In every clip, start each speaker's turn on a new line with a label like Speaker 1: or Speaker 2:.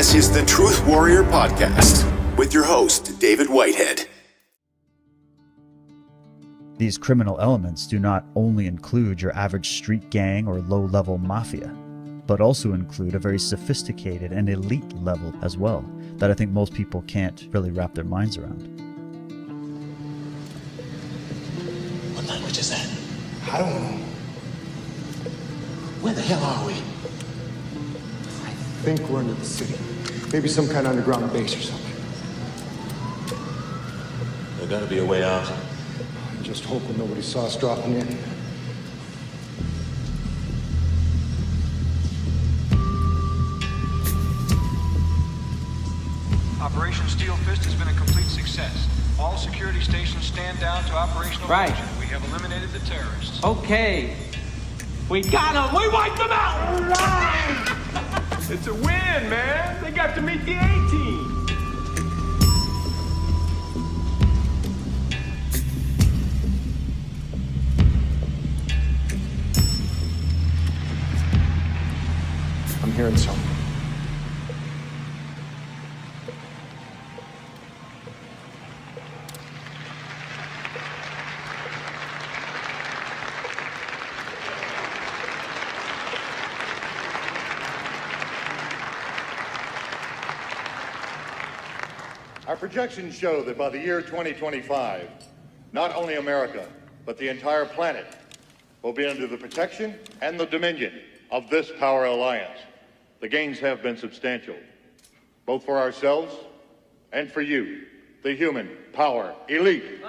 Speaker 1: This is the Truth Warrior Podcast with your host, David Whitehead.
Speaker 2: These criminal elements do not only include your average street gang or low-level mafia, but also include a very sophisticated and elite level as well that I think most people can't really wrap their minds around.
Speaker 3: What language is that?
Speaker 4: I don't know.
Speaker 3: Where the hell are we?
Speaker 4: I think we're into the city. Maybe some kind of underground base or something.
Speaker 3: There's gotta be a way out.
Speaker 4: I'm just hoping nobody saw us dropping in.
Speaker 5: Operation Steel Fist has been a complete success. All security stations stand down to operational function. We have eliminated the terrorists.
Speaker 6: Okay. We got them. We wiped them out. All right.
Speaker 7: It's a win, man. They got to meet the A-team.
Speaker 4: I'm hearing something.
Speaker 8: Our projections show that by the year 2025, not only America, but the entire planet will be under the protection and the dominion of this power alliance. The gains have been substantial, both for ourselves and for you, the human power elite.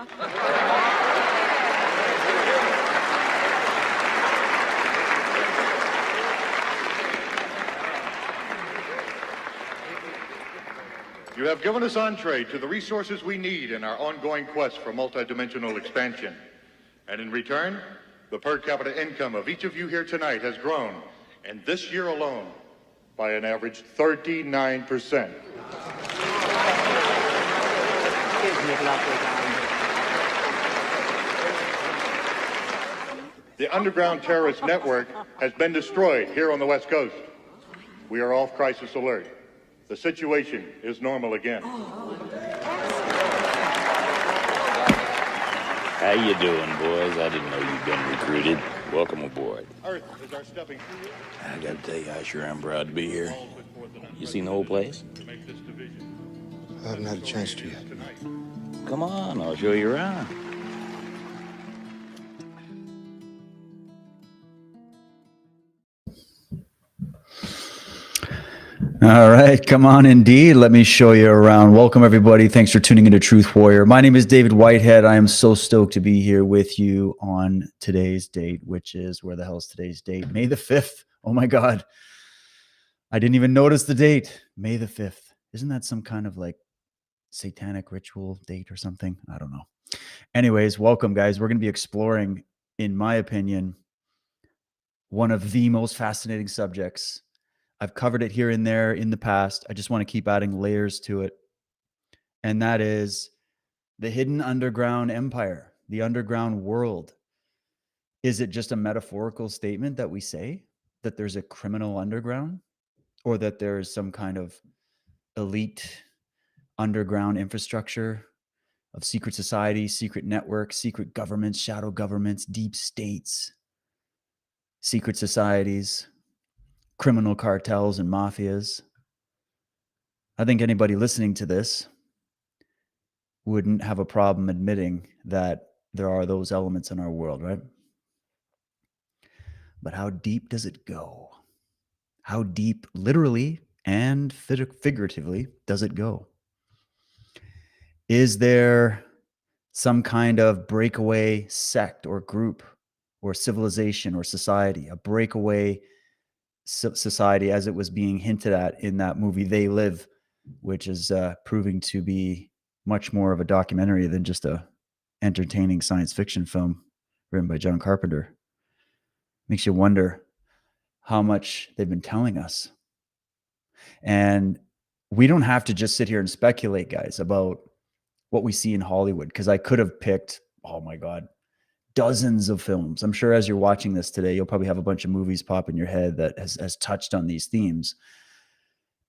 Speaker 8: You have given us entree to the resources we need in our ongoing quest for multidimensional expansion. And in return, the per capita income of each of you here tonight has grown, and this year alone, by an average 39%. The underground terrorist network has been destroyed here on the West Coast. We are off crisis alert. The situation is normal again.
Speaker 9: How you doing, boys? I didn't know you'd been recruited. Welcome aboard.
Speaker 8: Earth is our stepping through.
Speaker 9: I gotta tell you, I sure am proud to be here. You seen the whole place?
Speaker 4: I haven't had a chance to yet.
Speaker 9: Come on, I'll show you around.
Speaker 2: All right, come on indeed. Let me show you around. Welcome, everybody. Thanks for tuning into Truth Warrior. My name is David Whitehead. I am so stoked to be here with you on today's date, which is, where the hell is today's date? May the 5th. Oh my God. I didn't even notice the date. May the 5th. Isn't that some kind of like satanic ritual date or something? I don't know. Anyways, welcome, guys. We're going to be exploring, in my opinion, one of the most fascinating subjects. I've covered it here and there in the past. I just want to keep adding layers to it. And that is the hidden underground empire, the underground world. Is it just a metaphorical statement that we say that there's a criminal underground, or that there's some kind of elite underground infrastructure of secret societies, secret networks, secret governments, shadow governments, deep states, secret societies, criminal cartels and mafias? I think anybody listening to this wouldn't have a problem admitting that there are those elements in our world, right? But how deep does it go? How deep, literally and figuratively, does it go? Is there some kind of breakaway sect or group or civilization or society, a breakaway society, as it was being hinted at in that movie They Live, which is proving to be much more of a documentary than just a entertaining science fiction film written by John Carpenter? Makes you wonder how much they've been telling us. And we don't have to just sit here and speculate, guys, about what we see in Hollywood, because I could have picked, oh my God, dozens of films. I'm sure as you're watching this today, you'll probably have a bunch of movies pop in your head that has touched on these themes.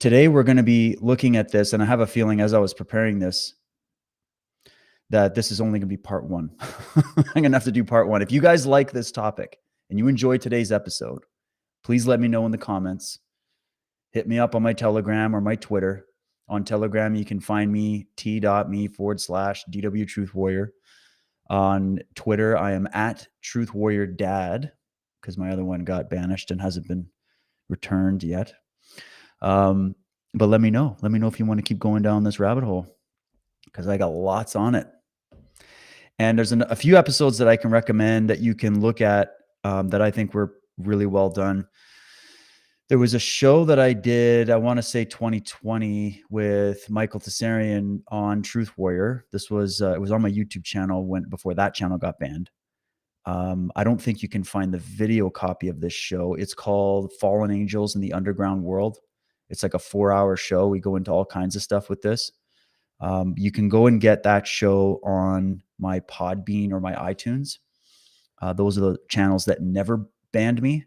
Speaker 2: Today, we're going to be looking at this, and I have a feeling as I was preparing this, that this is only going to be part one. I'm going to have to do part one. If you guys like this topic and you enjoyed today's episode, please let me know in the comments. Hit me up on my Telegram or my Twitter. On Telegram, you can find me t.me/DW Truth Warrior. On Twitter, I am at Truth Warrior Dad, because my other one got banished and hasn't been returned yet. But let me know. Let me know if you want to keep going down this rabbit hole, because I got lots on it. And there's a few episodes that I can recommend that you can look at that I think were really well done. There was a show that I did, I want to say 2020, with Michael Tessarian on Truth Warrior. This was, it was on my YouTube channel before that channel got banned. I don't think you can find the video copy of this show. It's called Fallen Angels in the Underground World. It's like a 4-hour show. We go into all kinds of stuff with this. You can go and get that show on my Podbean or my iTunes. Those are the channels that never banned me.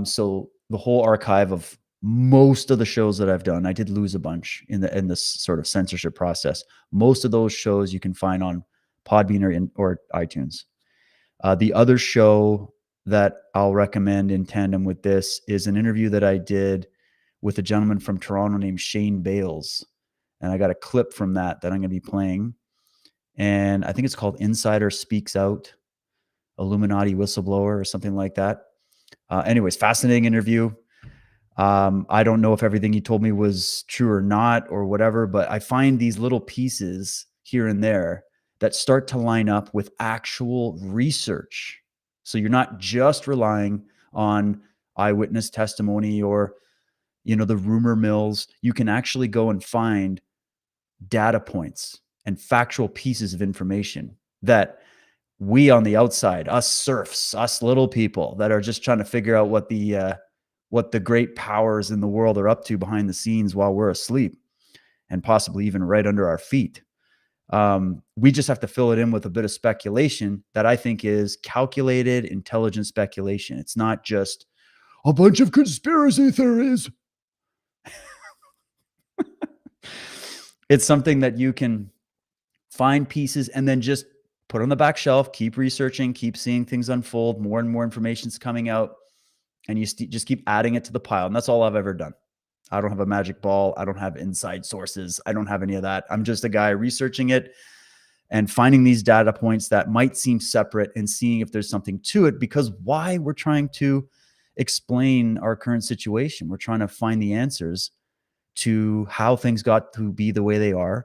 Speaker 2: So the whole archive of most of the shows that I've done, I did lose a bunch in this sort of censorship process. Most of those shows you can find on Podbean or iTunes. The other show that I'll recommend in tandem with this is an interview that I did with a gentleman from Toronto named Shane Bales. And I got a clip from that I'm going to be playing. And I think it's called Insider Speaks Out, Illuminati Whistleblower, or something like that. Anyways, fascinating interview. I don't know if everything he told me was true or not or whatever, but I find these little pieces here and there that start to line up with actual research. So you're not just relying on eyewitness testimony or, the rumor mills. You can actually go and find data points and factual pieces of information that we on the outside, us serfs, us little people that are just trying to figure out what the great powers in the world are up to behind the scenes while we're asleep and possibly even right under our feet. We just have to fill it in with a bit of speculation that I think is calculated, intelligent speculation. It's not just a bunch of conspiracy theories. It's something that you can find pieces and then just put on the back shelf, keep researching, keep seeing things unfold. More and more information's coming out, and you just keep adding it to the pile. And that's all I've ever done. I don't have a magic ball. I don't have inside sources. I don't have any of that. I'm just a guy researching it and finding these data points that might seem separate and seeing if there's something to it, because why? We're trying to explain our current situation. We're trying to find the answers to how things got to be the way they are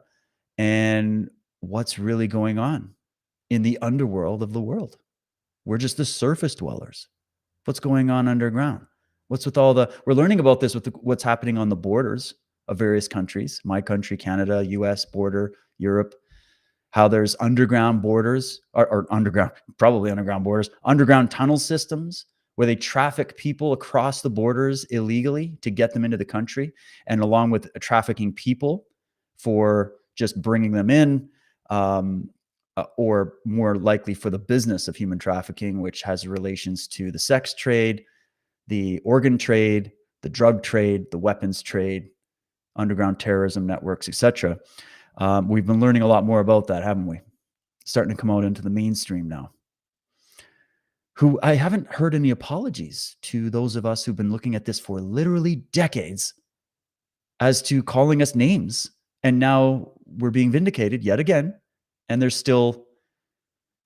Speaker 2: and what's really going on in the underworld of the world. We're just the surface dwellers. What's going on underground? What's with we're learning about this with what's happening on the borders of various countries, my country, Canada, US border, Europe, how there's underground borders or probably underground borders, underground tunnel systems where they traffic people across the borders illegally to get them into the country, and along with trafficking people for just bringing them in, or more likely for the business of human trafficking, which has relations to the sex trade, the organ trade, the drug trade, the weapons trade, underground terrorism networks, etc. We've been learning a lot more about that, haven't we? Starting to come out into the mainstream now. Who I haven't heard any apologies to those of us who've been looking at this for literally decades as to calling us names. And now we're being vindicated yet again. And they're still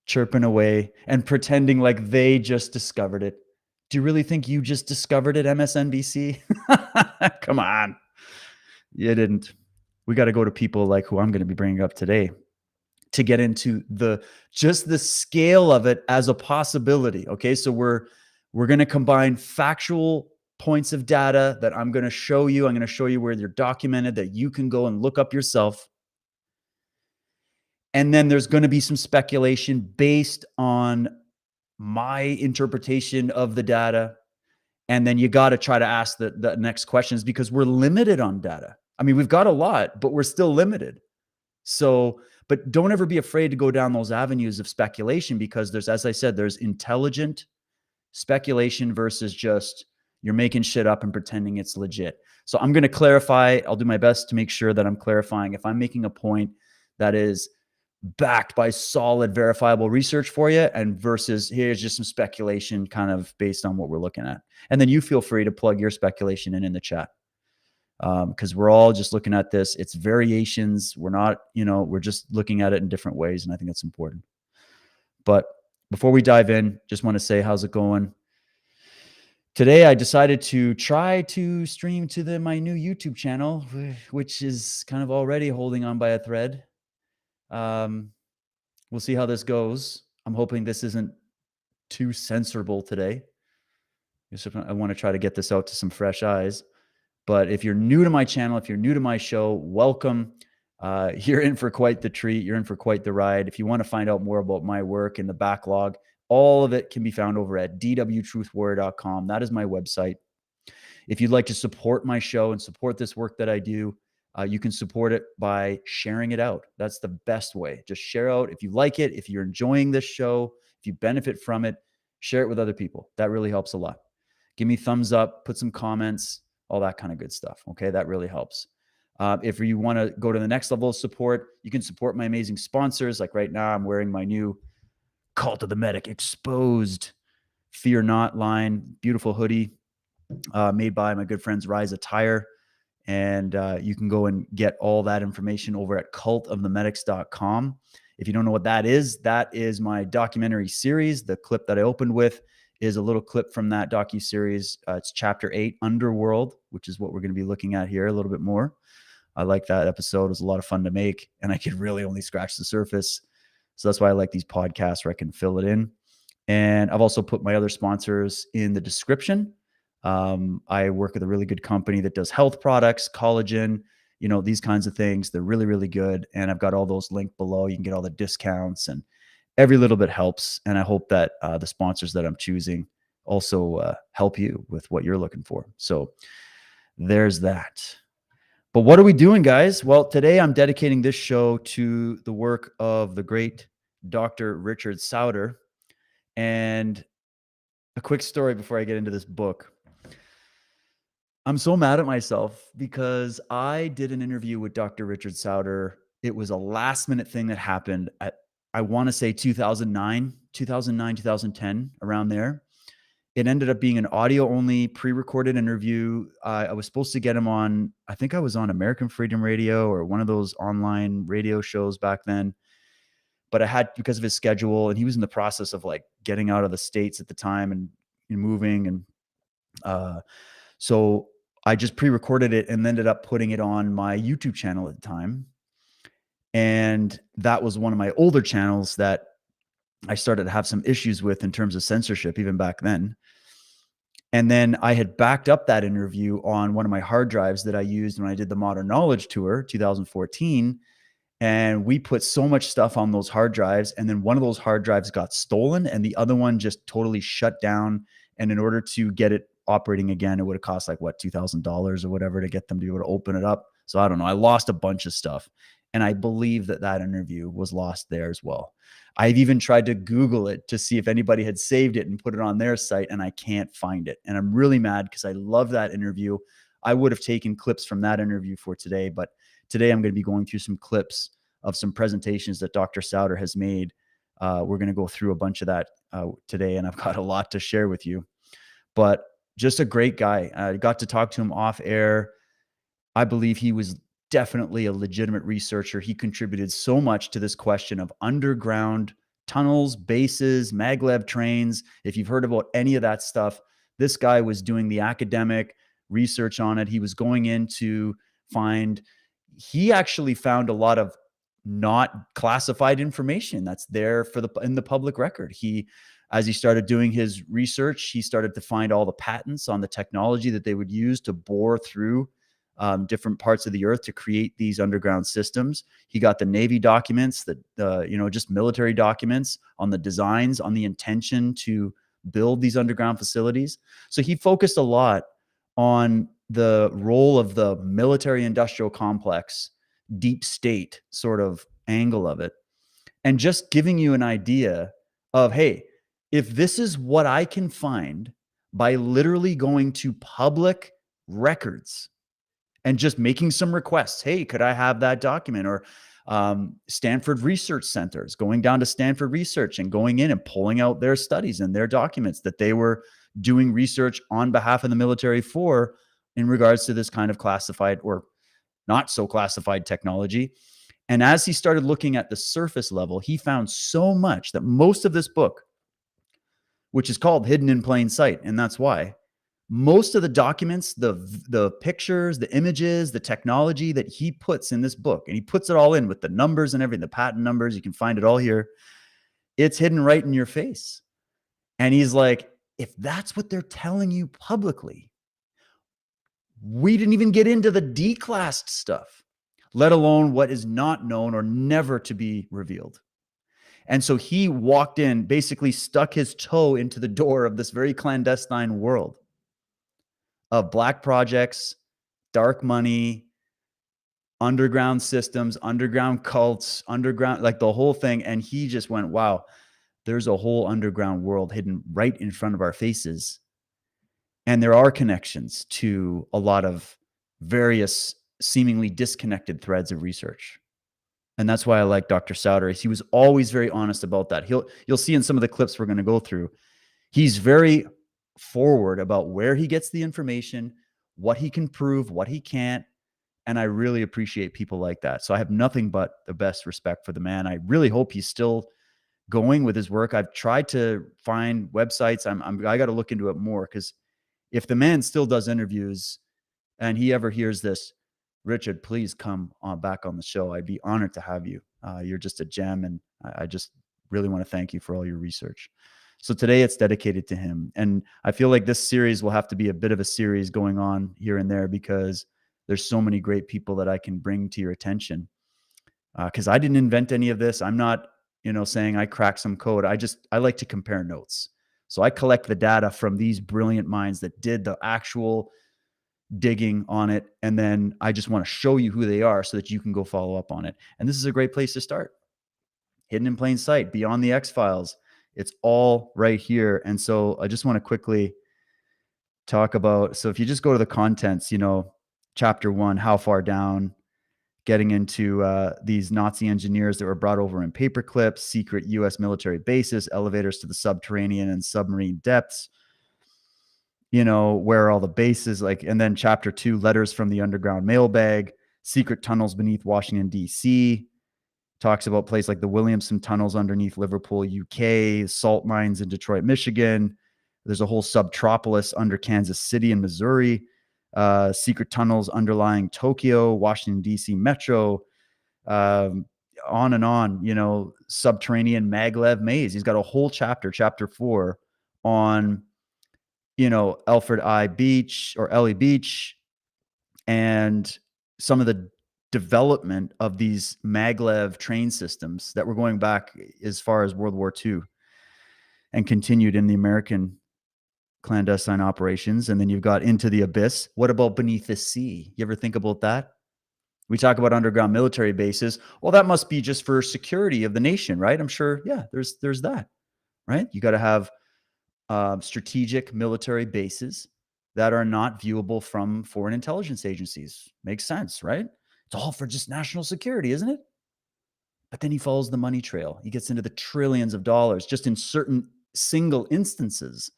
Speaker 2: chirping away and pretending like they just discovered it. Do you really think you just discovered it, MSNBC? Come on. You didn't. We got to go to people like who I'm going to be bringing up today to get into just the scale of it as a possibility. Okay, so we're going to combine factual points of data that I'm going to show you. I'm going to show you where they're documented that you can go and look up yourself. And then there's going to be some speculation based on my interpretation of the data. And then you got to try to ask the next questions, because we're limited on data. I mean, we've got a lot, but we're still limited. So, but don't ever be afraid to go down those avenues of speculation, because there's, as I said, there's intelligent speculation versus just, You're making shit up and pretending it's legit. So I'm going to clarify. I'll do my best to make sure that I'm clarifying. If I'm making a point that is backed by solid, verifiable research for you, and versus here's just some speculation kind of based on what we're looking at. And then you feel free to plug your speculation in the chat. Because we're all just looking at this. It's variations. We're not, we're just looking at it in different ways. And I think that's important. But before we dive in, just want to say, how's it going? Today, I decided to try to stream to my new YouTube channel, which is kind of already holding on by a thread. We'll see how this goes. I'm hoping this isn't too censorable today. I want to try to get this out to some fresh eyes. But if you're new to my channel, if you're new to my show, welcome. You're in for quite the treat. You're in for quite the ride. If you want to find out more about my work and the backlog, all of it can be found over at dwtruthwarrior.com. That is my website. If you'd like to support my show and support this work that I do, you can support it by sharing it out. That's the best way. Just share out. If you like it, if you're enjoying this show, if you benefit from it, share it with other people. That really helps a lot. Give me thumbs up, put some comments, all that kind of good stuff. Okay, that really helps. If you want to go to the next level of support, you can support my amazing sponsors. Like right now, I'm wearing my new Cult of the Medic Exposed Fear Not line, beautiful hoodie made by my good friends Rise Attire. And you can go and get all that information over at cultofthemedics.com. If you don't know what that is my documentary series. The clip that I opened with is a little clip from that docu-series. It's chapter 8, Underworld, which is what we're going to be looking at here a little bit more. I like that episode. It was a lot of fun to make, and I could really only scratch the surface. So that's why I like these podcasts where I can fill it in. And I've also put my other sponsors in the description. I work with a really good company that does health products, collagen, these kinds of things. They're really, really good. And I've got all those linked below. You can get all the discounts, and every little bit helps. And I hope that the sponsors that I'm choosing also help you with what you're looking for. So there's that. But what are we doing, guys? Well, today I'm dedicating this show to the work of the great Dr. Richard Sauder. And a quick story before I get into this book. I'm so mad at myself because I did an interview with Dr. Richard Sauder. It was a last minute thing that happened at, I want to say 2009, 2010, around there. It ended up being an audio only pre-recorded interview. I was supposed to get him on, I think I was on American Freedom Radio or one of those online radio shows back then. But I had, because of his schedule, and he was in the process of like getting out of the States at the time and moving. And so I just pre-recorded it and ended up putting it on my YouTube channel at the time. And that was one of my older channels that I started to have some issues with in terms of censorship, even back then. And then I had backed up that interview on one of my hard drives that I used when I did the Modern Knowledge Tour, 2014. And we put so much stuff on those hard drives. And then one of those hard drives got stolen and the other one just totally shut down. And in order to get it operating again, it would have cost like what, $2,000 or whatever to get them to be able to open it up. So I don't know. I lost a bunch of stuff. And I believe that interview was lost there as well. I've even tried to Google it to see if anybody had saved it and put it on their site, and I can't find it. And I'm really mad because I love that interview. I would have taken clips from that interview for today, but today I'm going to be going through some clips of some presentations that Dr. Sauder has made. We're going to go through a bunch of that today, and I've got a lot to share with you. But just a great guy. I got to talk to him off air. I believe he was definitely a legitimate researcher. He contributed so much to this question of underground tunnels, bases, maglev trains. If you've heard about any of that stuff, this guy was doing the academic research on it. He was going in to find, he actually found a lot of not classified information that's there in the public record. As he started doing his research, he started to find all the patents on the technology that they would use to bore through different parts of the earth to create these underground systems. He got the Navy documents, just military documents on the designs, on the intention to build these underground facilities. So he focused a lot on the role of the military industrial complex, deep state sort of angle of it. And just giving you an idea of, hey, if this is what I can find by literally going to public records and just making some requests. Hey, could I have that document? Or Stanford Research Centers, going down to Stanford Research and going in and pulling out their studies and their documents that they were doing research on behalf of the military for in regards to this kind of classified or not so classified technology. And as he started looking at the surface level, he found so much that most of this book, which is called Hidden in Plain Sight, and that's why, most of the documents, the pictures, the images, the technology that he puts in this book, and he puts it all in with the numbers and everything, the patent numbers, you can find it all here. It's hidden right in your face. And he's like, if that's what they're telling you publicly, we didn't even get into the declassed stuff, let alone what is not known or never to be revealed. And so he walked in, basically stuck his toe into the door of this very clandestine world of black projects, dark money, underground systems, underground cults, underground, like the whole thing. And he just went, wow, there's a whole underground world hidden right in front of our faces. And there are connections to a lot of various seemingly disconnected threads of research. And that's why I like Dr. Sauder. He was always very honest about that. You'll see in some of the clips we're going to go through, he's very forward about where he gets the information, what he can prove, what he can't. And I really appreciate people like that. So I have nothing but the best respect for the man. I really hope he's still going with his work. I've tried to find websites. I got to look into it more, because if the man still does interviews and he ever hears this, Richard, please come on back on the show. I'd be honored to have you. You're just a gem. And I just really want to thank you for all your research. So today it's dedicated to him. And I feel like this series will have to be a bit of a series going on here and there, because there's so many great people that I can bring to your attention. Because I didn't invent any of this. I'm not, saying I cracked some code. I like to compare notes. So I collect the data from these brilliant minds that did the actual digging on it. And then I just want to show you who they are so that you can go follow up on it. And this is a great place to start. Hidden in Plain Sight, Beyond the X-Files. It's all right here. And so I just want to quickly talk about, so if you just go to the contents, chapter 1, how far down, getting into these Nazi engineers that were brought over in paper clips, secret U.S. military bases, elevators to the subterranean and submarine depths, where are all the bases, and then chapter 2, letters from the underground mailbag, secret tunnels beneath Washington, D.C., talks about places like the Williamson tunnels underneath Liverpool, UK, salt mines in Detroit, Michigan. There's a whole subtropolis under Kansas City and Missouri, secret tunnels underlying Tokyo, Washington, D.C. Metro, on and on, subterranean maglev maze. He's got a whole chapter 4, on, Alfred I. Beach or Ellie Beach, and some of the development of these maglev train systems that were going back as far as World War II and continued in the American clandestine operations. And then you've got Into the Abyss. What about Beneath the Sea? You ever think about that? We talk about underground military bases. Well, that must be just for security of the nation, right? I'm sure. Yeah, there's that, right? You got to have strategic military bases that are not viewable from foreign intelligence agencies. Makes sense, right? It's all for just national security, isn't it? But then he follows the money trail. He gets into the trillions of dollars just in certain single instances.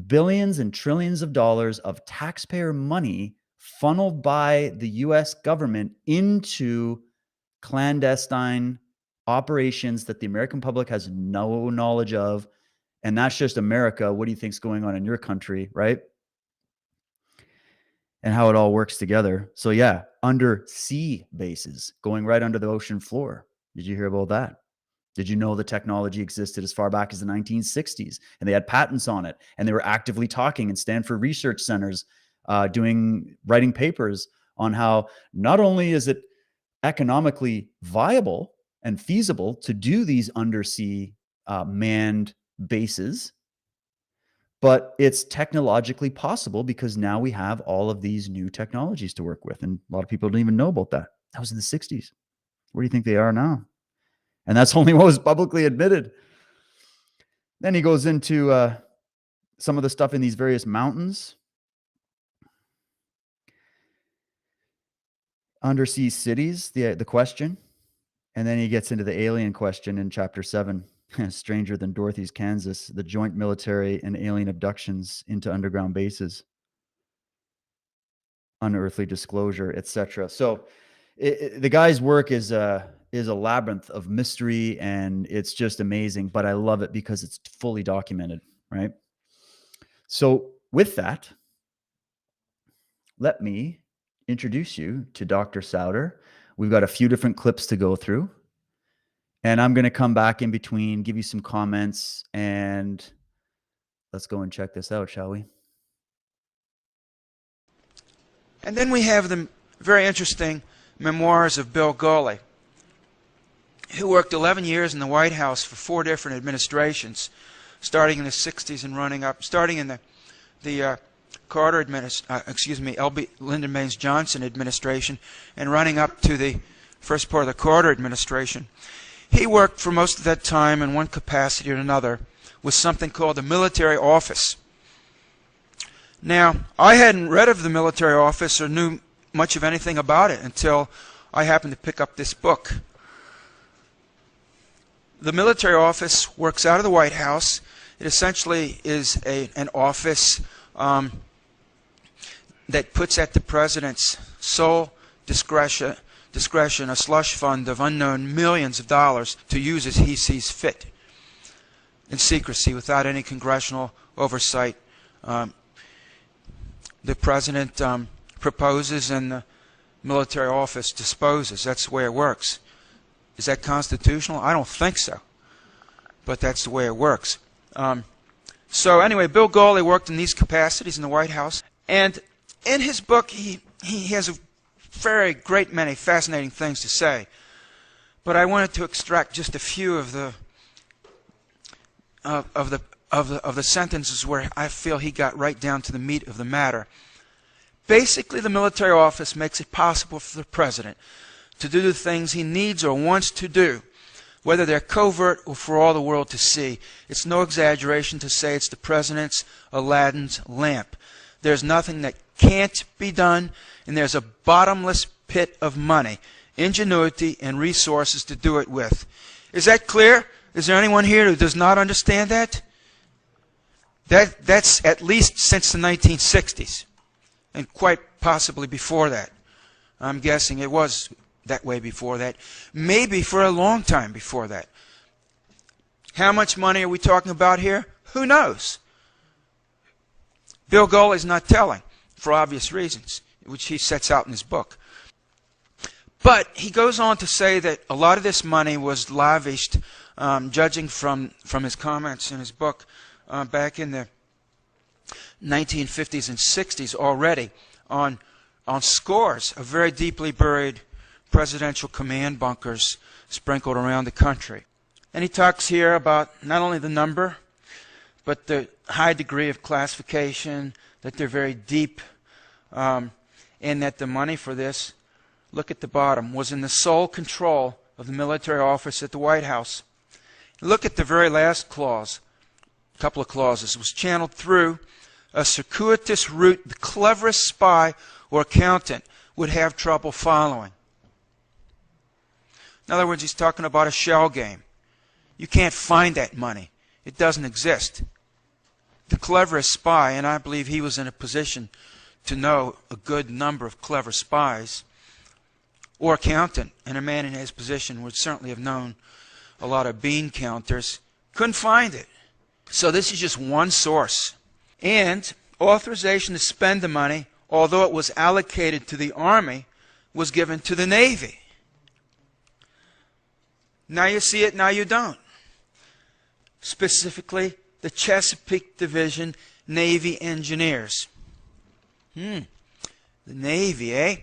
Speaker 2: Billions and trillions of dollars of taxpayer money funneled by the US government into clandestine operations that the American public has no knowledge of. And that's just America. What do you think's going on in your country, right? And how it all works together. So yeah, undersea bases going right under the ocean floor. Did you hear about that? Did you know the technology existed as far back as the 1960s, and they had patents on it, and they were actively talking in Stanford research centers, writing papers on how not only is it economically viable and feasible to do these undersea manned bases, but it's technologically possible because now we have all of these new technologies to work with. And a lot of people don't even know about that. That was in the 60s. Where do you think they are now? And that's only what was publicly admitted. Then he goes into some of the stuff in these various mountains, undersea cities, the question, and then he gets into the alien question in chapter 7. Stranger than Dorothy's Kansas, the joint military and alien abductions into underground bases, unearthly disclosure, etc. So the guy's work is a labyrinth of mystery, and it's just amazing, but I love it because it's fully documented, right? So with that, let me introduce you to Dr. Sauder. We've got a few different clips to go through, and I'm going to come back in between, give you some comments, and let's go and check this out, shall we?
Speaker 10: And then we have the very interesting memoirs of Bill Goley, who worked 11 years in the White House for 4 different administrations, starting in the 60s and running up, starting in the Carter Lyndon Baines Johnson administration and running up to the first part of the Carter administration. He worked for most of that time in one capacity or another with something called the military office. Now, I hadn't read of the military office or knew much of anything about it until I happened to pick up this book. The military office works out of the White House. It essentially is an office that puts at the president's sole discretion a slush fund of unknown millions of dollars to use as he sees fit in secrecy without any congressional oversight. The president proposes and the military office disposes. That's the way it works. Is that constitutional? I don't think so, but that's the way it works. So anyway, Bill Goley worked in these capacities in the White House, and in his book he has a very great many fascinating things to say, but I wanted to extract just a few of the sentences where I feel he got right down to the meat of the matter. Basically, the military office makes it possible for the president to do the things he needs or wants to do, whether they're covert or for all the world to see. It's no exaggeration to say it's the president's Aladdin's lamp. There's nothing that can't be done, and there's a bottomless pit of money, ingenuity, and resources to do it with. Is that clear? Is there anyone here who does not understand that? That's at least since the 1960s, and quite possibly before that. I'm guessing it was that way before that. Maybe for a long time before that. How much money are we talking about here? Who knows? Bill Goley's not telling, for obvious reasons, which he sets out in his book. But he goes on to say that a lot of this money was lavished, judging from his comments in his book, back in the 1950s and 60s already, on scores of very deeply buried presidential command bunkers sprinkled around the country. And he talks here about not only the number, but the high degree of classification, that they're very deep, and that the money for this, look at the bottom, was in the sole control of the military office at the White House. Look at the very last clause, a couple of clauses, was channeled through a circuitous route the cleverest spy or accountant would have trouble following. In other words, he's talking about a shell game. You can't find that money. It doesn't exist. The cleverest spy, and I believe he was in a position to know a good number of clever spies, or accountant, and a man in his position would certainly have known a lot of bean counters, couldn't find it. So this is just one source. And authorization to spend the money, although it was allocated to the Army, was given to the Navy. Now you see it, now you don't. Specifically, the Chesapeake Division Navy Engineers. The Navy, eh?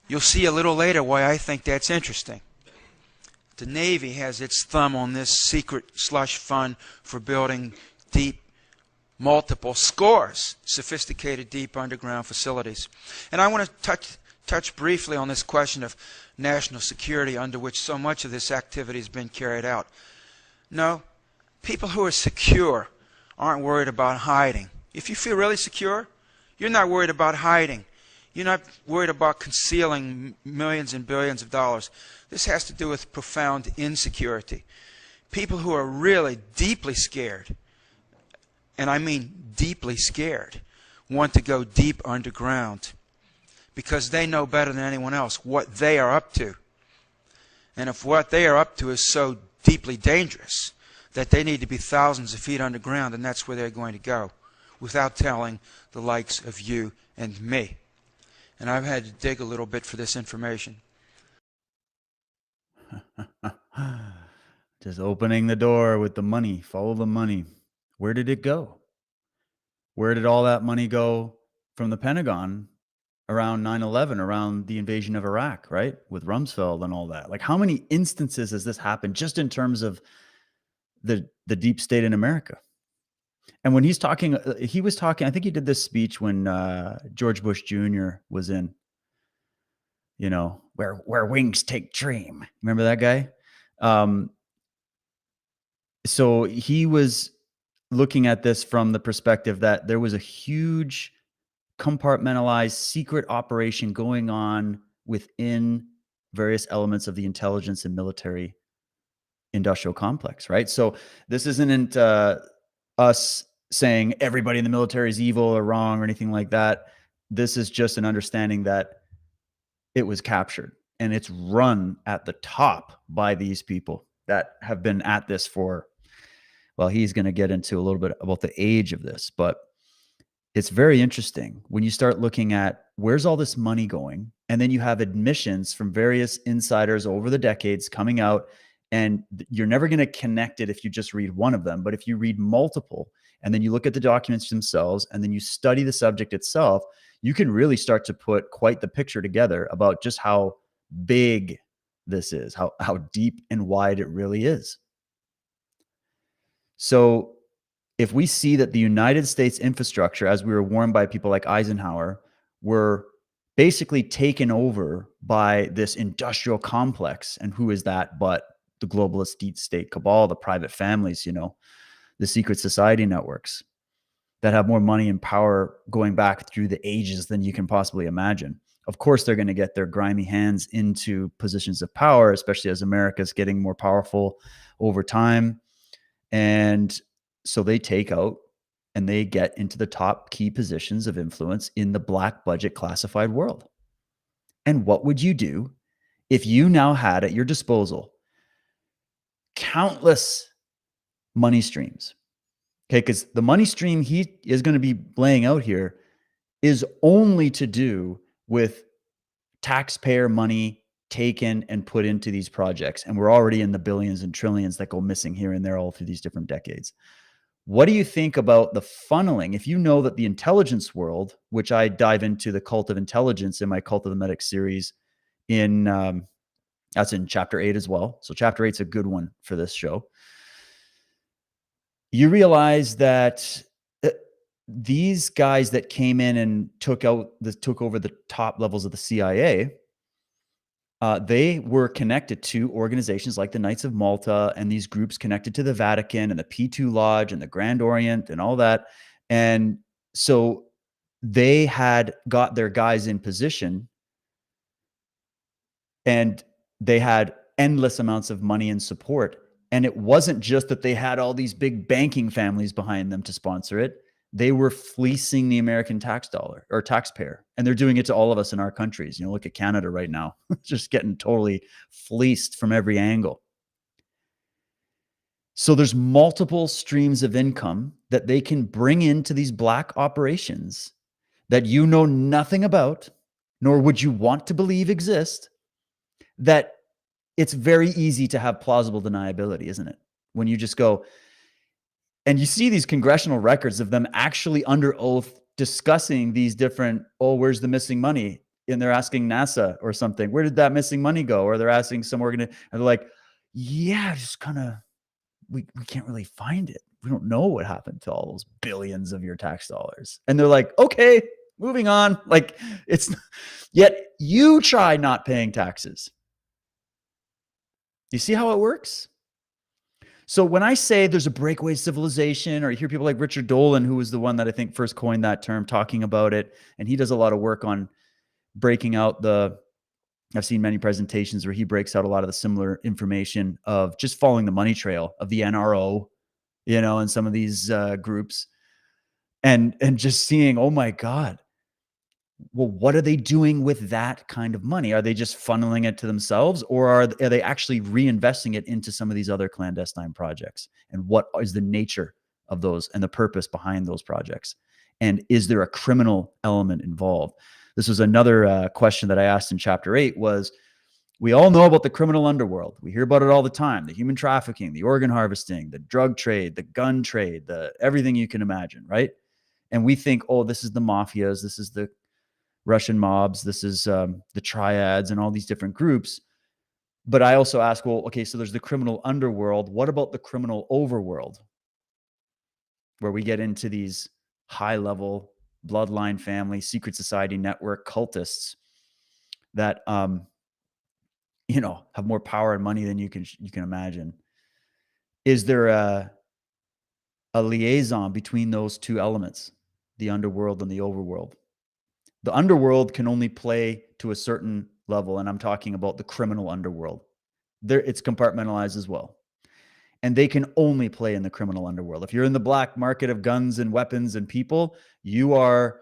Speaker 10: You'll see a little later why I think that's interesting. The Navy has its thumb on this secret slush fund for building deep, multiple scores, sophisticated deep underground facilities. And I want to touch briefly on this question of national security under which so much of this activity has been carried out. No, people who are secure aren't worried about hiding. If you feel really secure, you're not worried about hiding. You're not worried about concealing millions and billions of dollars. This has to do with profound insecurity. People who are really deeply scared, and I mean deeply scared, want to go deep underground because they know better than anyone else what they are up to. And if what they are up to is so deeply dangerous that they need to be thousands of feet underground, and that's where they're going to go, without telling the likes of you and me. And I've had to dig a little bit for this information.
Speaker 2: Just opening the door with the money. Follow the money. Where did it go? Where did all that money go from the Pentagon around 9/11, around the invasion of Iraq, right? With Rumsfeld and all that. Like, how many instances has this happened just in terms of the deep state in America? And when he was talking, I think he did this speech when George Bush Jr. was in, you know, where wings take dream. Remember that guy? So he was looking at this from the perspective that there was a huge compartmentalized secret operation going on within various elements of the intelligence and military industrial complex, right? So this isn't us saying everybody in the military is evil or wrong or anything like that. This is just an understanding that it was captured and it's run at the top by these people that have been at this for, well, he's going to get into a little bit about the age of this, but it's very interesting when you start looking at where's all this money going, and then you have admissions from various insiders over the decades coming out, and you're never going to connect it if you just read one of them. But if you read multiple, and then you look at the documents themselves, and then you study the subject itself, you can really start to put quite the picture together about just how big this is, how deep and wide it really is. So if we see that the United States infrastructure, as we were warned by people like Eisenhower, were basically taken over by this industrial complex, and who is that but the globalist deep state cabal, the private families, you know, the secret society networks that have more money and power going back through the ages than you can possibly imagine. Of course, they're going to get their grimy hands into positions of power, especially as America's getting more powerful over time. And so they take out and they get into the top key positions of influence in the black budget classified world. And what would you do if you now had at your disposal countless money streams? Okay, because the money stream he is going to be laying out here is only to do with taxpayer money taken and put into these projects. And we're already in the billions and trillions that go missing here and there all through these different decades. What do you think about the funneling? If you know that the intelligence world, which I dive into the cult of intelligence in my Cult of the Medic series, that's in chapter 8 as well. So chapter 8 is a good one for this show. You realize that these guys that came in and took over the top levels of the CIA, they were connected to organizations like the Knights of Malta and these groups connected to the Vatican and the P2 Lodge and the Grand Orient and all that. And so they had got their guys in position, and they had endless amounts of money and support. And it wasn't just that they had all these big banking families behind them to sponsor it. They were fleecing the American tax dollar or taxpayer. And they're doing it to all of us in our countries. You know, look at Canada right now, just getting totally fleeced from every angle. So there's multiple streams of income that they can bring into these black operations that you know nothing about, nor would you want to believe exist, that it's very easy to have plausible deniability, isn't it? When you just go, and you see these congressional records of them actually under oath discussing these different, oh, where's the missing money? And they're asking NASA or something, where did that missing money go? Or they're asking some organization, and they're like, yeah, just kind of, we can't really find it. We don't know what happened to all those billions of your tax dollars. And they're like, okay, moving on. Like, it's, yet you try not paying taxes. You see how it works? So when I say there's a breakaway civilization, or you hear people like Richard Dolan, who was the one that I think first coined that term, talking about it, and he does a lot of work on breaking out I've seen many presentations where he breaks out a lot of the similar information of just following the money trail of the NRO, and some of these groups, and just seeing, oh my God, well, what are they doing with that kind of money? Are they just funneling it to themselves, or are they actually reinvesting it into some of these other clandestine projects? And what is the nature of those and the purpose behind those projects? And is there a criminal element involved? This was another question that I asked in chapter 8 was, we all know about the criminal underworld. We hear about it all the time, the human trafficking, the organ harvesting, the drug trade, the gun trade, everything you can imagine, right? And we think, oh, this is the mafias, this is the Russian mobs, this is the triads and all these different groups. But I also ask, well, okay, so there's the criminal underworld. What about the criminal overworld, where we get into these high-level bloodline family, secret society network cultists that, have more power and money than you can imagine? Is there a liaison between those two elements, the underworld and the overworld? The underworld can only play to a certain level, and I'm talking about the criminal underworld. It's compartmentalized as well. And they can only play in the criminal underworld. If you're in the black market of guns and weapons and people, you are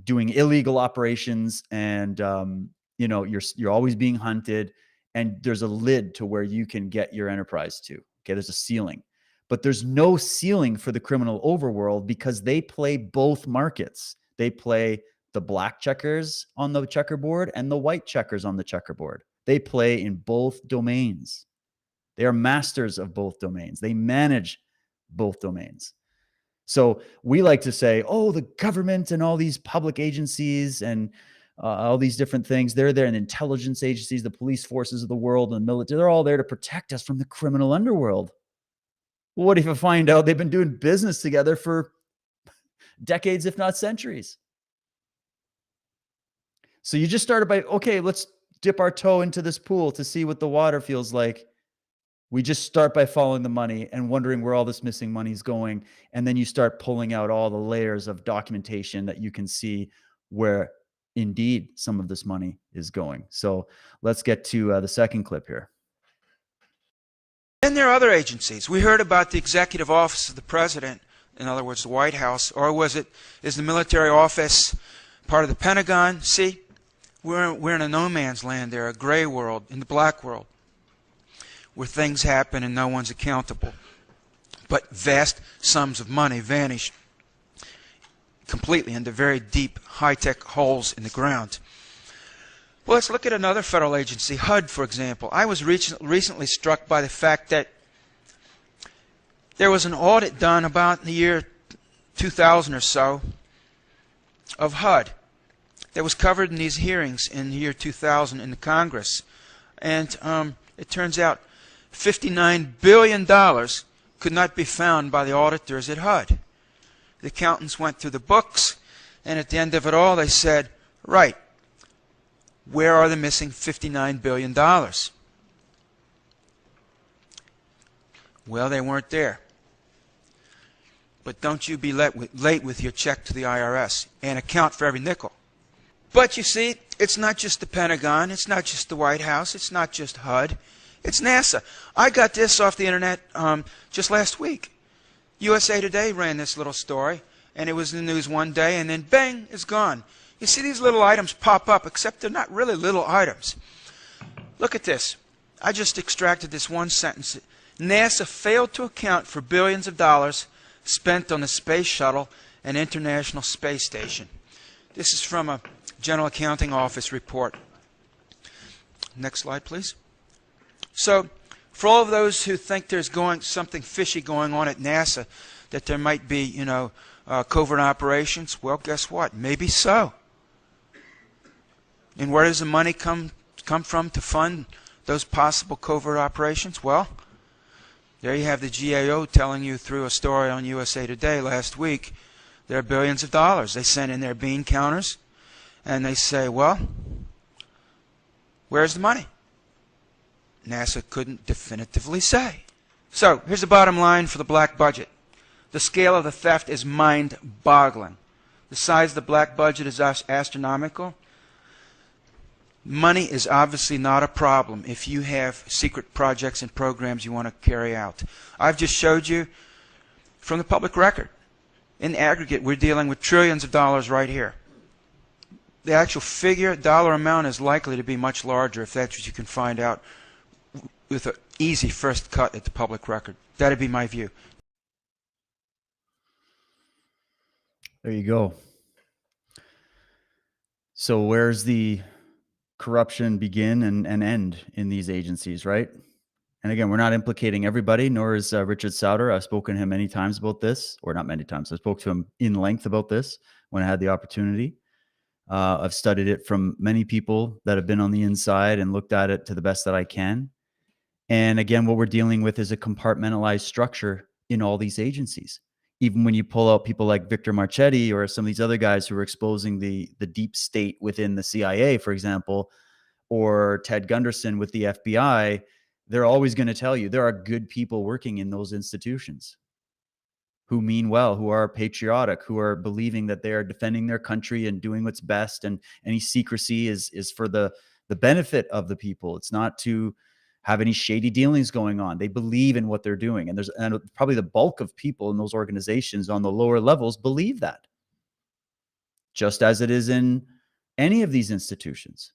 Speaker 2: doing illegal operations, and you're always being hunted, and there's a lid to where you can get your enterprise to. Okay, there's a ceiling. But there's no ceiling for the criminal overworld, because they play both markets. They play the black checkers on the checkerboard and the white checkers on the checkerboard. They play in both domains. They are masters of both domains. They manage both domains. So we like to say, oh, the government and all these public agencies and all these different things, they're there, and intelligence agencies, the police forces of the world, and the military, they're all there to protect us from the criminal underworld. Well, what if you find out they've been doing business together for decades, if not centuries? So you just started by, okay, let's dip our toe into this pool to see what the water feels like. We just start by following the money and wondering where all this missing money is going. And then you start pulling out all the layers of documentation that you can see where indeed some of this money is going. So let's get to the second clip here.
Speaker 10: Then there are other agencies. We heard about the executive office of the president, in other words, the White House, or is the military office part of the Pentagon? See, we're in a no man's land there, a gray world, in the black world, where things happen and no one's accountable. But vast sums of money vanish completely into very deep, high-tech holes in the ground. Well, let's look at another federal agency, HUD, for example. I was recently struck by the fact that there was an audit done about in the year 2000 or so of HUD that was covered in these hearings in the year 2000 in the Congress. And it turns out $59 billion could not be found by the auditors at HUD. The accountants went through the books, and at the end of it all, they said, right, where are the missing $59 billion? Well, they weren't there. But don't you be late with your check to the IRS and account for every nickel. But you see, it's not just the Pentagon, it's not just the White House, it's not just HUD, it's NASA. I got this off the internet just last week. USA Today ran this little story, and it was in the news one day, and then bang, it's gone. You see these little items pop up, except they're not really little items. Look at this. I just extracted this one sentence. NASA failed to account for billions of dollars spent on the space shuttle and International Space Station. This is from a General Accounting Office report. Next slide, please. So, for all of those who think there's something fishy going on at NASA, that there might be, covert operations, well, guess what? Maybe so. And where does the money come from to fund those possible covert operations? Well, there you have the GAO telling you through a story on USA Today last week, there are billions of dollars. They send in their bean counters, and they say, well, where's the money? NASA couldn't definitively say. So here's the bottom line for the black budget. The scale of the theft is mind-boggling. The size of the black budget is astronomical. Money is obviously not a problem if you have secret projects and programs you want to carry out. I've just showed you from the public record. In aggregate, we're dealing with trillions of dollars right here. The actual figure, dollar amount, is likely to be much larger if that's what you can find out with an easy first cut at the public record. That'd be my view.
Speaker 2: There you go. So where's the corruption begin and end in these agencies, right? And again, we're not implicating everybody, nor is Richard Sauder. I've spoken to him many times about this, or not many times. I spoke to him in length about this when I had the opportunity. I've studied it from many people that have been on the inside and looked at it to the best that I can. And again, what we're dealing with is a compartmentalized structure in all these agencies. Even when you pull out people like Victor Marchetti or some of these other guys who are exposing the deep state within the CIA, for example, or Ted Gunderson with the FBI, they're always going to tell you there are good people working in those institutions who mean well, who are patriotic, who are believing that they are defending their country and doing what's best. And any secrecy is for the benefit of the people. It's not to have any shady dealings going on. They believe in what they're doing. And probably the bulk of people in those organizations on the lower levels believe that, just as it is in any of these institutions.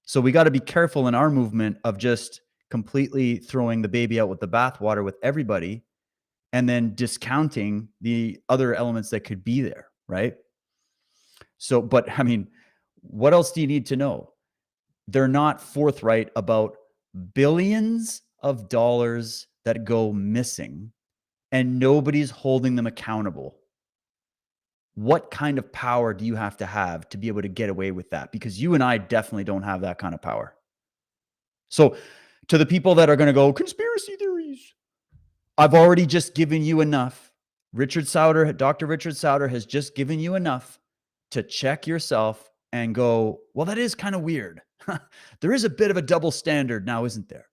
Speaker 2: So we got to be careful in our movement of just completely throwing the baby out with the bathwater with everybody and then discounting the other elements that could be there, right? So, but I mean, what else do you need to know? They're not forthright about billions of dollars that go missing and nobody's holding them accountable. What kind of power do you have to be able to get away with that? Because you and I definitely don't have that kind of power. So to the people that are going to go, conspiracy theories, I've already just given you enough. Richard Sauder, Dr. Richard Sauder has just given you enough to check yourself and go, well, that is kind of weird. There is a bit of a double standard now, isn't there?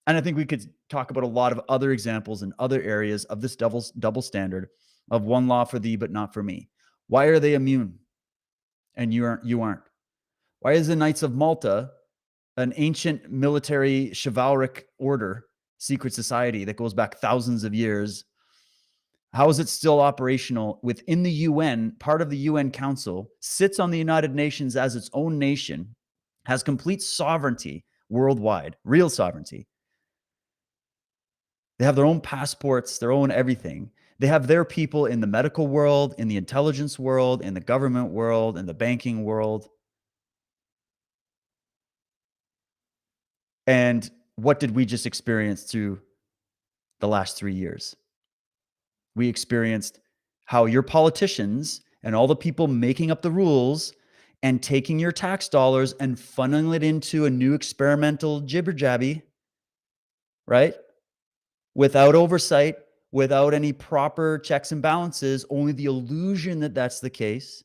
Speaker 2: And I think we could talk about a lot of other examples in other areas of this double standard of one law for thee, but not for me. Why are they immune and you aren't? Why is the Knights of Malta an ancient military chivalric order, secret society that goes back thousands of years? How is it still operational within the UN, part of the UN Council, sits on the United Nations as its own nation, has complete sovereignty worldwide, real sovereignty. They have their own passports, their own everything. They have their people in the medical world, in the intelligence world, in the government world, in the banking world. And what did we just experience through the last 3 years? We experienced how your politicians and all the people making up the rules and taking your tax dollars and funneling it into a new experimental jibber-jabby, right? Without oversight, without any proper checks and balances, only the illusion that that's the case.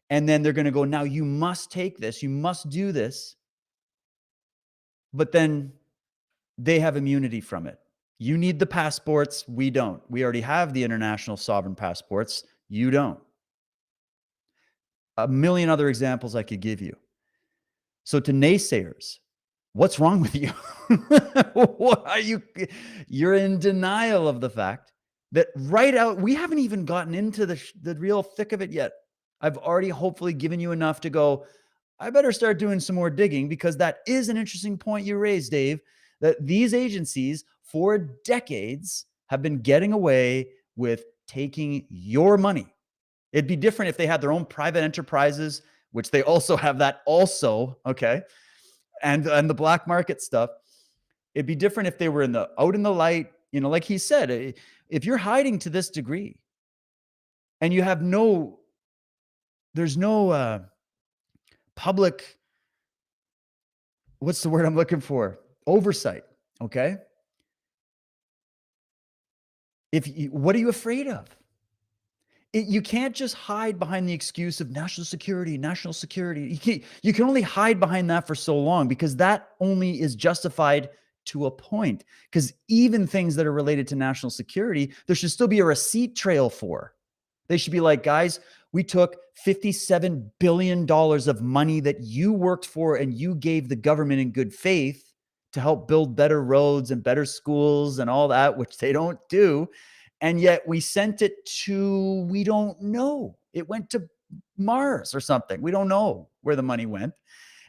Speaker 2: And then they're going to go, now you must take this, you must do this. But then they have immunity from it. You need the passports. We don't. We already have the international sovereign passports. You don't. A million other examples I could give you. So to naysayers, what's wrong with you? What are you're in denial of the fact that right out, we haven't even gotten into the real thick of it yet. I've already hopefully given you enough to go, I better start doing some more digging, because that is an interesting point you raised, Dave, that these agencies for decades have been getting away with taking your money. It'd be different if they had their own private enterprises, which they also have that also, okay? And the black market stuff. It'd be different if they were out in the light, you know, like he said, if you're hiding to this degree and you have there's no public, what's the word I'm looking for? Oversight, okay? What are you afraid of? You can't just hide behind the excuse of national security, national security. You can only hide behind that for so long, because that only is justified to a point, because even things that are related to national security, there should still be a receipt trail for. They should be like, guys, we took $57 billion of money that you worked for and you gave the government in good faith to help build better roads and better schools and all that, which they don't do. And yet we sent it to, we don't know. It went to Mars or something. We don't know where the money went.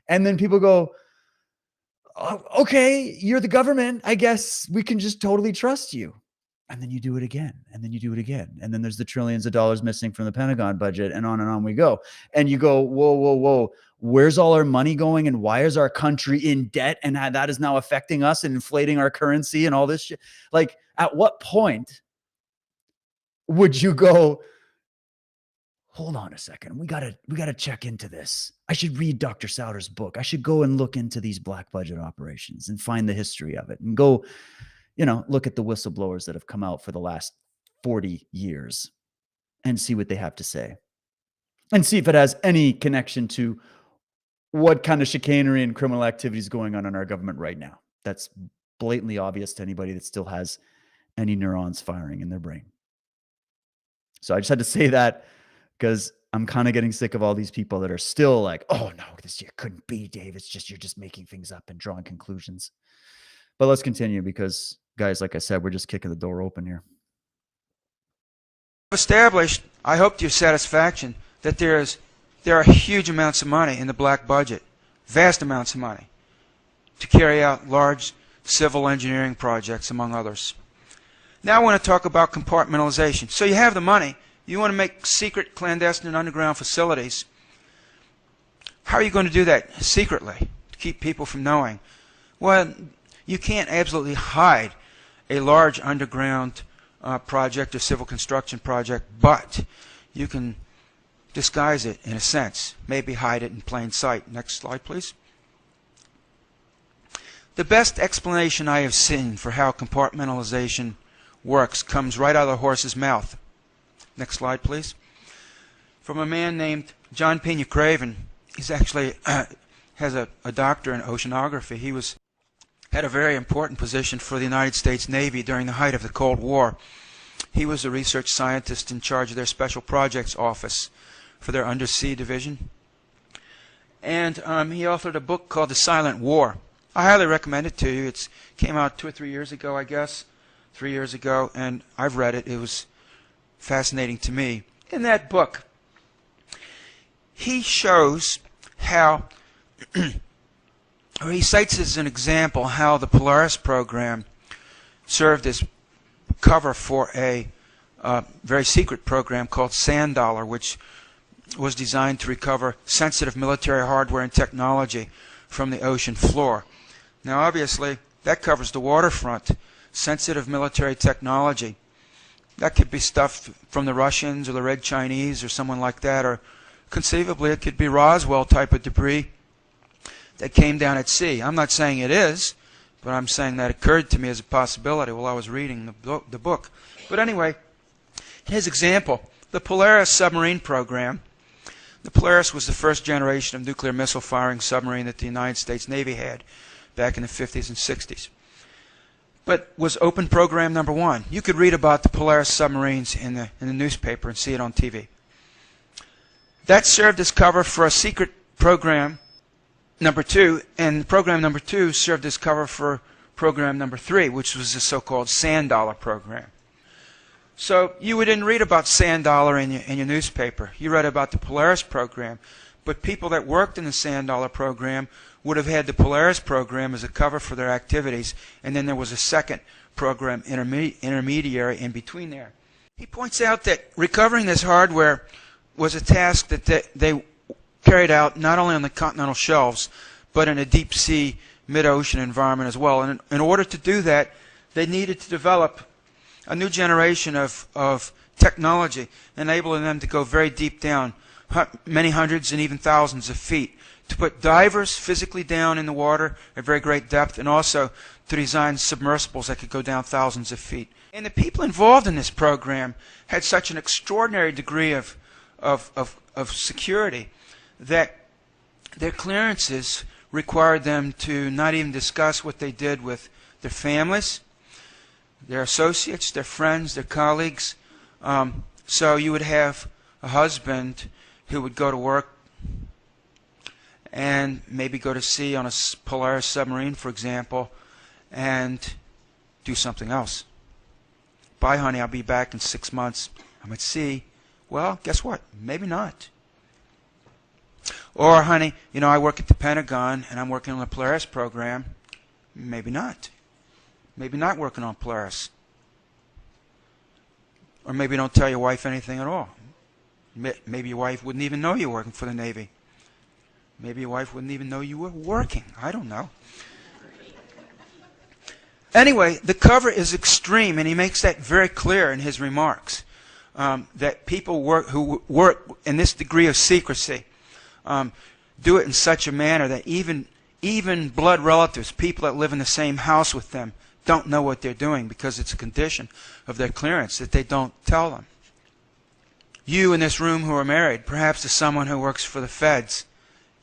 Speaker 2: And then people go, oh, okay, you're the government. I guess we can just totally trust you. And then you do it again. And then you do it again. And then there's the trillions of dollars missing from the Pentagon budget, and on we go. And you go, whoa, whoa, whoa. Where's all our money going? And why is our country in debt? And that is now affecting us and inflating our currency and all this shit. Like, at what point would you go, hold on a second, we gotta check into this. I should read Dr. Sauder's book. I should go and look into these black budget operations and find the history of it, and go, look at the whistleblowers that have come out for the last 40 years and see what they have to say, and see if it has any connection to what kind of chicanery and criminal activity is going on in our government right now. That's blatantly obvious to anybody that still has any neurons firing in their brain. So I just had to say that, because I'm kind of getting sick of all these people that are still like, oh no, this year couldn't be, Dave. It's just, you're just making things up and drawing conclusions. But let's continue, because guys, like I said, we're just kicking the door open here.
Speaker 10: Established, I hope to your satisfaction, that there are huge amounts of money in the black budget, vast amounts of money, to carry out large civil engineering projects, among others. Now I want to talk about compartmentalization. So you have the money. You want to make secret, clandestine, underground facilities. How are you going to do that secretly to keep people from knowing? Well, you can't absolutely hide a large underground project or civil construction project, but you can disguise it in a sense, maybe hide it in plain sight. Next slide, please. The best explanation I have seen for how compartmentalization works comes right out of the horse's mouth. Next slide, please. From a man named John Pena Craven. He's actually has a doctor in oceanography. He had a very important position for the United States Navy during the height of the Cold War. He was a research scientist in charge of their Special Projects Office for their Undersea Division. And he authored a book called The Silent War. I highly recommend it to you. It came out 2 or 3 years ago, I guess. 3 years ago, and I've read it. It was fascinating to me. In that book, he shows how, or he cites as an example how the Polaris program served as cover for a very secret program called Sand Dollar, which was designed to recover sensitive military hardware and technology from the ocean floor. Now, obviously, that covers the waterfront. Sensitive military technology. That could be stuff from the Russians or the Red Chinese or someone like that, or conceivably it could be Roswell type of debris that came down at sea. I'm not saying it is, but I'm saying that occurred to me as a possibility while I was reading the book. But anyway, his example, the Polaris submarine program. The Polaris was the first generation of nuclear missile firing submarine that the United States Navy had back in the 50s and 60s. But was open program number 1. You could read about the Polaris submarines in the newspaper and see it on TV. That served as cover for a secret program number 2, and program number 2 served as cover for program number 3, which was the so-called Sand Dollar program. So you didn't read about Sand Dollar in your newspaper. You read about the Polaris program, but people that worked in the Sand Dollar program would have had the Polaris program as a cover for their activities, and then there was a second program intermediary in between there. He points out that recovering this hardware was a task that they carried out not only on the continental shelves, but in a deep sea, mid-ocean environment as well. And in order to do that, they needed to develop a new generation of technology, enabling them to go very deep down, many hundreds and even thousands of feet, to put divers physically down in the water at very great depth, and also to design submersibles that could go down thousands of feet. And the people involved in this program had such an extraordinary degree of security that their clearances required them to not even discuss what they did with their families, their associates, their friends, their colleagues. So you would have a husband who would go to work and maybe go to sea on a Polaris submarine, for example, and do something else. Bye, honey, I'll be back in 6 months. I'm at sea. Well, guess what? Maybe not. Or, honey, you know, I work at the Pentagon and I'm working on the Polaris program. Maybe not. Maybe not working on Polaris. Or maybe don't tell your wife anything at all. Maybe your wife wouldn't even know you're working for the Navy. Maybe your wife wouldn't even know you were working. I don't know. Anyway, the cover is extreme, and he makes that very clear in his remarks. That people who work in this degree of secrecy do it in such a manner that even blood relatives, people that live in the same house with them, don't know what they're doing because it's a condition of their clearance that they don't tell them. You in this room who are married, perhaps to someone who works for the feds,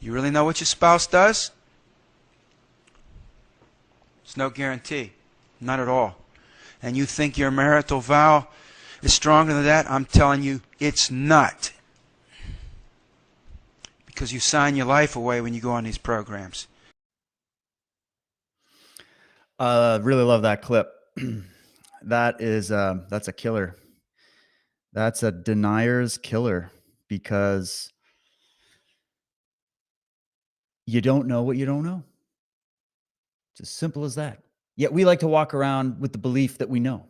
Speaker 10: you really know what your spouse does? It's no guarantee. Not at all. And you think your marital vow is stronger than that? I'm telling you, it's not. Because you sign your life away when you go on these programs.
Speaker 2: Really love that clip. That's a killer. That's a denier's killer, because you don't know what you don't know. It's as simple as that. Yet we like to walk around with the belief that we know,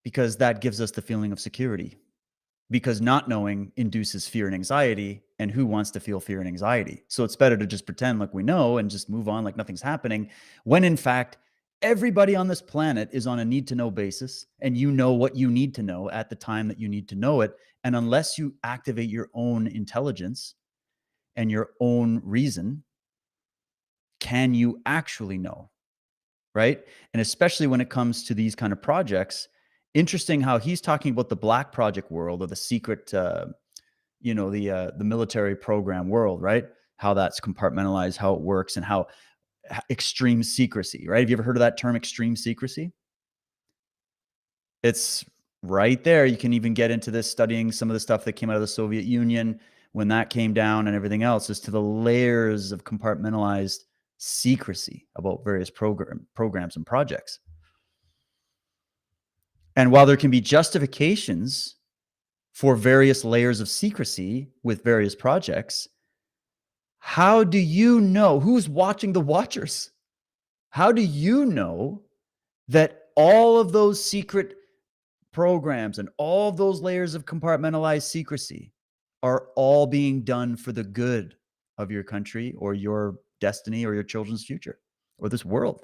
Speaker 2: because that gives us the feeling of security. Because not knowing induces fear and anxiety, and who wants to feel fear and anxiety? So it's better to just pretend like we know and just move on like nothing's happening, when in fact, everybody on this planet is on a need-to-know basis, and you know what you need to know at the time that you need to know it. And unless you activate your own intelligence and your own reason, can you actually know? Right? And especially when it comes to these kind of projects, interesting how he's talking about the black project world, or the secret, the military program world, right? How that's compartmentalized, how it works, and how extreme secrecy, right? Have you ever heard of that term, extreme secrecy? It's right there. You can even get into this studying some of the stuff that came out of the Soviet Union when that came down and everything else, as to the layers of compartmentalized secrecy about various programs and projects. And while there can be justifications for various layers of secrecy with various projects, how do you know who's watching the watchers? How do you know that all of those secret programs and all of those layers of compartmentalized secrecy are all being done for the good of your country, or your destiny, or your children's future, or this world,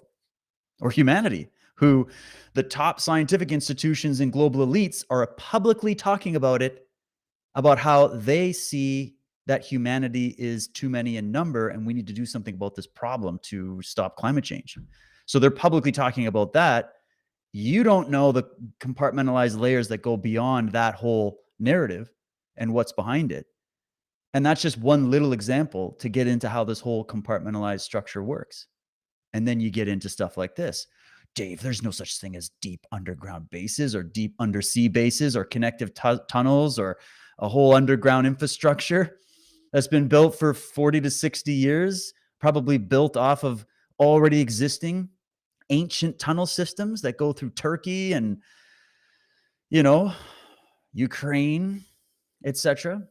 Speaker 2: or humanity, who the top scientific institutions and global elites are publicly talking about it, about how they see that humanity is too many in number, and we need to do something about this problem to stop climate change. So they're publicly talking about that. You don't know the compartmentalized layers that go beyond that whole narrative and what's behind it. And that's just one little example to get into how this whole compartmentalized structure works. And then you get into stuff like this. Dave, there's no such thing as deep underground bases, or deep undersea bases, or connective tunnels, or a whole underground infrastructure that's been built for 40 to 60 years, probably built off of already existing ancient tunnel systems that go through Turkey and, Ukraine, etc.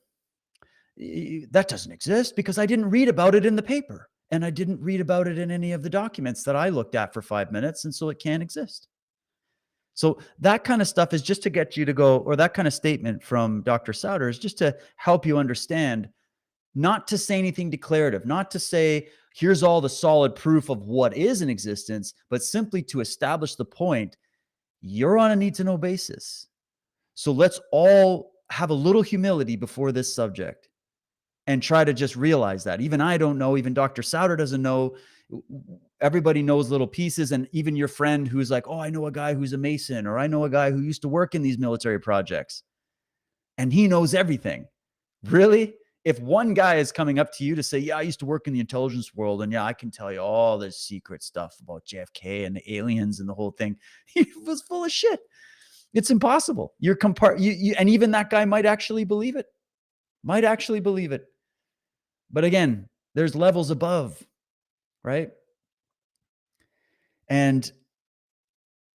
Speaker 2: That doesn't exist, because I didn't read about it in the paper, and I didn't read about it in any of the documents that I looked at for 5 minutes, and so it can't exist. So that kind of stuff is just to get you to go, or that kind of statement from Dr. Sauder is just to help you understand, not to say anything declarative, not to say, here's all the solid proof of what is in existence, but simply to establish the point, you're on a need-to-know basis. So let's all have a little humility before this subject and try to just realize that. Even I don't know, even Dr. Sauder doesn't know. Everybody knows little pieces. And even your friend who's like, oh, I know a guy who's a Mason, or I know a guy who used to work in these military projects, and he knows everything. Really? if one guy is coming up to you to say, yeah, I used to work in the intelligence world, and yeah, I can tell you all this secret stuff about JFK and the aliens and the whole thing, he was full of shit. It's impossible. And even that guy might actually believe it. But again, there's levels above, right? And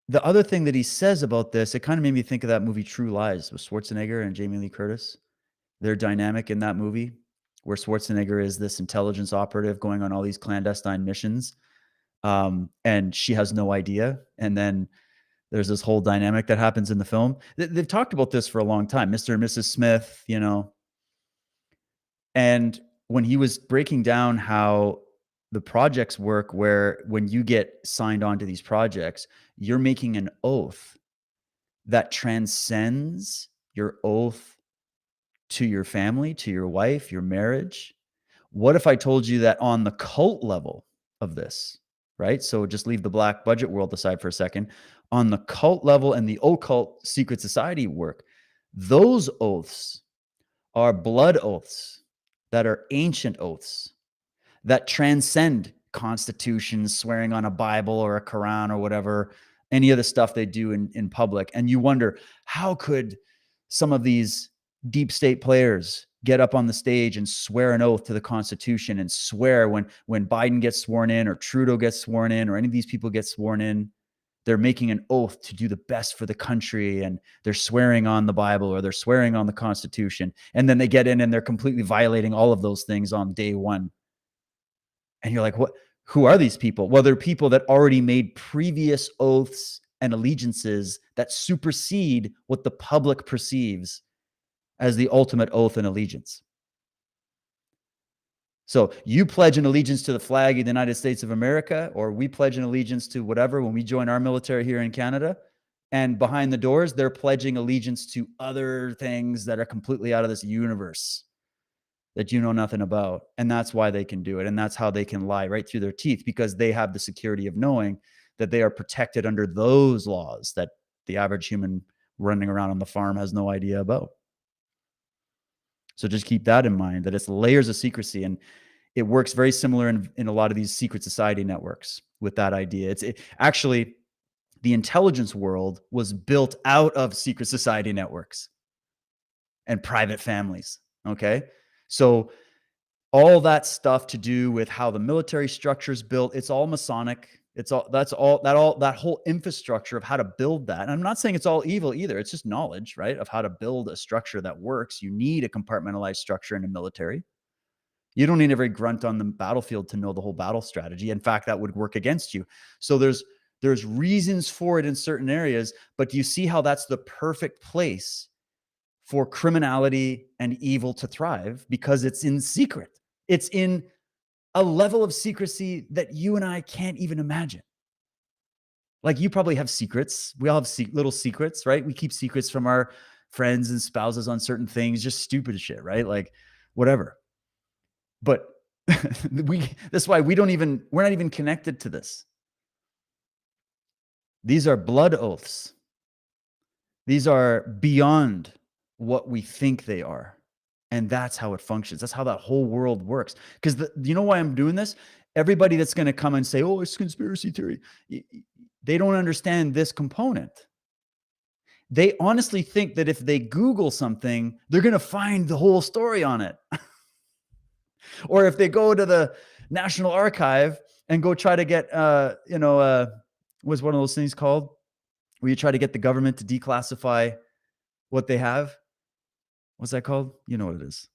Speaker 2: the other thing that he says about this, it kind of made me think of that movie True Lies with Schwarzenegger and Jamie Lee Curtis. Their dynamic in that movie, where Schwarzenegger is this intelligence operative going on all these clandestine missions, and she has no idea. And then there's this whole dynamic that happens in the film. They've talked about this for a long time, Mr. and Mrs. Smith, you know. And when he was breaking down how the projects work, where when you get signed on to these projects, you're making an oath that transcends your oath to your family, to your wife, your marriage. What if I told you that on the cult level of this, right? So just leave the black budget world aside for a second. On the cult level and the occult secret society work, those oaths are blood oaths that are ancient oaths that transcend constitutions, swearing on a Bible or a Quran or whatever, any of the stuff they do in public. And you wonder, how could some of these deep state players get up on the stage and swear an oath to the Constitution and swear when Biden gets sworn in or Trudeau gets sworn in or any of these people get sworn in, they're making an oath to do the best for the country, and they're swearing on the Bible or they're swearing on the Constitution. And then they get in and they're completely violating all of those things on day one. And you're like, what? Who are these people? Well, they're people that already made previous oaths and allegiances that supersede what the public perceives as the ultimate oath and allegiance. So you pledge an allegiance to the flag of the United States of America, or we pledge an allegiance to whatever when we join our military here in Canada. And behind the doors, they're pledging allegiance to other things that are completely out of this universe that you know nothing about. And that's why they can do it. And that's how they can lie right through their teeth, because they have the security of knowing that they are protected under those laws that the average human running around on the farm has no idea about. So just keep that in mind, that it's layers of secrecy, and it works very similar in a lot of these secret society networks with that idea. Actually, the intelligence world was built out of secret society networks and private families. Okay. So all that stuff to do with how the military structure is built, it's all Masonic. That whole infrastructure of how to build that. And I'm not saying it's all evil either. It's just knowledge, right? Of how to build a structure that works. You need a compartmentalized structure in the military. You don't need every grunt on the battlefield to know the whole battle strategy. In fact, that would work against you. So there's reasons for it in certain areas, but do you see how that's the perfect place for criminality and evil to thrive? Because it's in secret. It's in a level of secrecy that you and I can't even imagine. Like, you probably have secrets. We all have little secrets, right? We keep secrets from our friends and spouses on certain things, just stupid shit, right? Like whatever. But that's why we're not even connected to this. These are blood oaths. These are beyond what we think they are. And that's how it functions. That's how that whole world works. Because you know why I'm doing this? Everybody that's going to come and say, oh, it's conspiracy theory, they don't understand this component. They honestly think that if they Google something, they're going to find the whole story on it. Or if they go to the National Archive and go try to get, what's one of those things called? Where you try to get the government to declassify what they have. What's that called? You know what it is.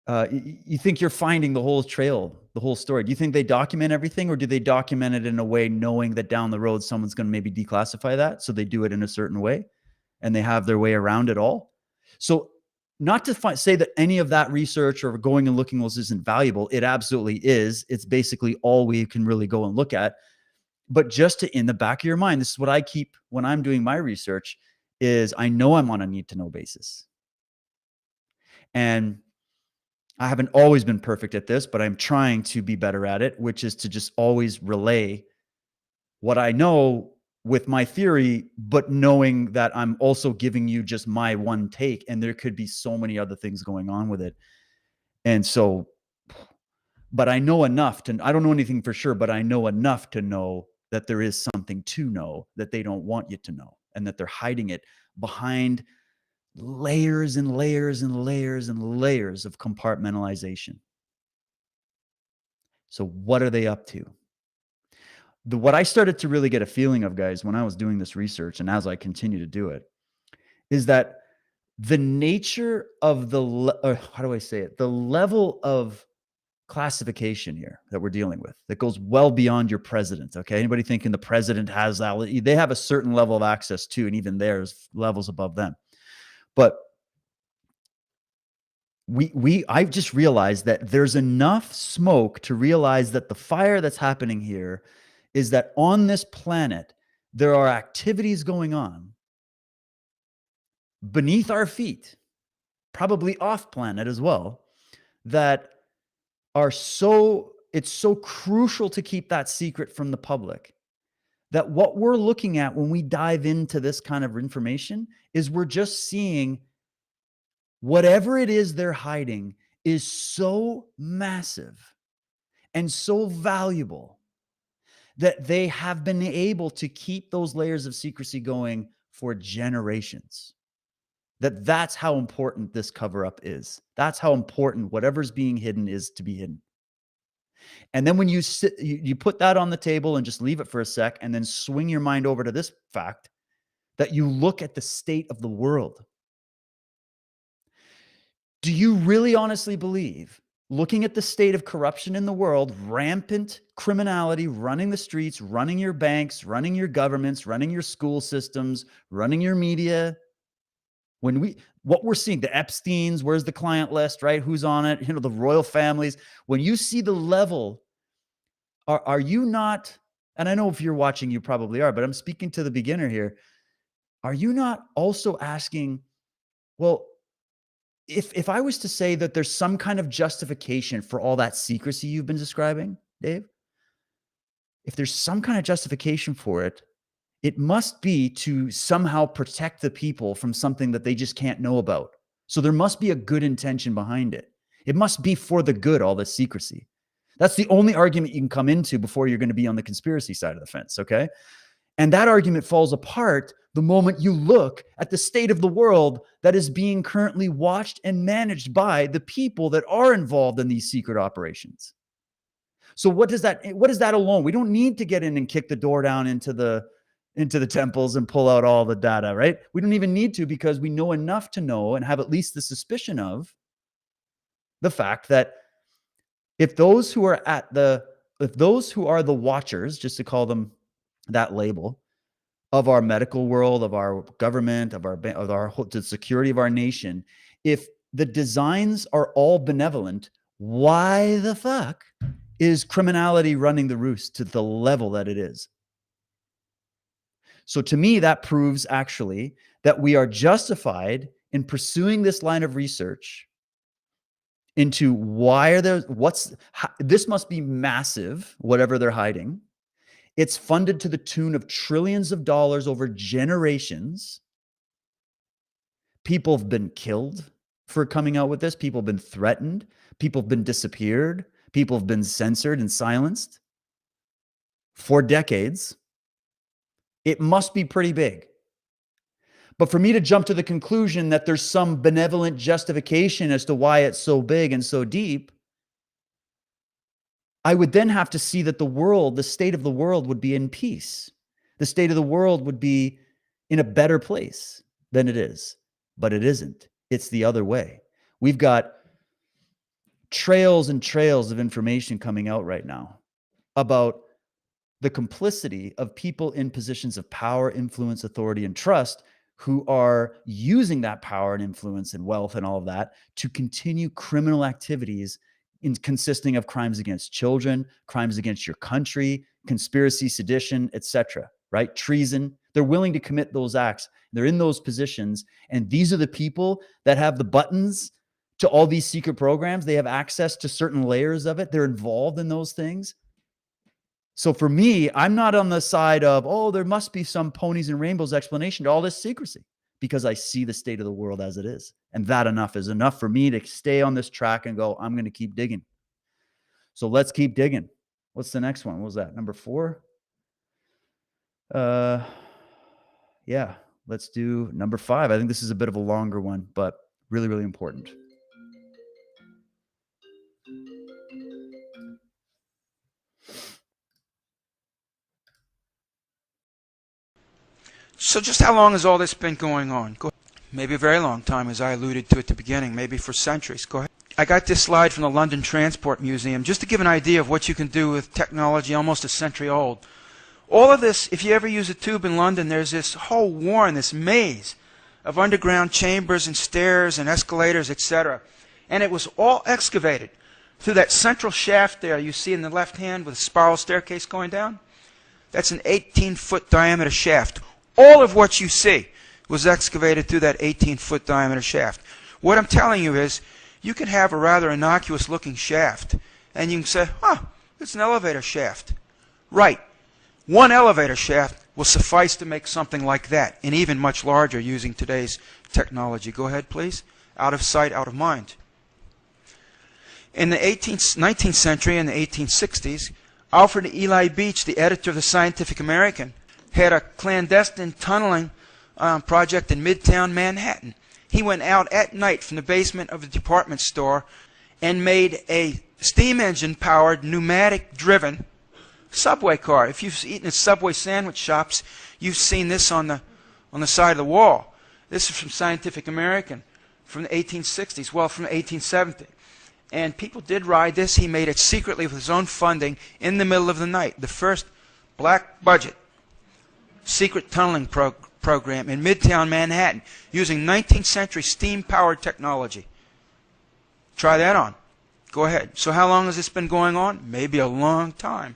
Speaker 2: You think you're finding the whole trail, the whole story. Do you think they document everything, or do they document it in a way knowing that down the road someone's going to maybe declassify that? So they do it in a certain way and they have their way around it all. So not to say that any of that research or going and looking those isn't valuable. It absolutely is. It's basically all we can really go and look at. But just to, in the back of your mind, this is what I keep when I'm doing my research, is I know I'm on a need to know basis. And I haven't always been perfect at this, but I'm trying to be better at it, which is to just always relay what I know with my theory, but knowing that I'm also giving you just my one take, and there could be so many other things going on with it. And so, but I know enough I don't know anything for sure, but I know enough to know that there is something to know that they don't want you to know, and that they're hiding it behind layers and layers and layers and layers of compartmentalization. So what are they up to? What I started to really get a feeling of, guys, when I was doing this research, and as I continue to do it, is that the nature of how do I say it? The level of classification here that we're dealing with that goes well beyond your president. Okay. Anybody thinking the president has that? They have a certain level of access too, and even there's levels above them. But I've just realized that there's enough smoke to realize that the fire that's happening here is that on this planet, there are activities going on beneath our feet, probably off planet as well, that are it's so crucial to keep that secret from the public, that what we're looking at when we dive into this kind of information is we're just seeing whatever it is they're hiding is so massive and so valuable that they have been able to keep those layers of secrecy going for generations. That's how important this cover-up is. That's how important whatever's being hidden is to be hidden. And then when you put that on the table and just leave it for a sec, and then swing your mind over to this fact that you look at the state of the world. Do you really honestly believe, looking at the state of corruption in the world, rampant criminality running the streets, running your banks, running your governments, running your school systems, running your media, what we're seeing, the Epsteins, where's the client list, right? Who's on it? The royal families. When you see the level, are you not, and I know if you're watching, you probably are, but I'm speaking to the beginner here. Are you not also asking, well, if I was to say that there's some kind of justification for all that secrecy you've been describing, Dave, if there's some kind of justification for it, it must be to somehow protect the people from something that they just can't know about. So there must be a good intention behind it. It must be for the good, all this secrecy. That's the only argument you can come into before you're going to be on the conspiracy side of the fence, okay? And that argument falls apart the moment you look at the state of the world that is being currently watched and managed by the people that are involved in these secret operations. So what is that alone? We don't need to get in and kick the door down into the temples and pull out all the data, right? We don't even need to, because we know enough to know and have at least the suspicion of the fact that if those who are the watchers, just to call them that label, of our medical world, of our government, of the security of our nation, if the designs are all benevolent, why the fuck is criminality running the roost to the level that it is? So to me, that proves actually that we are justified in pursuing this line of research into this must be massive, whatever they're hiding. It's funded to the tune of trillions of dollars over generations. People have been killed for coming out with this. People have been threatened. People have been disappeared. People have been censored and silenced for decades. It must be pretty big. But for me to jump to the conclusion that there's some benevolent justification as to why it's so big and so deep, I would then have to see that the state of the world would be in peace. The state of the world would be in a better place than it is. But it isn't. It's the other way. We've got trails and trails of information coming out right now about the complicity of people in positions of power, influence, authority, and trust who are using that power and influence and wealth and all of that to continue criminal activities consisting of crimes against children, crimes against your country, conspiracy, sedition, etc., right? Treason. They're willing to commit those acts. They're in those positions. And these are the people that have the buttons to all these secret programs. They have access to certain layers of it. They're involved in those things. So for me, I'm not on the side of, oh, there must be some ponies and rainbows explanation to all this secrecy, because I see the state of the world as it is. And that enough is enough for me to stay on this track and go, I'm going to keep digging. So let's keep digging. What's the next one? What was that? Number 4? Yeah, let's do number 5. I think this is a bit of a longer one, but really, really important.
Speaker 10: So just how long has all this been going on? Go ahead. Maybe a very long time, as I alluded to at the beginning, maybe for centuries. Go ahead. I got this slide from the London Transport Museum just to give an idea of what you can do with technology almost a century old. All of this, if you ever use a tube in London, there's this whole warren, this maze of underground chambers and stairs and escalators, etc. And it was all excavated through that central shaft there you see in the left hand with a spiral staircase going down. That's an 18-foot diameter shaft. All of what you see was excavated through that 18-foot diameter shaft. What I'm telling you is, you can have a rather innocuous looking shaft, and you can say, it's an elevator shaft. Right. One elevator shaft will suffice to make something like that, and even much larger using today's technology. Go ahead, please. Out of sight, out of mind. In the 19th century and the 1860s, Alfred Eli Beach, the editor of the Scientific American, had a clandestine tunneling project in Midtown Manhattan. He went out at night from the basement of the department store and made a steam engine powered, pneumatic driven subway car. If you've eaten at Subway sandwich shops, you've seen this on the side of the wall. This is from Scientific American from the 1860s, well, from 1870. And people did ride this. He made it secretly with his own funding in the middle of the night. The first black budget secret tunneling program in Midtown Manhattan using 19th century steam-powered technology. Try that on. Go ahead. So how long has this been going on? Maybe a long time.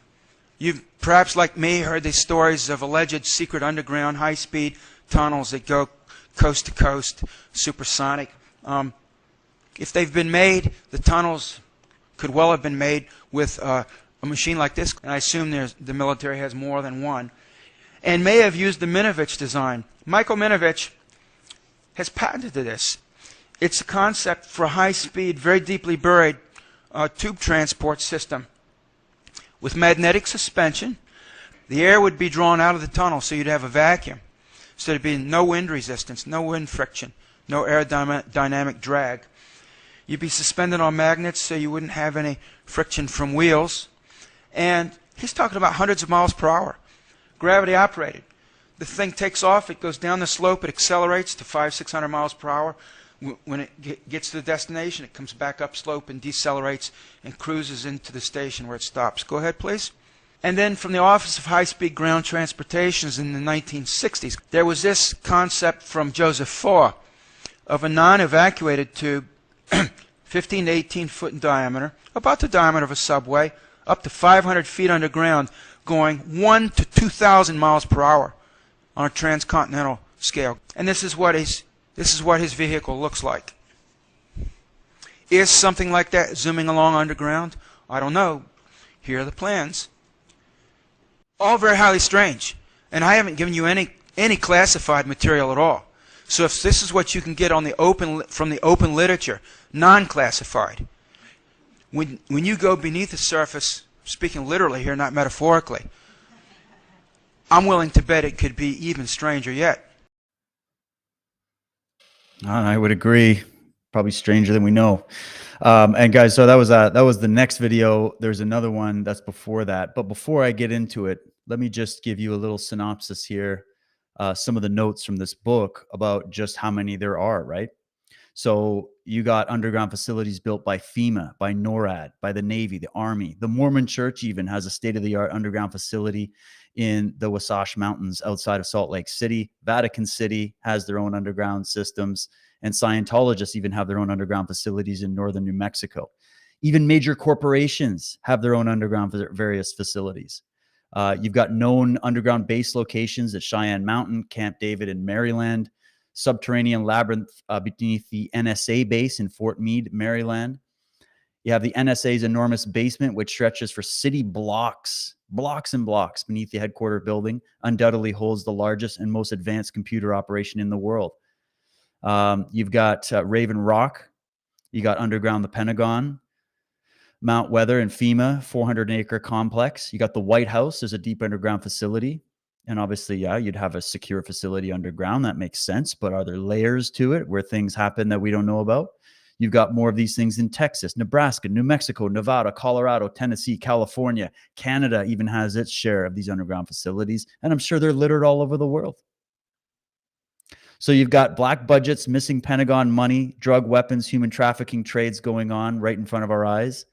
Speaker 10: You've perhaps, like me, heard these stories of alleged secret underground high-speed tunnels that go coast to coast, supersonic. If they've been made, the tunnels could well have been made with a machine like this. And I assume the military has more than one. And may have used the Minovich design. Michael Minovich has patented this. It's a concept for a high-speed, very deeply buried tube transport system with magnetic suspension. The air would be drawn out of the tunnel, so you'd have a vacuum. So there'd be no wind resistance, no wind friction, no aerodynamic drag. You'd be suspended on magnets, so you wouldn't have any friction from wheels. And he's talking about hundreds of miles per hour. Gravity operated. The thing takes off, it goes down the slope, it accelerates to 500-600 miles per hour. When it gets to the destination, it comes back up slope and decelerates and cruises into the station where it stops. Go ahead, please. And then from the Office of High-Speed Ground Transportations in the 1960s, there was this concept from Joseph Faw of a non-evacuated tube, 15 to 18 foot in diameter, about the diameter of a subway, up to 500 feet underground, going 1 to 2,000 miles per hour on a transcontinental scale. And this is what his vehicle looks like. Is something like that zooming along underground? I don't know. Here are the plans. All very highly strange. And I haven't given you any classified material at all. So if this is what you can get on from the open literature, non-classified, when you go beneath the surface, speaking literally here, not metaphorically, I'm willing to bet it could be even stranger yet.
Speaker 2: I would agree. Probably stranger than we know. And guys, so that was the next video. There's another one that's before that. But before I get into it, let me just give you a little synopsis here. Some of the notes from this book about just how many there are, right? So you got underground facilities built by FEMA, by NORAD, by the Navy, the Army. The Mormon Church even has a state-of-the-art underground facility in the Wasatch Mountains outside of Salt Lake City. Vatican City has their own underground systems, and Scientologists even have their own underground facilities in northern New Mexico. Even major corporations have their own underground various facilities. You've got known underground base locations at Cheyenne Mountain, Camp David in Maryland, subterranean labyrinth beneath the NSA base in Fort Meade, Maryland. You have the NSA's enormous basement, which stretches for city blocks and blocks beneath the headquarters building, undoubtedly holds the largest and most advanced computer operation in the world. You've got Raven Rock. You got underground the Pentagon, Mount Weather and FEMA, 400-acre complex. You got the White House. There's a deep underground facility. And obviously, yeah, you'd have a secure facility underground. That makes sense. But are there layers to it where things happen that we don't know about? You've got more of these things in Texas, Nebraska, New Mexico, Nevada, Colorado, Tennessee, California. Canada even has its share of these underground facilities. And I'm sure they're littered all over the world. So you've got black budgets, missing Pentagon money, drug, weapons, human trafficking trades going on right in front of our eyes,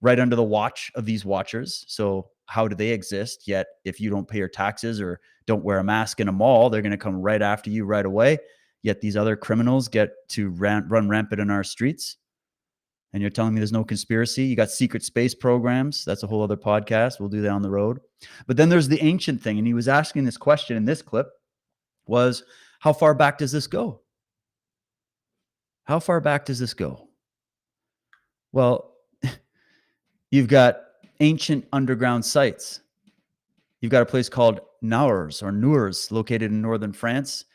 Speaker 2: right under the watch of these watchers. So how do they exist? Yet if you don't pay your taxes or don't wear a mask in a mall, they're going to come right after you right away. Yet these other criminals get to run rampant in our streets. And you're telling me there's no conspiracy? You got secret space programs. That's a whole other podcast. We'll do that on the road. But then there's the ancient thing. And he was asking this question in this clip was, how far back does this go? How far back does this go? Well, you've got ancient underground sites. You've got a place called Nours located in northern France.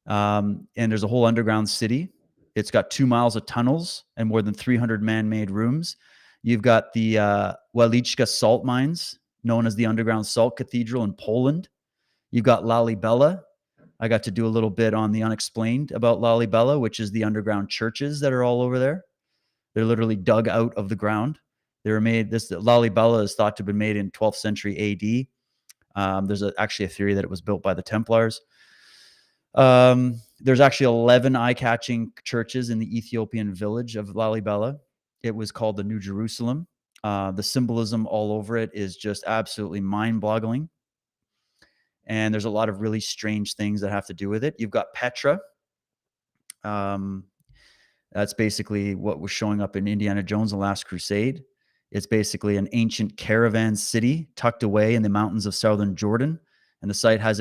Speaker 2: And there's a whole underground city. It's got 2 miles of tunnels and more than 300 man-made rooms. You've got the Waliczka salt mines, known as the Underground Salt Cathedral in Poland. You've got Lalibela. I got to do a little bit on the unexplained about Lalibela, which is the underground churches that are all over there. They're literally dug out of the ground. They were made, Lalibela is thought to have been made in 12th century AD. There's actually a theory that it was built by the Templars. There's actually 11 eye-catching churches in the Ethiopian village of Lalibela. It was called the New Jerusalem. The symbolism all over it is just absolutely mind-boggling. And there's a lot of really strange things that have to do with it. You've got Petra. That's basically what was showing up in Indiana Jones: The Last Crusade. It's basically an ancient caravan city tucked away in the mountains of southern Jordan. And the site has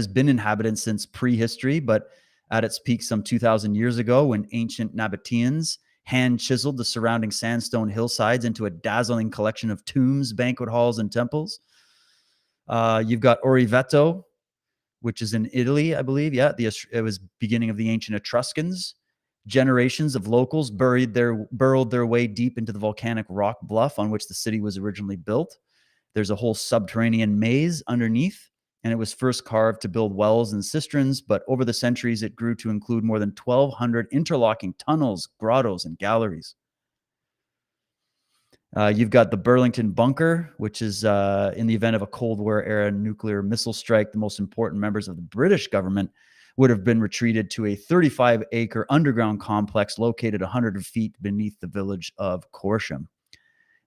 Speaker 2: been inhabited since prehistory, but at its peak some 2,000 years ago, when ancient Nabateans hand-chiseled the surrounding sandstone hillsides into a dazzling collection of tombs, banquet halls, and temples. You've got Oriveto, which is in Italy, I believe. Yeah, it was beginning of the ancient Etruscans. Generations of locals burrowed their way deep into the volcanic rock bluff on which the city was originally built. There's a whole subterranean maze underneath, and it was first carved to build wells and cisterns, but over the centuries, it grew to include more than 1,200 interlocking tunnels, grottos, and galleries. You've got the Burlington Bunker, which is in the event of a Cold War era nuclear missile strike, the most important members of the British government would have been retreated to a 35-acre underground complex located 100 feet beneath the village of Corsham.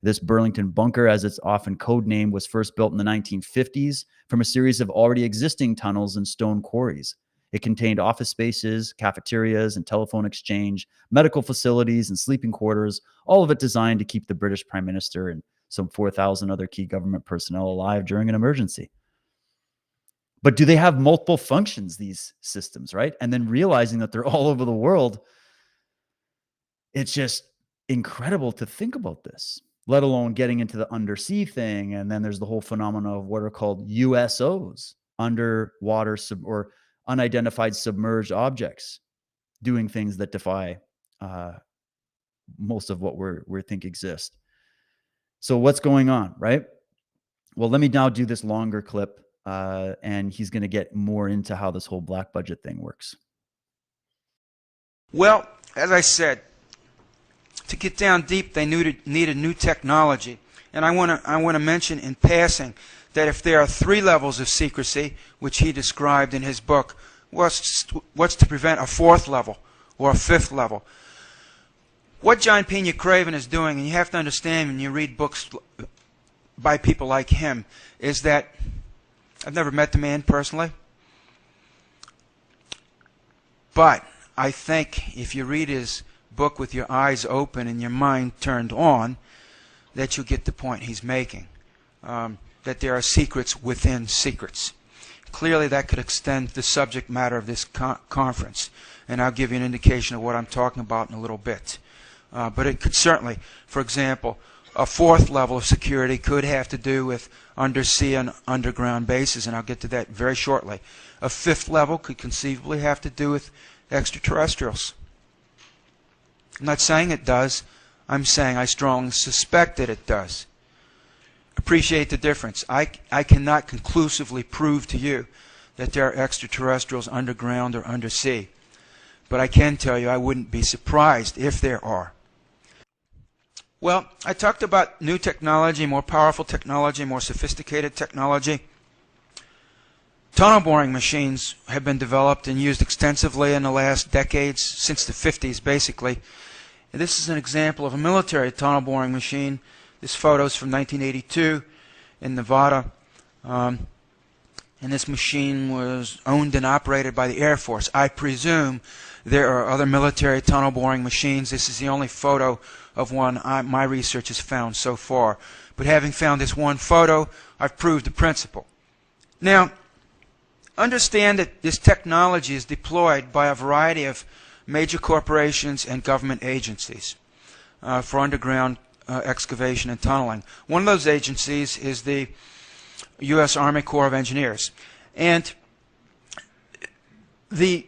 Speaker 2: This Burlington Bunker, as it's often codenamed, was first built in the 1950s from a series of already existing tunnels and stone quarries. It contained office spaces, cafeterias, and telephone exchange, medical facilities, and sleeping quarters, all of it designed to keep the British Prime Minister and some 4,000 other key government personnel alive during an emergency. But do they have multiple functions, these systems, right? And then realizing that they're all over the world, it's just incredible to think about this, let alone getting into the undersea thing. And then there's the whole phenomenon of what are called USOs, underwater or unidentified submerged objects, doing things that defy most of what we think exist. So what's going on, right? Well, let me now do this longer clip, and he's going to get more into how this whole black budget thing works.
Speaker 10: Well, as I said, to get down deep, they needed new technology. And I want to mention in passing that if there are 3 levels of secrecy, which he described in his book, what's to prevent a 4th level or a 5th level? What John Pena Craven is doing, and you have to understand when you read books by people like him, is that I've never met the man personally, but I think if you read his book with your eyes open and your mind turned on, that you'll get the point he's making. That there are secrets within secrets. Clearly that could extend the subject matter of this conference, and I'll give you an indication of what I'm talking about in a little bit. But it could certainly, for example, a 4th level of security could have to do with undersea and underground bases, and I'll get to that very shortly. A 5th level could conceivably have to do with extraterrestrials. I'm not saying it does. I'm saying I strongly suspect that it does. Appreciate the difference. I cannot conclusively prove to you that there are extraterrestrials underground or undersea. But I can tell you I wouldn't be surprised if there are. Well, I talked about new technology, more powerful technology, more sophisticated technology. Tunnel boring machines have been developed and used extensively in the last decades, since the 50s basically. And this is an example of a military tunnel boring machine. This photo is from 1982 in Nevada. And this machine was owned and operated by the Air Force. I presume there are other military tunnel boring machines. This is the only photo of one my research has found so far. But having found this one photo, I've proved the principle. Now, understand that this technology is deployed by a variety of major corporations and government agencies for underground excavation and tunneling. One of those agencies is the U.S. Army Corps of Engineers. And the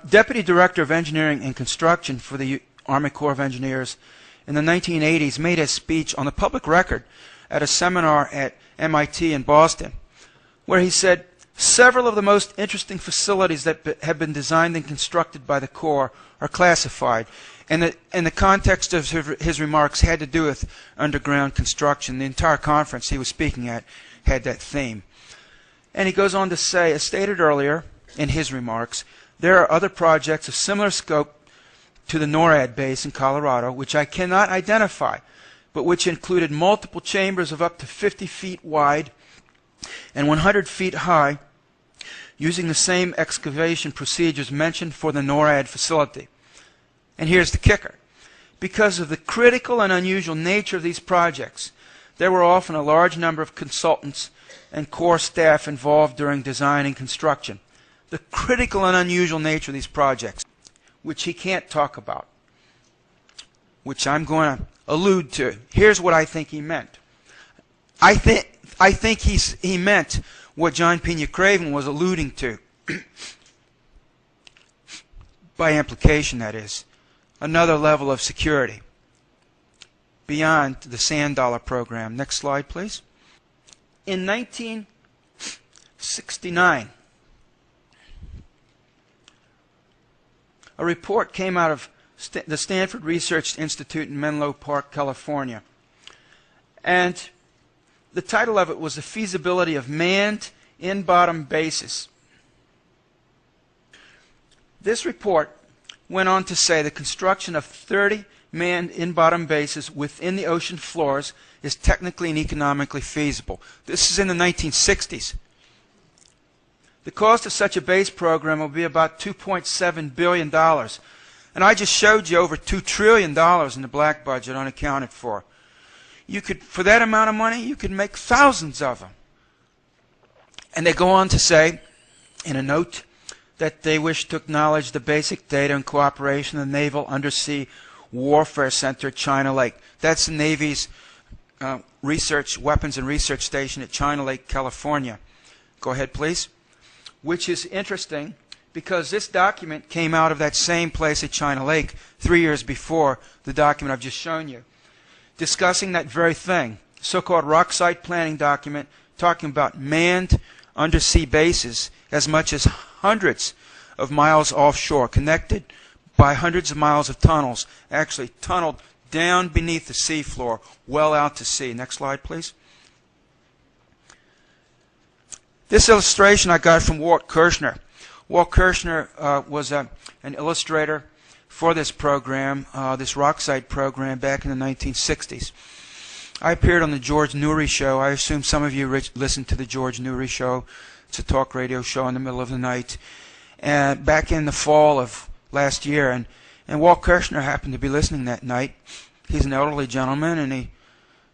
Speaker 10: Deputy Director of Engineering and Construction for the Army Corps of Engineers in the 1980s made a speech on the public record at a seminar at MIT in Boston, where he said, several of the most interesting facilities that have been designed and constructed by the Corps are classified. And the context of his remarks had to do with underground construction. The entire conference he was speaking at had that theme. And he goes on to say, as stated earlier in his remarks, there are other projects of similar scope to the NORAD base in Colorado, which I cannot identify, but which included multiple chambers of up to 50 feet wide and 100 feet high, using the same excavation procedures mentioned for the NORAD facility. And here's the kicker. Because of the critical and unusual nature of these projects, there were often a large number of consultants and Corps staff involved during design and construction. The critical and unusual nature of these projects, which he can't talk about, which I'm going to allude to. Here's what I think he meant. I think he meant what John Pena Craven was alluding to. By implication, that is. Another level of security beyond the Sand Dollar program. Next slide, please. In 1969, a report came out of the Stanford Research Institute in Menlo Park, California. And the title of it was The Feasibility of Manned In-Bottom Bases. This report went on to say the construction of 30 manned in-bottom bases within the ocean floors is technically and economically feasible. This is in the 1960s. The cost of such a base program will be about $2.7 billion. And I just showed you over $2 trillion in the black budget unaccounted for. You could, for that amount of money, you could make thousands of them. And they go on to say, in a note, that they wish to acknowledge the basic data and cooperation of the Naval Undersea Warfare Center at China Lake. That's the Navy's weapons and research station at China Lake, California. Go ahead, please. Which is interesting because this document came out of that same place at China Lake 3 years before the document I've just shown you, discussing that very thing, so-called rock site planning document talking about manned undersea bases as much as hundreds of miles offshore, connected by hundreds of miles of tunnels, actually tunneled down beneath the seafloor, well out to sea. Next slide, please. This illustration I got from Walt Kirshner. Walt Kirshner was an illustrator for this program, this rock site program, back in the 1960s. I appeared on the George Noory Show. I assume some of you listened to the George Noory Show. It's a talk radio show in the middle of the night. And back in the fall of last year, and Walt Kirshner happened to be listening that night. He's an elderly gentleman, and he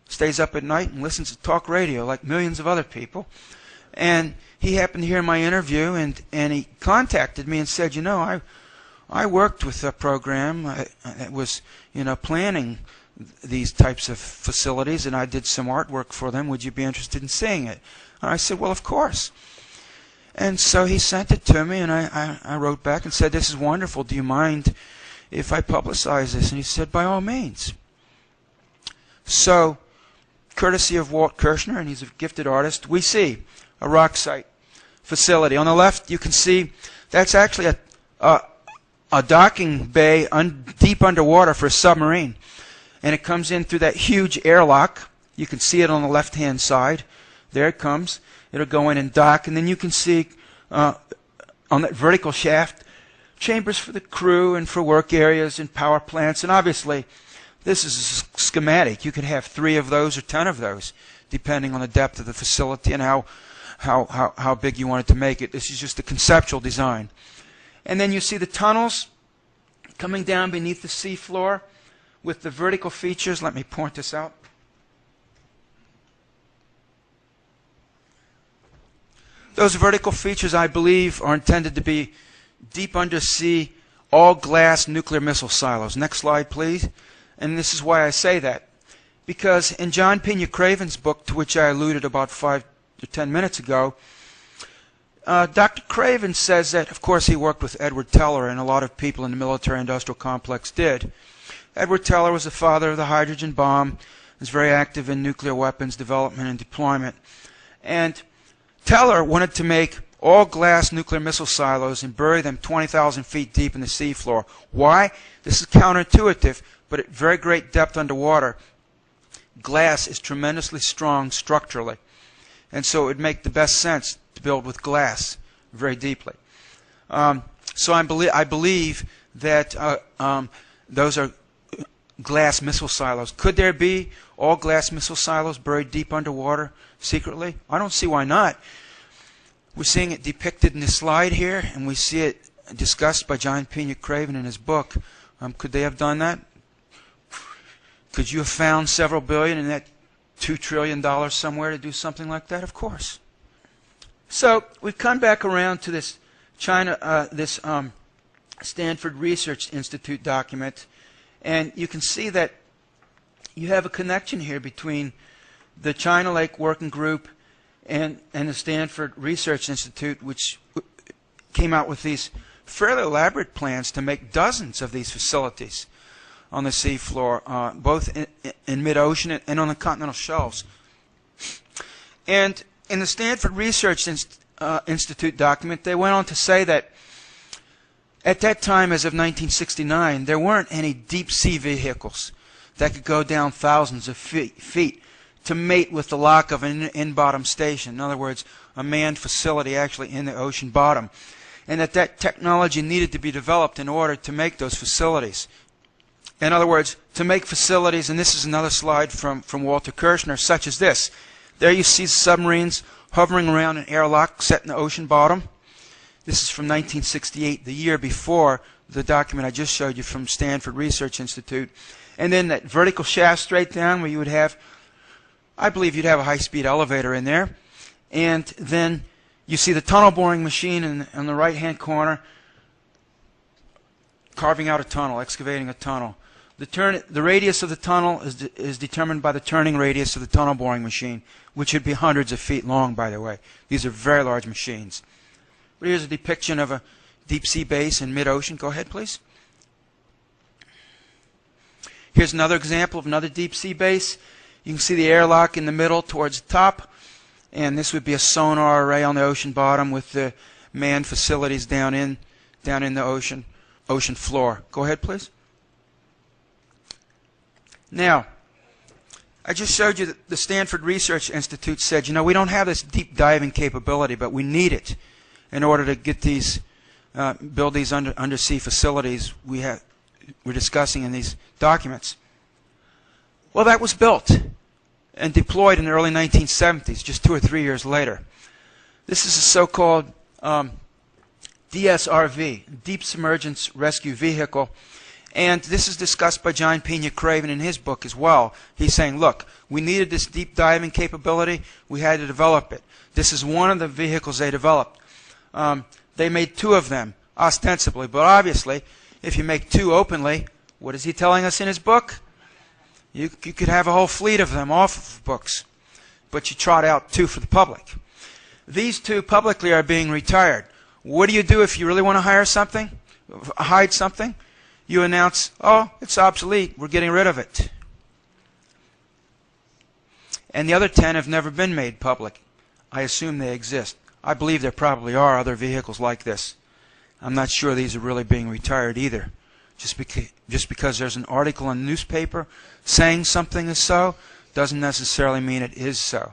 Speaker 10: stays up at night and listens to talk radio like millions of other people. And he happened to hear my interview, and he contacted me and said, you know, I worked with a program that was, planning these types of facilities, and I did some artwork for them. Would you be interested in seeing it? And I said, well, of course. And so he sent it to me, and I wrote back and said, "This is wonderful. Do you mind if I publicize this?" And he said, "By all means." So, courtesy of Walt Kirshner, and he's a gifted artist, we see a rock site facility. On the left, you can see that's actually a docking bay deep underwater for a submarine. And it comes in through that huge airlock. You can see it on the left-hand side. There it comes. It'll go in and dock, and then you can see on that vertical shaft chambers for the crew and for work areas and power plants. And obviously, this is a schematic. You could have 3 of those or 10 of those, depending on the depth of the facility and how big you wanted to make it. This is just a conceptual design. And then you see the tunnels coming down beneath the seafloor with the vertical features. Let me point this out. Those vertical features, I believe, are intended to be deep undersea, all-glass nuclear missile silos. Next slide, please. And this is why I say that. Because in John Pena Craven's book, to which I alluded about 5 to 10 minutes ago, Dr. Craven says that, of course, he worked with Edward Teller, and a lot of people in the military-industrial complex did. Edward Teller was the father of the hydrogen bomb, was very active in nuclear weapons development and deployment. And Teller wanted to make all-glass nuclear missile silos and bury them 20,000 feet deep in the seafloor. Why? This is counterintuitive, but at very great depth underwater, glass is tremendously strong structurally. And so it would make the best sense to build with glass very deeply. So I believe that those are glass missile silos. Could there be all glass missile silos buried deep underwater secretly? I don't see why not. We're seeing it depicted in this slide here, and we see it discussed by John Pena Craven in his book. Could they have done that? Could you have found several billion in that $2 trillion somewhere to do something like that? Of course. So we've come back around to this Stanford Research Institute document, and you can see that you have a connection here between the China Lake Working Group and the Stanford Research Institute, which came out with these fairly elaborate plans to make dozens of these facilities on the seafloor, both in mid-ocean and on the continental shelves. And in the Stanford Research Institute document, they went on to say that at that time, as of 1969, there weren't any deep-sea vehicles that could go down thousands of feet to mate with the lock of an in-bottom station. In other words, a manned facility actually in the ocean bottom. And that technology needed to be developed in order to make those facilities. In other words, to make facilities, and this is another slide from Walter Kirshner, such as this. There you see submarines hovering around an airlock set in the ocean bottom. This is from 1968, the year before the document I just showed you from Stanford Research Institute. And then that vertical shaft straight down where you would have, I believe you'd have a high-speed elevator in there. And then you see the tunnel boring machine in the right-hand corner carving out a tunnel, excavating a tunnel. The radius of the tunnel is determined by the turning radius of the tunnel boring machine, which would be hundreds of feet long, by the way. These are very large machines. But here's a depiction of a deep-sea base in mid-ocean. Go ahead, please. Here's another example of another deep-sea base. You can see the airlock in the middle towards the top. And this would be a sonar array on the ocean bottom with the manned facilities down in the ocean floor. Go ahead, please. Now, I just showed you that the Stanford Research Institute said, we don't have this deep diving capability, but we need it in order to get these, build these undersea facilities we're discussing in these documents. Well, that was built and deployed in the early 1970s, just 2 or 3 years later. This is a so-called DSRV, Deep Submergence Rescue Vehicle. And this is discussed by John Pena Craven in his book as well. He's saying, look, we needed this deep diving capability. We had to develop it. This is one of the vehicles they developed. They made 2 of them, ostensibly. But obviously, if you make 2 openly, what is he telling us in his book? You could have a whole fleet of them off of books. But you trot out 2 for the public. These two publicly are being retired. What do you do if you really want to hide something? You announce, oh, it's obsolete, we're getting rid of it. And the other 10 have never been made public. I assume they exist. I believe there probably are other vehicles like this. I'm not sure these are really being retired either. Just because there's an article in the newspaper saying something is so, doesn't necessarily mean it is so.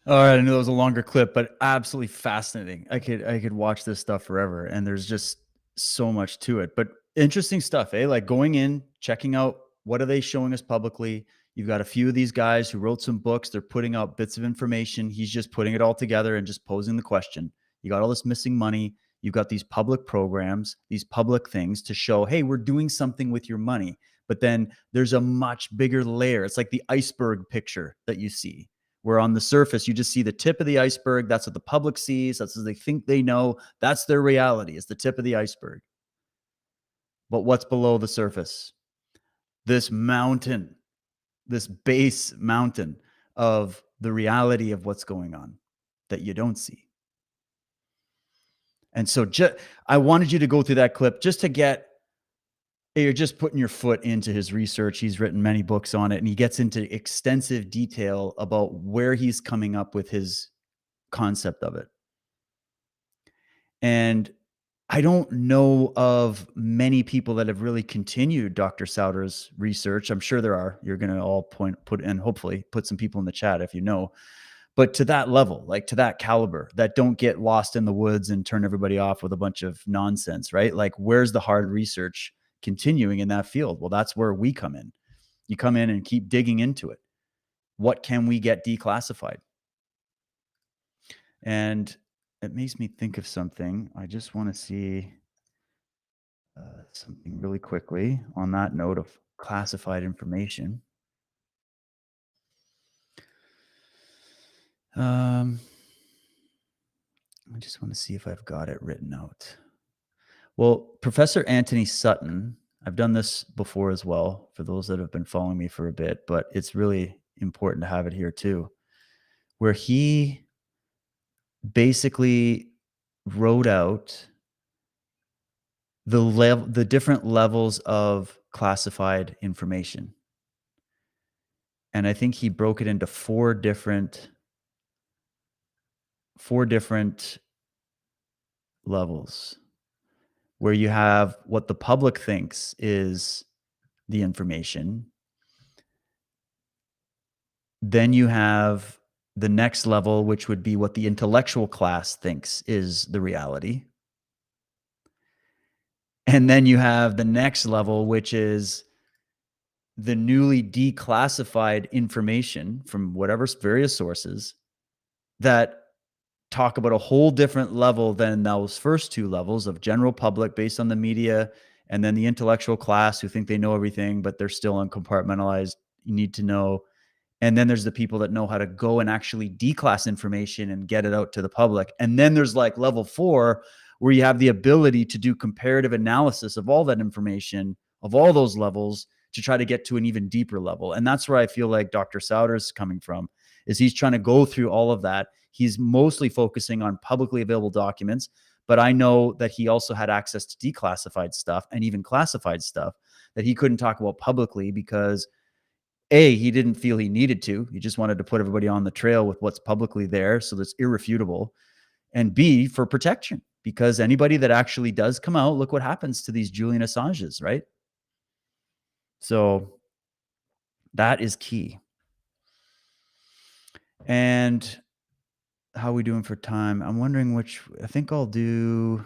Speaker 2: All right, I knew that was a longer clip, but absolutely fascinating. I could watch this stuff forever, and there's just so much to it. But interesting stuff, eh? Like going in, checking out what are they showing us publicly. You've got a few of these guys who wrote some books. They're putting out bits of information. He's just putting it all together and just posing the question. You got all this missing money. You've got these public programs, these public things to show, hey, we're doing something with your money. But then there's a much bigger layer. It's like the iceberg picture that you see, where on the surface, you just see the tip of the iceberg. That's what the public sees. That's what they think they know. That's their reality. It's the tip of the iceberg. But what's below the surface? This mountain, this base mountain of the reality of what's going on that you don't see. And so I wanted you to go through that clip just to get, you're just putting your foot into his research. He's written many books on it, and he gets into extensive detail about where he's coming up with his concept of it. And I don't know of many people that have really continued Dr. Sauder's research. I'm sure there are. You're going to all put and hopefully put some people in the chat if you know. But to that level, like to that caliber, that don't get lost in the woods and turn everybody off with a bunch of nonsense, right? Like, where's the hard research continuing in that field? Well, that's where we come in. You come in and keep digging into it. What can we get declassified? And it makes me think of something. I just want to see something really quickly on that note of classified information. I just want to see if I've got it written out. Well, Professor Anthony Sutton, I've done this before as well for those that have been following me for a bit, but it's really important to have it here too, where he basically wrote out the different levels of classified information. And I think he broke it into four different levels, where you have what the public thinks is the information. Then you have the next level, which would be what the intellectual class thinks is the reality. And then you have the next level, which is the newly declassified information from whatever various sources that talk about a whole different level than those first two levels of general public based on the media, and then the intellectual class who think they know everything, but they're still uncompartmentalized. You need to know. And then there's the people that know how to go and actually declass information and get it out to the public. And then there's like level 4, where you have the ability to do comparative analysis of all that information, of all those levels, to try to get to an even deeper level. And that's where I feel like Dr. Sauder is coming from, is he's trying to go through all of that. He's mostly focusing on publicly available documents, but I know that he also had access to declassified stuff and even classified stuff that he couldn't talk about publicly because A, he didn't feel he needed to. He just wanted to put everybody on the trail with what's publicly there, so that's irrefutable. And B, for protection, because anybody that actually does come out, look what happens to these Julian Assanges, right? So that is key. And how are we doing for time? I'm wondering I think I'll do.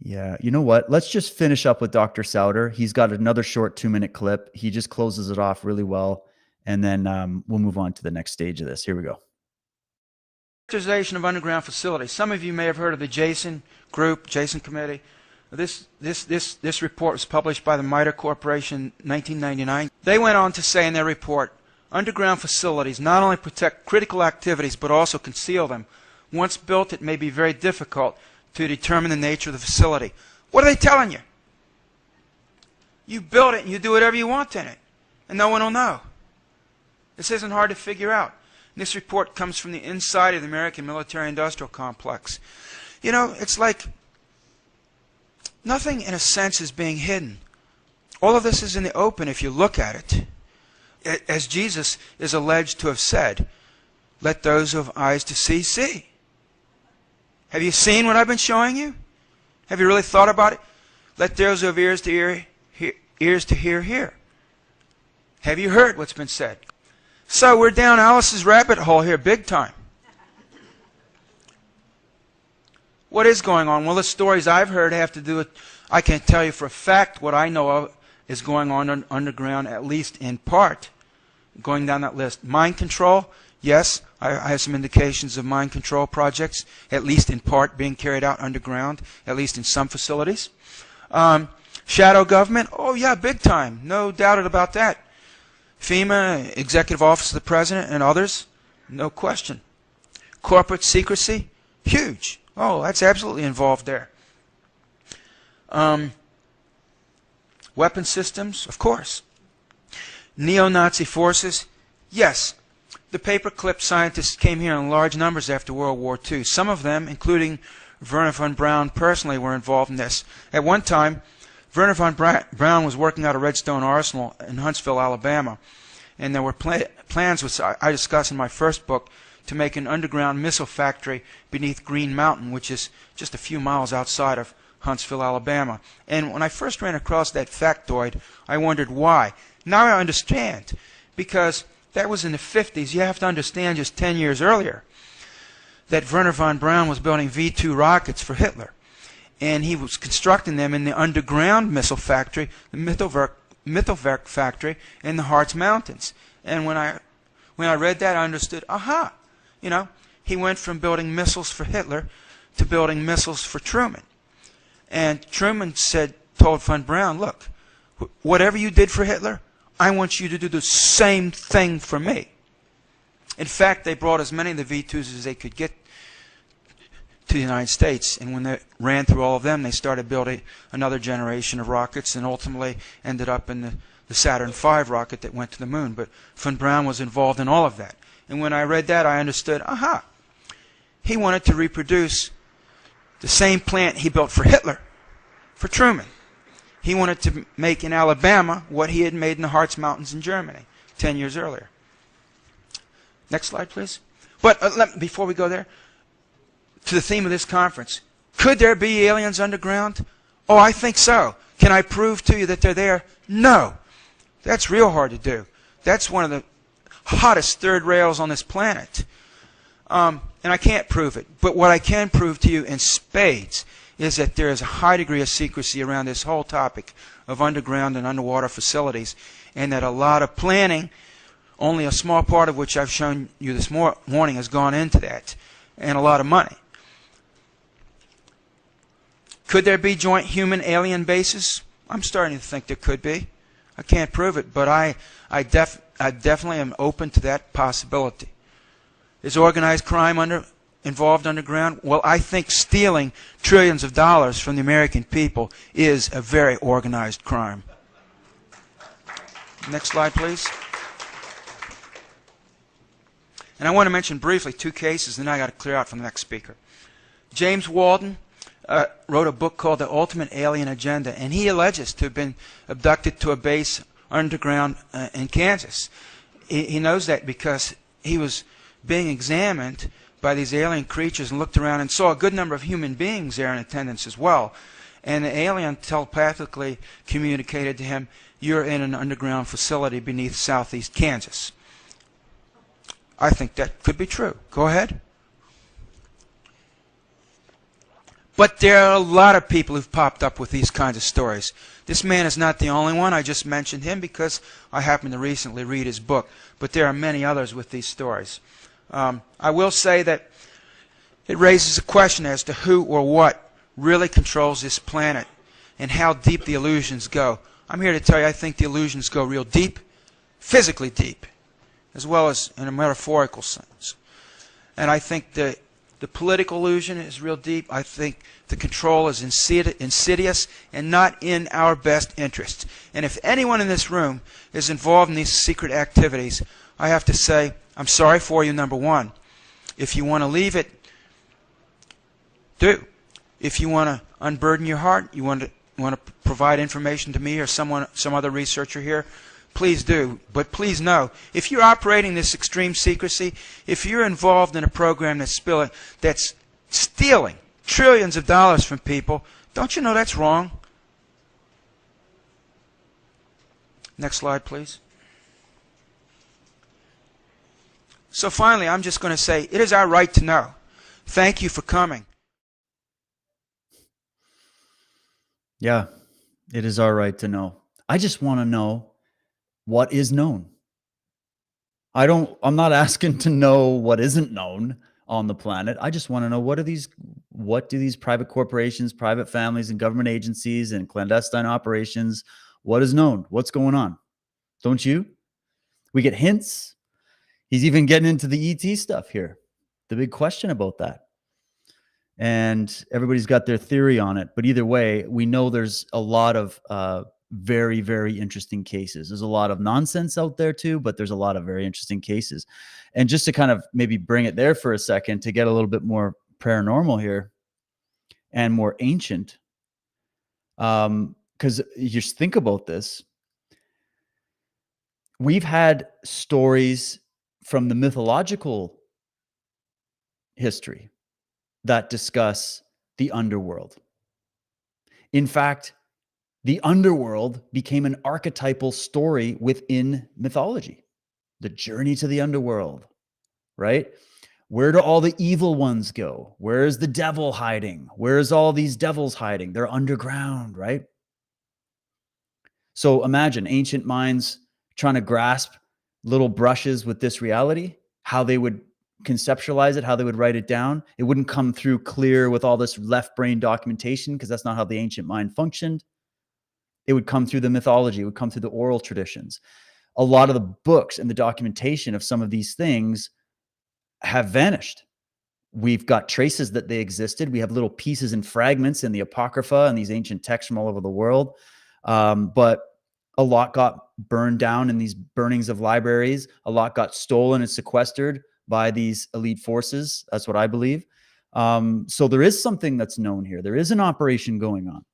Speaker 2: Yeah, you know what? Let's just finish up with Dr. Sauder. He's got another short 2-minute clip. He just closes it off really well. And then we'll move on to the next stage of this. Here we go.
Speaker 10: Characterization of underground facilities. Some of you may have heard of the Jason Group, Jason Committee. This report was published by the MITRE Corporation in 1999. They went on to say in their report, underground facilities not only protect critical activities but also conceal them. Once built, it may be very difficult to determine the nature of the facility. What are they telling you? You build it and you do whatever you want in it. And no one will know. This isn't hard to figure out. This report comes from the inside of the American military-industrial complex. You know, it's like nothing in a sense is being hidden. All of this is in the open if you look at it. As Jesus is alleged to have said, let those who have eyes to see, see. Have you seen what I've been showing you? Have you really thought about it? Let those who have ears to hear, hear. Have you heard what's been said? So we're down Alice's rabbit hole here big time. What is going on? Well, the stories I've heard have to do with, I can't tell you for a fact what I know of is going on underground, at least in part. Going down that list. Mind control, yes, I have some indications of mind control projects, at least in part, being carried out underground, at least in some facilities. Shadow government, oh yeah, big time, no doubt about that. FEMA, Executive Office of the President, and others, no question. Corporate secrecy, huge. Oh, that's absolutely involved there. Weapon systems, of course. Neo-Nazi forces, yes. The paperclip scientists came here in large numbers after World War II. Some of them, including Werner von Braun personally, were involved in this. At one time, Werner von Braun was working out a Redstone Arsenal in Huntsville, Alabama, and there were plans, which I discuss in my first book, to make an underground missile factory beneath Green Mountain, which is just a few miles outside of Huntsville, Alabama. And when I first ran across that factoid, I wondered why. Now I understand, because that was in the 50s. You have to understand just 10 years earlier that Werner von Braun was building V-2 rockets for Hitler. And he was constructing them in the underground missile factory, the Mittelwerk factory in the Harz Mountains. And when I read that, I understood, aha, you know, he went from building missiles for Hitler to building missiles for Truman. And Truman told von Braun, look, whatever you did for Hitler, I want you to do the same thing for me. In fact, they brought as many of the V-2s as they could get to the United States, and when they ran through all of them, they started building another generation of rockets, and ultimately ended up in the Saturn V rocket that went to the moon. But von Braun was involved in all of that. And when I read that, I understood, aha, he wanted to reproduce the same plant he built for Hitler, for Truman. He wanted to make in Alabama what he had made in the Harz Mountains in Germany 10 years earlier. Next slide, please. But before we go there, to the theme of this conference, could there be aliens underground? Oh, I think so. Can I prove to you that they're there? No. That's real hard to do. That's one of the hottest third rails on this planet. And I can't prove it. But what I can prove to you in spades is that there is a high degree of secrecy around this whole topic of underground and underwater facilities, and that a lot of planning, only a small part of which I've shown you this morning, has gone into that, and a lot of money. Could there be joint human-alien bases? I'm starting to think there could be. I can't prove it, but I definitely am open to that possibility. Is organized crime involved underground? Well, I think stealing trillions of dollars from the American people is a very organized crime. Next slide, please. And I want to mention briefly two cases, and then I got to clear out from the next speaker. James Walden wrote a book called The Ultimate Alien Agenda, and he alleges to have been abducted to a base underground in Kansas. He knows that because he was being examined by these alien creatures and looked around and saw a good number of human beings there in attendance as well. And the alien telepathically communicated to him, you're in an underground facility beneath southeast Kansas. I think that could be true. Go ahead. But there are a lot of people who've popped up with these kinds of stories. This man is not the only one. I just mentioned him because I happened to recently read his book. But there are many others with these stories. I will say that it raises a question as to who or what really controls this planet and how deep the illusions go. I'm here to tell you I think the illusions go real deep, physically deep, as well as in a metaphorical sense. And I think the The political illusion is real deep. I think the control is insidious and not in our best interest. And if anyone in this room is involved in these secret activities, I have to say, I'm sorry for you, number one. If you want to leave it, do. If you want to unburden your heart, you want to provide information to me or some other researcher here, please do. But please know, if you're operating this extreme secrecy, if you're involved in a program that's stealing trillions of dollars from people, don't you know that's wrong? Next slide, please. So finally, I'm just going to say, it is our right to know. Thank you for coming.
Speaker 2: Yeah, it is our right to know. I just want to know what is known. I'm not asking to know what isn't known on the planet. I just want to know what do these private corporations, private families, and government agencies and clandestine operations, what is known? What's going on? Don't you? We get hints. He's even getting into the ET stuff here. The big question about that. And everybody's got their theory on it. But either way, we know there's a lot of very, very interesting cases. There's a lot of nonsense out there too, but there's a lot of very interesting cases. And just to kind of maybe bring it there for a second to get a little bit more paranormal here and more ancient, because you just think about this. We've had stories from the mythological history that discuss the underworld. In fact, the underworld became an archetypal story within mythology. The journey to the underworld, right? Where do all the evil ones go? Where is the devil hiding? Where's all these devils hiding? They're underground, right? So imagine ancient minds trying to grasp little brushes with this reality, how they would conceptualize it, how they would write it down. It wouldn't come through clear with all this left brain documentation because that's not how the ancient mind functioned. It would come through the mythology. It would come through the oral traditions. A lot of the books and the documentation of some of these things have vanished. We've got traces that they existed. We have little pieces and fragments in the Apocrypha and these ancient texts from all over the world. But a lot got burned down in these burnings of libraries. A lot got stolen and sequestered by these elite forces. That's what I believe. So there is something that's known here. There is an operation going on.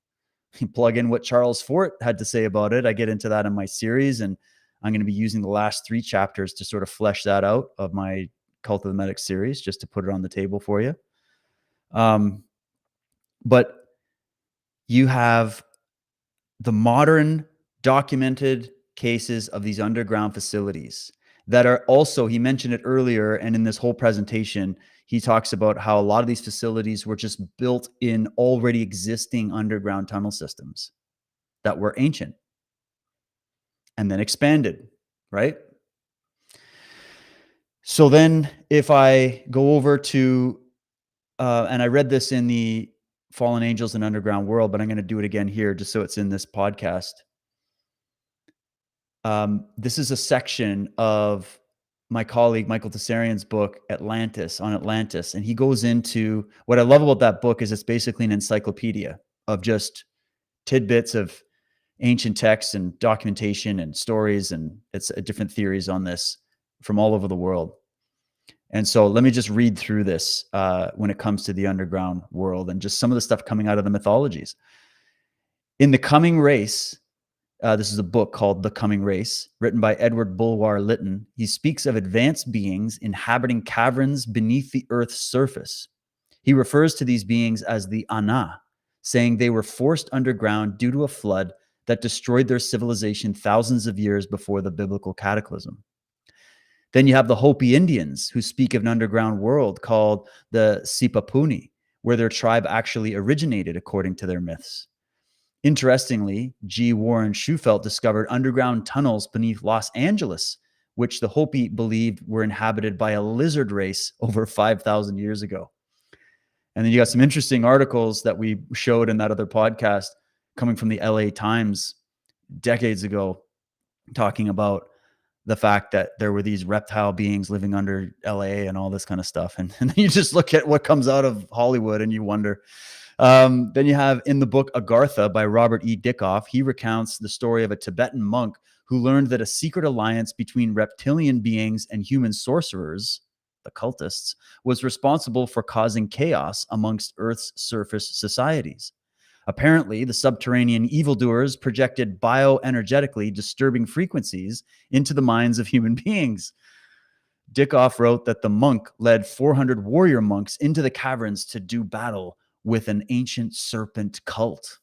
Speaker 2: You plug in what Charles Fort had to say about it. I get into that in my series, and I'm going to be using the last 3 chapters to sort of flesh that out of my Cult of the Medic series, just to put it on the table for you. But you have the modern documented cases of these underground facilities that are also, he mentioned it earlier, and in this whole presentation, he talks about how a lot of these facilities were just built in already existing underground tunnel systems that were ancient and then expanded, right? So then if I go over to, and I read this in the Fallen Angels and Underground World, but I'm going to do it again here just so it's in this podcast. This is a section of my colleague Michael Tessarian's book, Atlantis, on Atlantis. And he goes into, what I love about that book is it's basically an encyclopedia of just tidbits of ancient texts and documentation and stories, and it's different theories on this from all over the world. And so let me just read through this when it comes to the underground world and just some of the stuff coming out of the mythologies. In The Coming Race, this is a book called The Coming Race, written by Edward Bulwer Lytton. He speaks of advanced beings inhabiting caverns beneath the Earth's surface. He refers to these beings as the Ana, saying they were forced underground due to a flood that destroyed their civilization thousands of years before the biblical cataclysm. Then you have the Hopi Indians, who speak of an underground world called the Sipapuni, where their tribe actually originated according to their myths. Interestingly, G. Warren Shufelt discovered underground tunnels beneath Los Angeles, which the Hopi believed were inhabited by a lizard race over 5,000 years ago. And then you got some interesting articles that we showed in that other podcast coming from the LA Times decades ago, talking about the fact that there were these reptile beings living under LA and all this kind of stuff. And then you just look at what comes out of Hollywood and you wonder. Then you have in the book Agartha by Robert E. Dickoff, he recounts the story of a Tibetan monk who learned that a secret alliance between reptilian beings and human sorcerers, the cultists, was responsible for causing chaos amongst Earth's surface societies. Apparently, the subterranean evildoers projected bioenergetically disturbing frequencies into the minds of human beings. Dickoff wrote that the monk led 400 warrior monks into the caverns to do battle with an ancient serpent cult.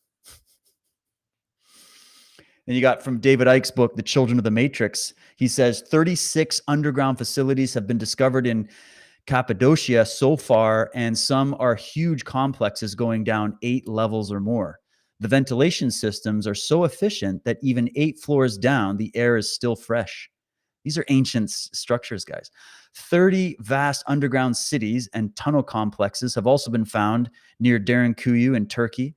Speaker 2: And you got from David Icke's book, The Children of the Matrix, he says 36 underground facilities have been discovered in Cappadocia so far, and some are huge complexes going down 8 levels or more. The ventilation systems are so efficient that even 8 floors down, the air is still fresh. These are ancient structures, guys. 30 vast underground cities and tunnel complexes have also been found near Derinkuyu in Turkey.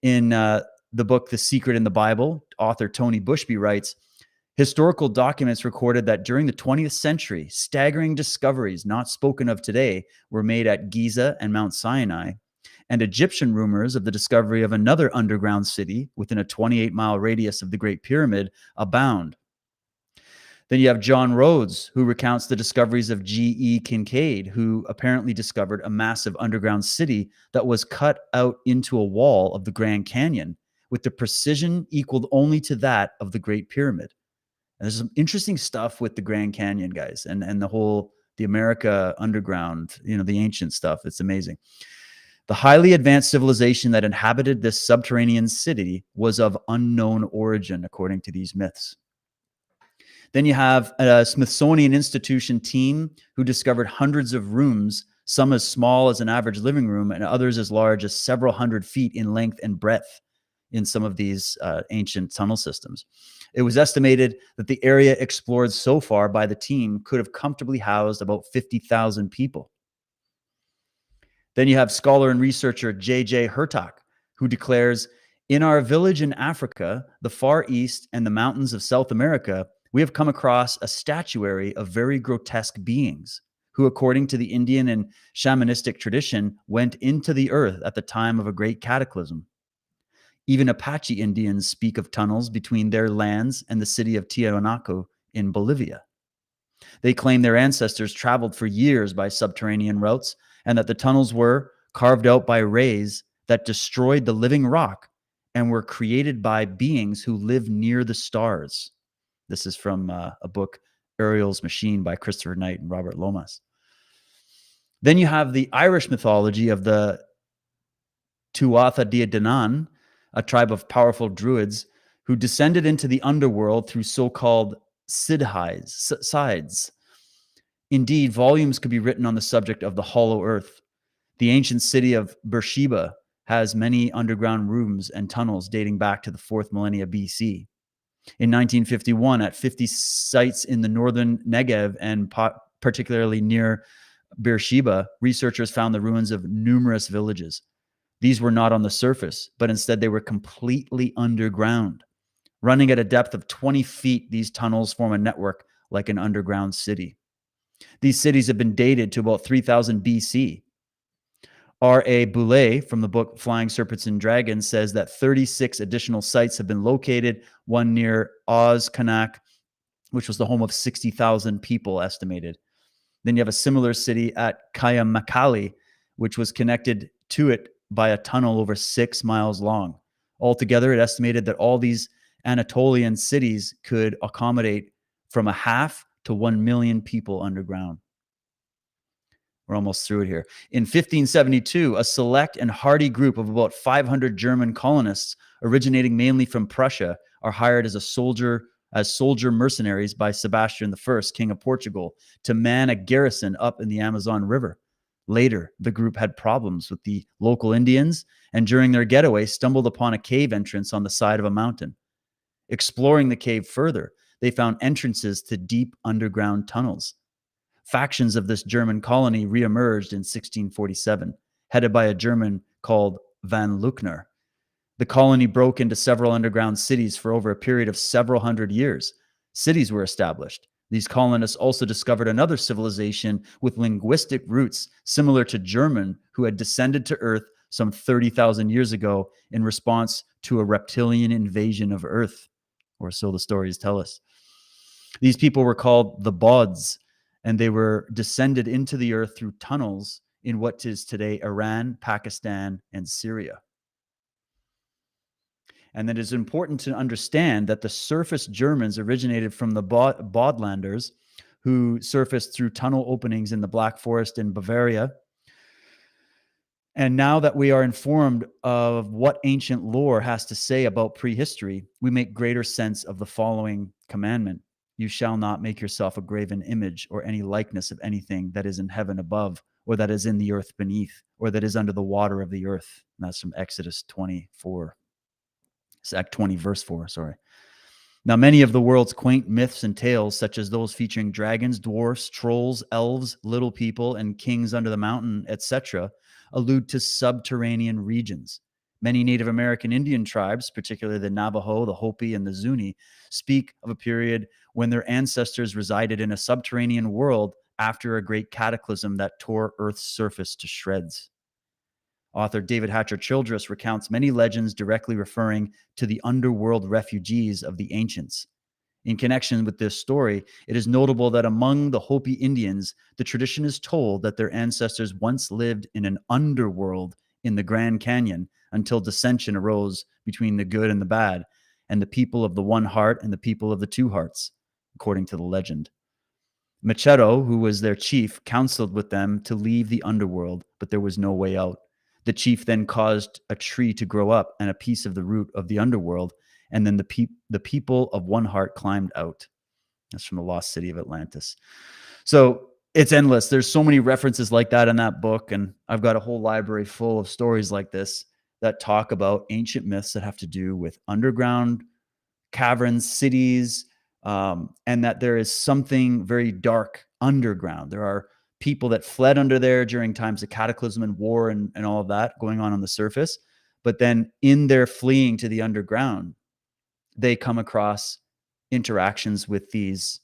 Speaker 2: In the book, The Secret in the Bible, author Tony Bushby writes, historical documents recorded that during the 20th century, staggering discoveries not spoken of today were made at Giza and Mount Sinai, and Egyptian rumors of the discovery of another underground city within a 28-mile radius of the Great Pyramid abound. Then you have John Rhodes, who recounts the discoveries of G.E. Kincaid, who apparently discovered a massive underground city that was cut out into a wall of the Grand Canyon with the precision equaled only to that of the Great Pyramid. And there's some interesting stuff with the Grand Canyon, guys, and the America underground, the ancient stuff. It's amazing. The highly advanced civilization that inhabited this subterranean city was of unknown origin, according to these myths. Then you have a Smithsonian Institution team who discovered hundreds of rooms, some as small as an average living room and others as large as several hundred feet in length and breadth in some of these ancient tunnel systems. It was estimated that the area explored so far by the team could have comfortably housed about 50,000 people. Then you have scholar and researcher J.J. Hertak, who declares, in our village in Africa, the Far East, and the mountains of South America, we have come across a statuary of very grotesque beings who, according to the Indian and shamanistic tradition, went into the earth at the time of a great cataclysm. Even Apache Indians speak of tunnels between their lands and the city of Tiahuanaco in Bolivia. They claim their ancestors traveled for years by subterranean routes and that the tunnels were carved out by rays that destroyed the living rock and were created by beings who live near the stars. This is from a book, Uriel's Machine by Christopher Knight and Robert Lomas. Then you have the Irish mythology of the Tuatha Dé Danann, a tribe of powerful druids who descended into the underworld through so-called sides. Indeed, volumes could be written on the subject of the hollow earth. The ancient city of Beersheba has many underground rooms and tunnels dating back to the 4th millennia BC. In 1951, at 50 sites in the northern Negev and particularly near Beersheba, researchers found the ruins of numerous villages. These were not on the surface, but instead they were completely underground. Running at a depth of 20 feet, these tunnels form a network like an underground city. These cities have been dated to about 3000 BC. R.A. Boulay from the book Flying Serpents and Dragons says that 36 additional sites have been located, one near Oz Kanak, which was the home of 60,000 people estimated. Then you have a similar city at Kayamakali, which was connected to it by a tunnel over 6 miles long. Altogether, it estimated that all these Anatolian cities could accommodate from 0.5 to 1 million people underground. We're almost through it here. In 1572, a select and hardy group of about 500 German colonists, originating mainly from Prussia, are hired as soldier mercenaries by Sebastian I, King of Portugal, to man a garrison up in the Amazon River. Later, the group had problems with the local Indians, and during their getaway, stumbled upon a cave entrance on the side of a mountain. Exploring the cave further, they found entrances to deep underground tunnels. Factions of this German colony reemerged in 1647, headed by a German called Van Luckner. The colony broke into several underground cities for over a period of several hundred years. Cities were established. These colonists also discovered another civilization with linguistic roots similar to German, who had descended to Earth some 30,000 years ago in response to a reptilian invasion of Earth, or so the stories tell us. These people were called the Bods, and they were descended into the earth through tunnels in what is today Iran, Pakistan, and Syria. And that it is important to understand that the surface Germans originated from the Bodlanders, who surfaced through tunnel openings in the Black Forest in Bavaria. And now that we are informed of what ancient lore has to say about prehistory, we make greater sense of the following commandment. You shall not make yourself a graven image or any likeness of anything that is in heaven above, or that is in the earth beneath, or that is under the water of the earth. And that's from Exodus 24. It's Act 20, verse 4, sorry. Now, many of the world's quaint myths and tales, such as those featuring dragons, dwarfs, trolls, elves, little people, and kings under the mountain, etc., allude to subterranean regions. Many Native American Indian tribes, particularly the Navajo, the Hopi, and the Zuni, speak of a period when their ancestors resided in a subterranean world after a great cataclysm that tore Earth's surface to shreds. Author David Hatcher Childress recounts many legends directly referring to the underworld refugees of the ancients. In connection with this story, it is notable that among the Hopi Indians, the tradition is told that their ancestors once lived in an underworld in the Grand Canyon until dissension arose between the good and the bad, and the people of the one heart and the people of the two hearts, according to the legend. Machero, who was their chief, counseled with them to leave the underworld, but there was no way out. The chief then caused a tree to grow up and a piece of the root of the underworld, and then the people of one heart climbed out. That's from the lost city of Atlantis. So it's endless. There's so many references like that in that book, and I've got a whole library full of stories like this that talk about ancient myths that have to do with underground caverns, cities, and that there is something very dark underground. There are people that fled under there during times of cataclysm and war and all of that going on the surface. But then in their fleeing to the underground, they come across interactions with these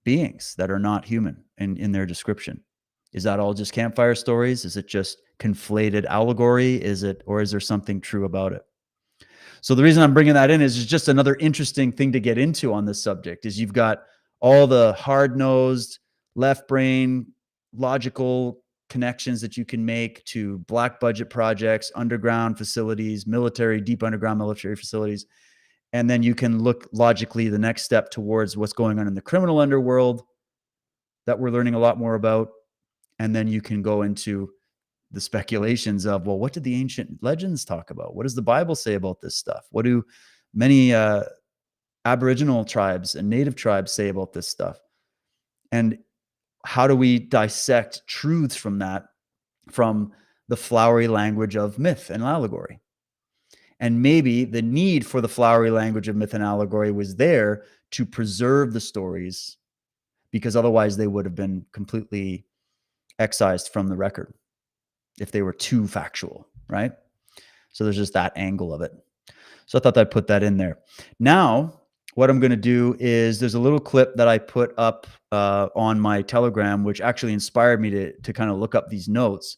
Speaker 2: beings that are not human in their description. Is that all just campfire stories? Is it just conflated allegory? Or is there something true about it? So the reason I'm bringing that in is just another interesting thing to get into on this subject is you've got all the hard-nosed, left brain, logical connections that you can make to black budget projects, underground facilities, military, deep underground military facilities. And then you can look logically the next step towards what's going on in the criminal underworld that we're learning a lot more about. And then you can go into the speculations of, well, what did the ancient legends talk about? What does the Bible say about this stuff? What do many Aboriginal tribes and Native tribes say about this stuff? And how do we dissect truths from that, from the flowery language of myth and allegory? And maybe the need for the flowery language of myth and allegory was there to preserve the stories, because otherwise they would have been completely excised from the record if they were too factual, right? So there's just that angle of it. So I thought I'd put that in there. Now, what I'm going to do is there's a little clip that I put up on my Telegram, which actually inspired me to kind of look up these notes.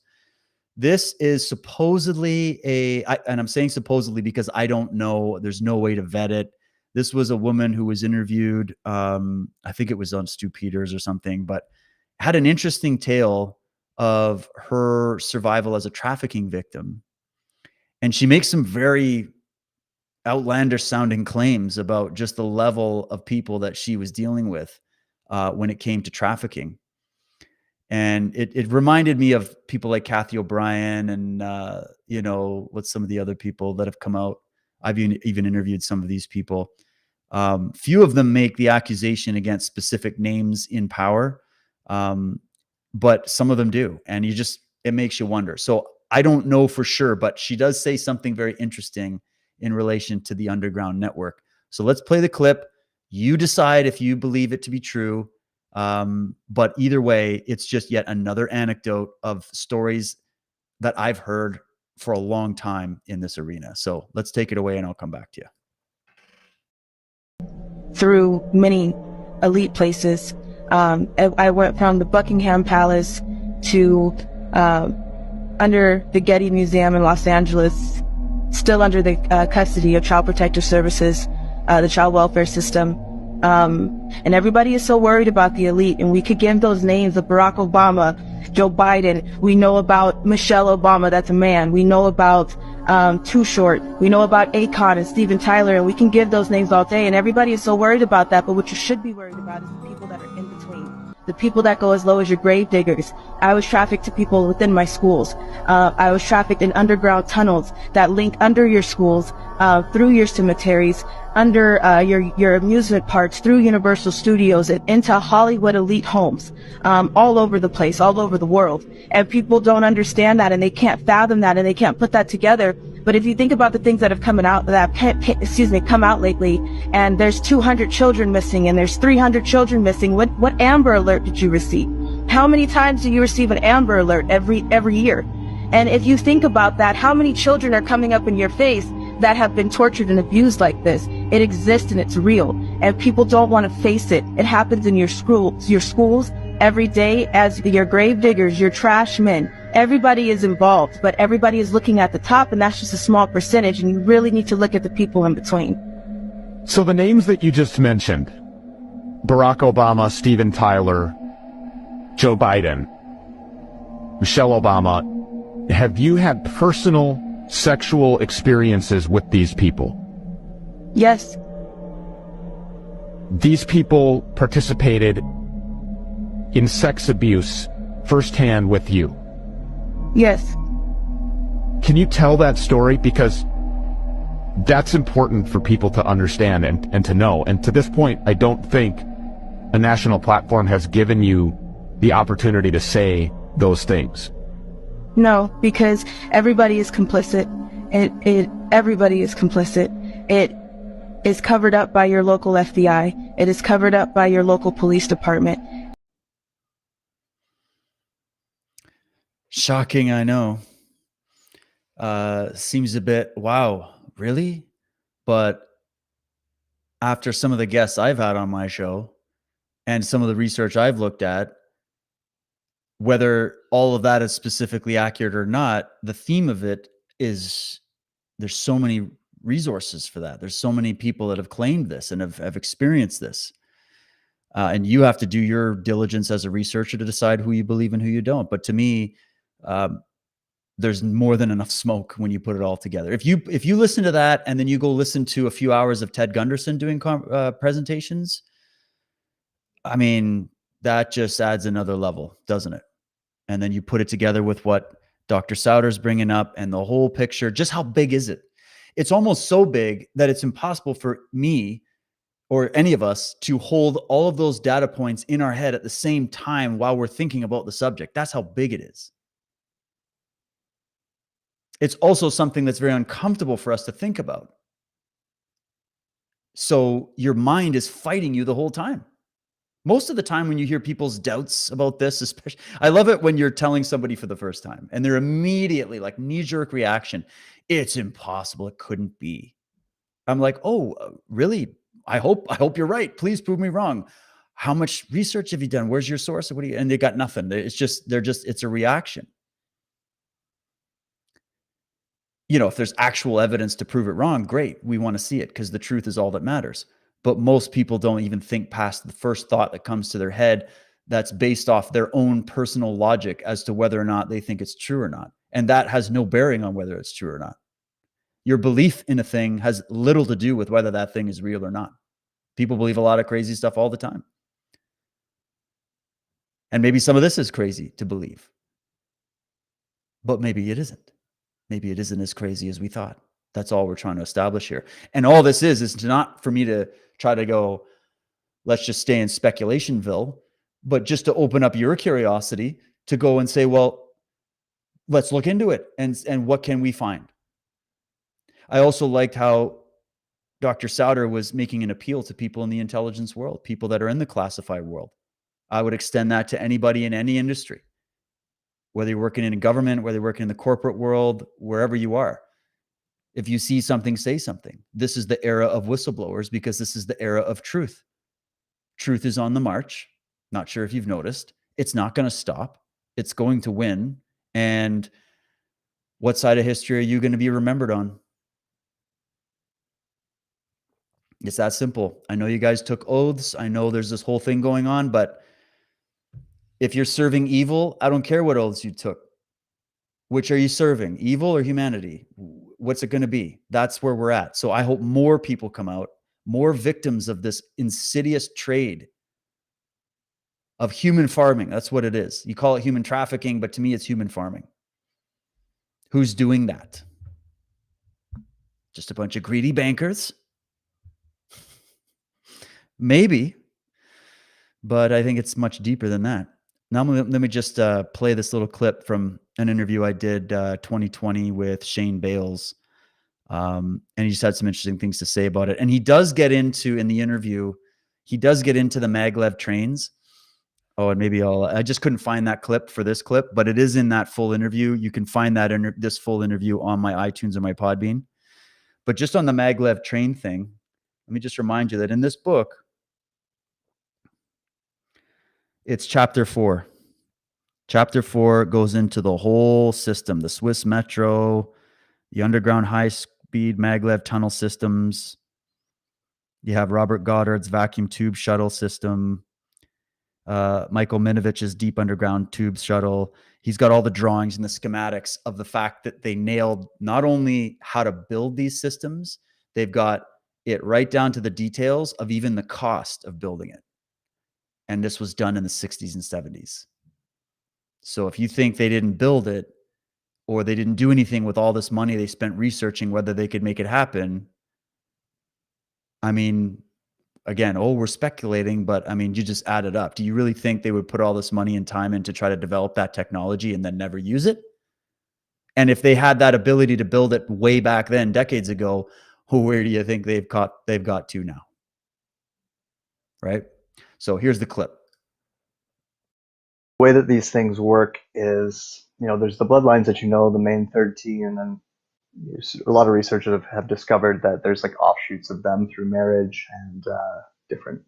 Speaker 2: This is supposedly and I'm saying supposedly because I don't know, there's no way to vet it. This was a woman who was interviewed, I think it was on Stu Peters or something, but had an interesting tale of her survival as a trafficking victim. And she makes some very outlandish sounding claims about just the level of people that she was dealing with when it came to trafficking. And it reminded me of people like Kathy O'Brien and, what's some of the other people that have come out. I've even interviewed some of these people. Few of them make the accusation against specific names in power, but some of them do. And it makes you wonder. So I don't know for sure, but she does say something very interesting in relation to the underground network. So let's play the clip. You decide if you believe it to be true. But either way, it's just yet another anecdote of stories that I've heard for a long time in this arena. So let's take it away and I'll come back to you.
Speaker 11: Through many elite places. I went from the Buckingham Palace to under the Getty Museum in Los Angeles, still under the custody of Child Protective Services, the child welfare system. And everybody is so worried about the elite, and we could give those names of Barack Obama, Joe Biden. We know about Michelle Obama, that's a man. We know about Too Short. We know about Akon and Steven Tyler, and we can give those names all day, and everybody is so worried about that. But what you should be worried about is the people that are in between. The people that go as low as your grave diggers. I was trafficked to people within my schools. I was trafficked in underground tunnels that link under your schools, through your cemeteries, under your amusement parks, through Universal Studios, and into Hollywood elite homes, all over the place, all over the world. And people don't understand that, and they can't fathom that, and they can't put that together. But if you think about the things that have come out lately, and there's 200 children missing, and there's 300 children missing, what Amber Alert did you receive? How many times do you receive an Amber Alert every year? And if you think about that, how many children are coming up in your face that have been tortured and abused like this? It exists and it's real, and people don't want to face it. It happens in your schools every day, as your grave diggers, your trash men. Everybody is involved, but everybody is looking at the top, and that's just a small percentage, and you really need to look at the people in between.
Speaker 12: So the names that you just mentioned, Barack Obama, Steven Tyler, Joe Biden, Michelle Obama, have you had personal sexual experiences with these people?
Speaker 11: Yes.
Speaker 12: These people participated in sex abuse firsthand with you?
Speaker 11: Yes.
Speaker 12: Can you tell that story? Because that's important for people to understand and to know. And to this point, I don't think a national platform has given you the opportunity to say those things.
Speaker 11: No, because everybody is complicit. Everybody is complicit. It is covered up by your local FBI. It is covered up by your local police department.
Speaker 2: Shocking, I know. Seems a bit, wow, really? But after some of the guests I've had on my show and some of the research I've looked at, whether all of that is specifically accurate or not, the theme of it is there's so many resources for that. There's so many people that have claimed this and have experienced this. And you have to do your diligence as a researcher to decide who you believe and who you don't. But to me, there's more than enough smoke when you put it all together. If you listen to that and then you go listen to a few hours of Ted Gunderson doing presentations, I mean, that just adds another level, doesn't it? And then you put it together with what Dr. Sauder's bringing up and the whole picture. Just how big is it? It's almost so big that it's impossible for me or any of us to hold all of those data points in our head at the same time while we're thinking about the subject. That's how big it is. It's also something that's very uncomfortable for us to think about. So your mind is fighting you the whole time. Most of the time when you hear people's doubts about this, especially, I love it when you're telling somebody for the first time and they're immediately like knee-jerk reaction. It's impossible. It couldn't be. I'm like, oh, really? I hope you're right. Please prove me wrong. How much research have you done? Where's your source? What do you, and they got nothing. It's a reaction. You know, if there's actual evidence to prove it wrong, great. We want to see it because the truth is all that matters. But most people don't even think past the first thought that comes to their head that's based off their own personal logic as to whether or not they think it's true or not. And that has no bearing on whether it's true or not. Your belief in a thing has little to do with whether that thing is real or not. People believe a lot of crazy stuff all the time. And maybe some of this is crazy to believe. But maybe it isn't. Maybe it isn't as crazy as we thought. That's all we're trying to establish here. And all this is not for me to try to go, let's just stay in speculationville, but just to open up your curiosity to go and say, well, let's look into it and what can we find? I also liked how Dr. Sauder was making an appeal to people in the intelligence world, people that are in the classified world. I would extend that to anybody in any industry, whether you're working in a government, whether you're working in the corporate world, wherever you are. If you see something, say something. This is the era of whistleblowers because this is the era of truth. truth is on the march. Not sure if you've noticed. It's not going to stop. It's going to win. And what side of history are you going to be remembered on? It's that simple. I know you guys took oaths. I know there's this whole thing going on, but if you're serving evil, I don't care what oaths you took. Which are you serving? Evil or humanity? What's it going to be? That's where we're at. So I hope more people come out, more victims of this insidious trade of human farming. That's what it is. You call it human trafficking, but to me, it's human farming. Who's doing that? Just a bunch of greedy bankers? Maybe, but I think it's much deeper than that. Now, let me just play this little clip from an interview I did 2020 with Shane Bales. And he just had some interesting things to say about it. And he does get into, in the interview, he does get into the maglev trains. Oh, and maybe I just couldn't find that clip for this clip, but it is in that full interview. You can find that this full interview on my iTunes or my Podbean. But just on the maglev train thing, let me just remind you that in this book, it's chapter 4. Chapter 4 goes into the whole system, the Swiss Metro, the underground high-speed maglev tunnel systems. You have Robert Goddard's vacuum tube shuttle system, Michael Minovich's deep underground tube shuttle. He's got all the drawings and the schematics of the fact that they nailed not only how to build these systems, they've got it right down to the details of even the cost of building it. And this was done in the 60s and 70s. So if you think they didn't build it or they didn't do anything with all this money they spent researching whether they could make it happen, I mean, again, we're speculating, but I mean, you just add it up. Do you really think they would put all this money and time in to try to develop that technology and then never use it? And if they had that ability to build it way back then, decades ago, where do you think they've got to now? Right? So here's the clip.
Speaker 13: The way that these things work is, there's the bloodlines that the main 13, and then a lot of researchers have discovered that there's like offshoots of them through marriage and different,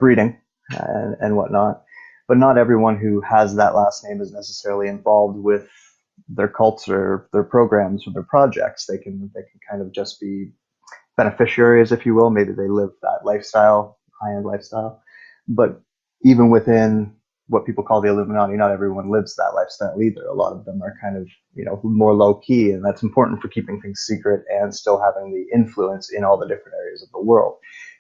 Speaker 13: breeding and whatnot. But not everyone who has that last name is necessarily involved with their cults or their programs or their projects. They can kind of just be beneficiaries, if you will. Maybe they live that lifestyle, high-end lifestyle. But even within what people call the Illuminati, not everyone lives that lifestyle either. A lot of them are kind of, more low key, and that's important for keeping things secret and still having the influence in all the different areas of the world.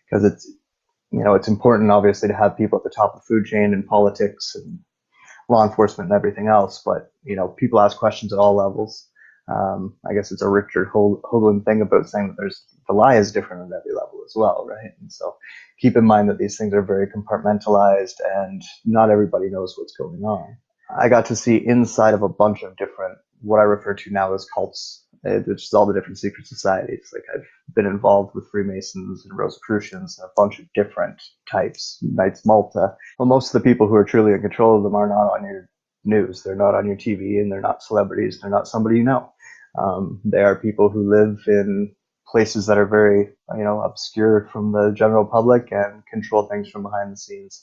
Speaker 13: Because it's important, obviously, to have people at the top of the food chain in politics and law enforcement and everything else. But, people ask questions at all levels. I guess it's a Richard Hoagland thing about saying that the lie is different at every level as well, right? And so keep in mind that these things are very compartmentalized and not everybody knows what's going on. I got to see inside of a bunch of different, what I refer to now as cults, which is all the different secret societies. Like I've been involved with Freemasons and Rosicrucians and a bunch of different types, Knights Malta. Well, most of the people who are truly in control of them are not on your news. They're not on your TV, and they're not celebrities. They're not somebody you know. They are people who live in places that are very, obscure from the general public and control things from behind the scenes.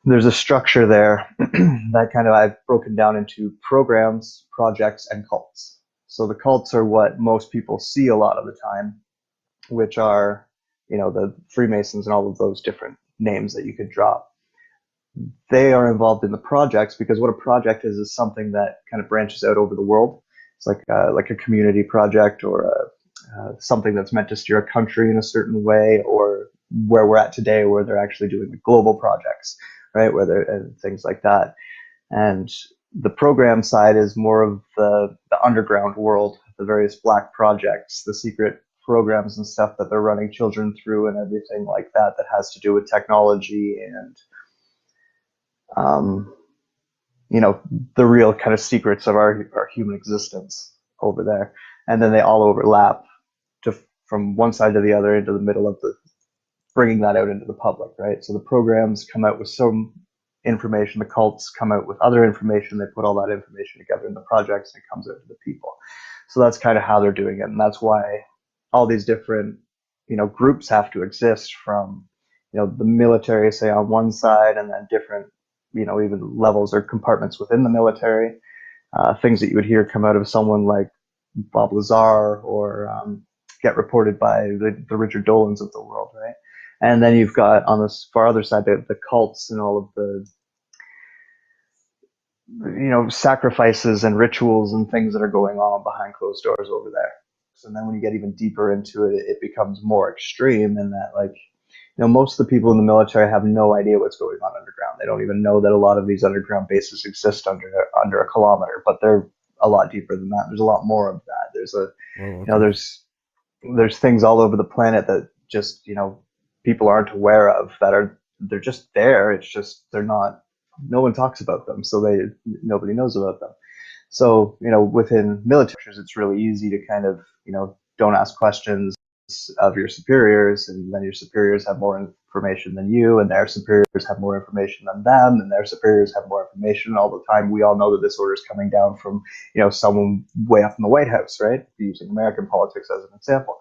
Speaker 13: There's a structure there that kind of I've broken down into programs, projects, and cults. So the cults are what most people see a lot of the time, which are, the Freemasons and all of those different names that you could drop. They are involved in the projects because what a project is something that kind of branches out over the world. It's like a community project or something that's meant to steer a country in a certain way, or where we're at today, where they're actually doing the global projects, right? And things like that. And the program side is more of the underground world, the various black projects, the secret programs and stuff that they're running children through and everything like that has to do with technology and the real kind of secrets of our human existence over there. And then they all overlap from one side to the other into the middle of bringing that out into the public, right? So the programs come out with some information, the cults come out with other information, they put all that information together in the projects and it comes out to the people. So that's kind of how they're doing it. And that's why all these different, groups have to exist, from, the military, say, on one side, and then different, even levels or compartments within the military. Things that you would hear come out of someone like Bob Lazar or get reported by the Richard Dolans of the world, right? And then you've got on this far other side the cults and all of the sacrifices and rituals and things that are going on behind closed doors over there. So then when you get even deeper into it, it becomes more extreme in that, like, most of the people in the military have no idea what's going on underground. They don't even know that a lot of these underground bases exist under a kilometer, but they're a lot deeper than that. There's a lot more of that. There's things all over the planet that just, people aren't aware of they're just there. It's just, no one talks about them. So nobody knows about them. So, within militaries, it's really easy to kind of, don't ask questions of your superiors, and then your superiors have more information than you, and their superiors have more information than them, and their superiors have more information all the time. We all know that this order is coming down from, someone way up in the White House, right? Using American politics as an example.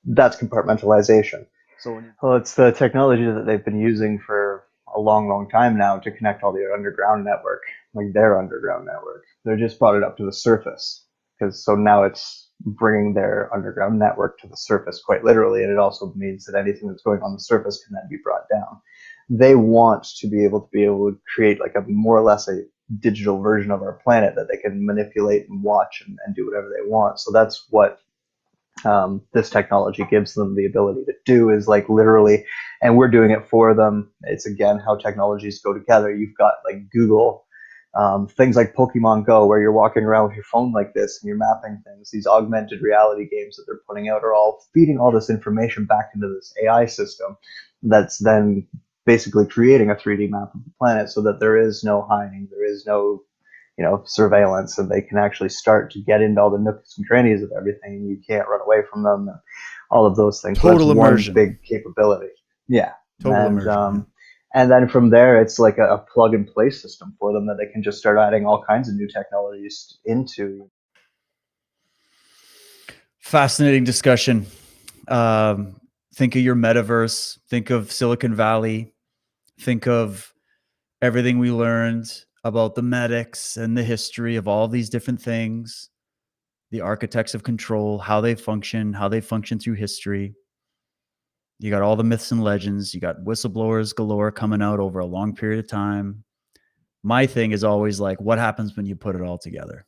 Speaker 13: That's compartmentalization. Well, it's the technology that they've been using for a long, long time now to connect all their underground network, like their underground network. They just brought it up to the surface, so now it's bringing their underground network to the surface quite literally, and it also means that anything that's going on the surface can then be brought down. They want to be able to create like a more or less a digital version of our planet that they can manipulate and watch and do whatever they want. So that's what this technology gives them the ability to do, is like literally, and we're doing it for them. It's again how technologies go together. You've got like Google, things like Pokemon Go, where you're walking around with your phone like this and you're mapping things. These augmented reality games that they're putting out are all feeding all this information back into this AI system that's then basically creating a 3D map of the planet, so that there is no hiding, there is no surveillance, and they can actually start to get into all the nooks and crannies of everything, and you can't run away from them, and all of those things.
Speaker 2: Total
Speaker 13: so that's
Speaker 2: immersion.
Speaker 13: One big capability. Yeah.
Speaker 2: Total immersion.
Speaker 13: And then from there, it's like a plug and play system for them that they can just start adding all kinds of new technologies into.
Speaker 2: Fascinating discussion. Think of your metaverse. Think of Silicon Valley. Think of everything we learned about the medics and the history of all these different things, the architects of control, how they function through history. You got all the myths and legends. You got whistleblowers galore coming out over a long period of time. My thing is always like, what happens when you put it all together?